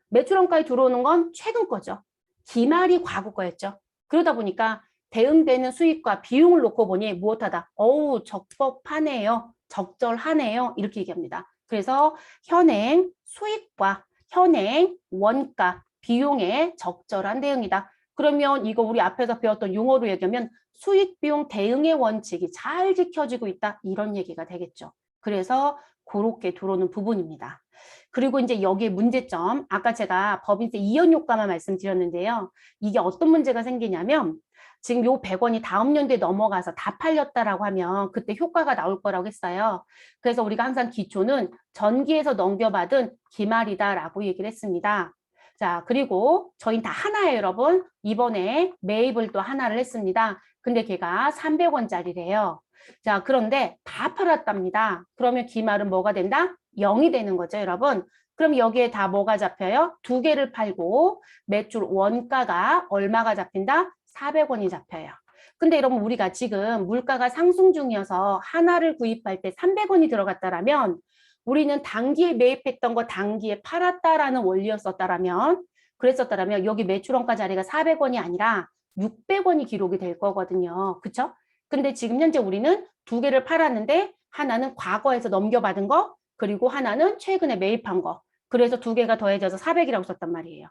매출원가에 들어오는 건 최근 거죠. 기말이 과거 거였죠. 그러다 보니까 대응되는 수익과 비용을 놓고 보니 무엇하다. 어우, 적법하네요. 적절하네요. 이렇게 얘기합니다. 그래서 현행 수익과 현행 원가, 비용에 적절한 대응이다. 그러면 이거 우리 앞에서 배웠던 용어로 얘기하면 수익, 비용 대응의 원칙이 잘 지켜지고 있다. 이런 얘기가 되겠죠. 그래서 그렇게 들어오는 부분입니다. 그리고 이제 여기에 문제점, 아까 제가 법인세 이연 효과만 말씀드렸는데요. 이게 어떤 문제가 생기냐면 지금 요 100원이 다음 연도에 넘어가서 다 팔렸다라고 하면 그때 효과가 나올 거라고 했어요. 그래서 우리가 항상 기초는 전기에서 넘겨받은 기말이다라고 얘기를 했습니다. 자, 그리고 저희는 다 하나예요, 여러분. 이번에 매입을 또 하나를 했습니다. 근데 걔가 300원짜리래요. 자, 그런데 다 팔았답니다. 그러면 기말은 뭐가 된다? 0이 되는 거죠, 여러분. 그럼 여기에 다 뭐가 잡혀요? 두 개를 팔고 매출 원가가 얼마가 잡힌다? 400원이 잡혀요. 근데 여러분 우리가 지금 물가가 상승 중이어서 하나를 구입할 때 300원이 들어갔다라면 우리는 단기에 매입했던 거 단기에 팔았다라는 원리였었다라면 그랬었다라면 여기 매출원가 자리가 400원이 아니라 600원이 기록이 될 거거든요. 그쵸? 근데 지금 현재 우리는 두 개를 팔았는데 하나는 과거에서 넘겨받은 거 그리고 하나는 최근에 매입한 거. 그래서 두 개가 더해져서 400이라고 썼단 말이에요.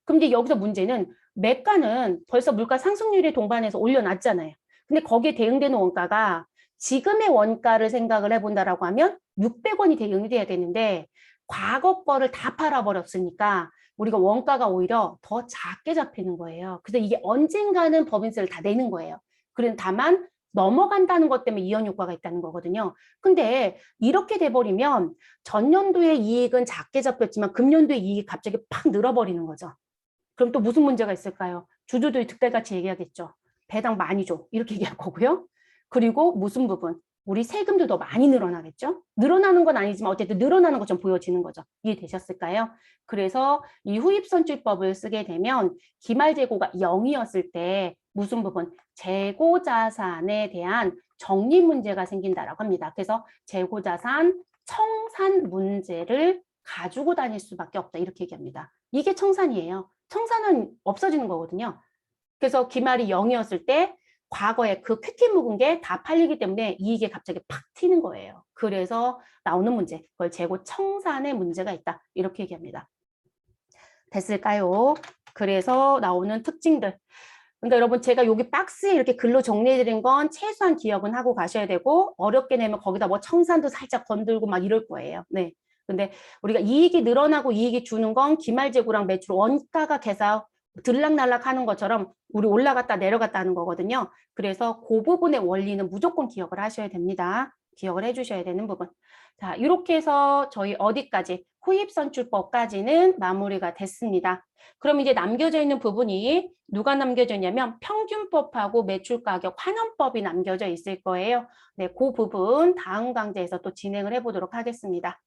그럼 이제 여기서 문제는 매가는 벌써 물가 상승률에 동반해서 올려놨잖아요. 근데 거기에 대응되는 원가가 지금의 원가를 생각을 해본다라고 하면 600원이 대응이 돼야 되는데 과거 거를 다 팔아버렸으니까 우리가 원가가 오히려 더 작게 잡히는 거예요. 그래서 이게 언젠가는 법인세를 다 내는 거예요. 그런 다만 넘어간다는 것 때문에 이연 효과가 있다는 거거든요. 근데 이렇게 돼버리면 전년도의 이익은 작게 잡혔지만 금년도의 이익이 갑자기 팍 늘어버리는 거죠. 그럼 또 무슨 문제가 있을까요? 주주들이 득달같이 얘기하겠죠. 배당 많이 줘. 이렇게 얘기할 거고요. 그리고 무슨 부분? 우리 세금도 더 많이 늘어나겠죠? 늘어나는 건 아니지만 어쨌든 늘어나는 것처럼 보여지는 거죠. 이해되셨을까요? 그래서 이 후입선출법을 쓰게 되면 기말재고가 0이었을 때 무슨 부분? 재고자산에 대한 정리 문제가 생긴다라고 합니다. 그래서 재고자산 청산 문제를 가지고 다닐 수밖에 없다. 이렇게 얘기합니다. 이게 청산이에요. 청산은 없어지는 거거든요. 그래서 기말이 0이었을 때 과거에 그 퀴퀴 묵은 게 다 팔리기 때문에 이익이 갑자기 팍 튀는 거예요. 그래서 나오는 문제, 그걸 재고 청산의 문제가 있다. 이렇게 얘기합니다. 됐을까요? 그래서 나오는 특징들. 그러니까 여러분 제가 여기 박스에 이렇게 글로 정리해드린 건 최소한 기억은 하고 가셔야 되고 어렵게 내면 거기다 뭐 청산도 살짝 건들고 막 이럴 거예요. 네. 근데 우리가 이익이 늘어나고 이익이 주는 건 기말재고랑 매출 원가가 계속 들락날락 하는 것처럼 우리 올라갔다 내려갔다 하는 거거든요. 그래서 그 부분의 원리는 무조건 기억을 하셔야 됩니다. 기억을 해주셔야 되는 부분. 자, 이렇게 해서 저희 어디까지 후입선출법까지는 마무리가 됐습니다. 그럼 이제 남겨져 있는 부분이 누가 남겨져 있냐면 평균법하고 매출가격 환원법이 남겨져 있을 거예요. 네, 그 부분 다음 강좌에서 또 진행을 해보도록 하겠습니다.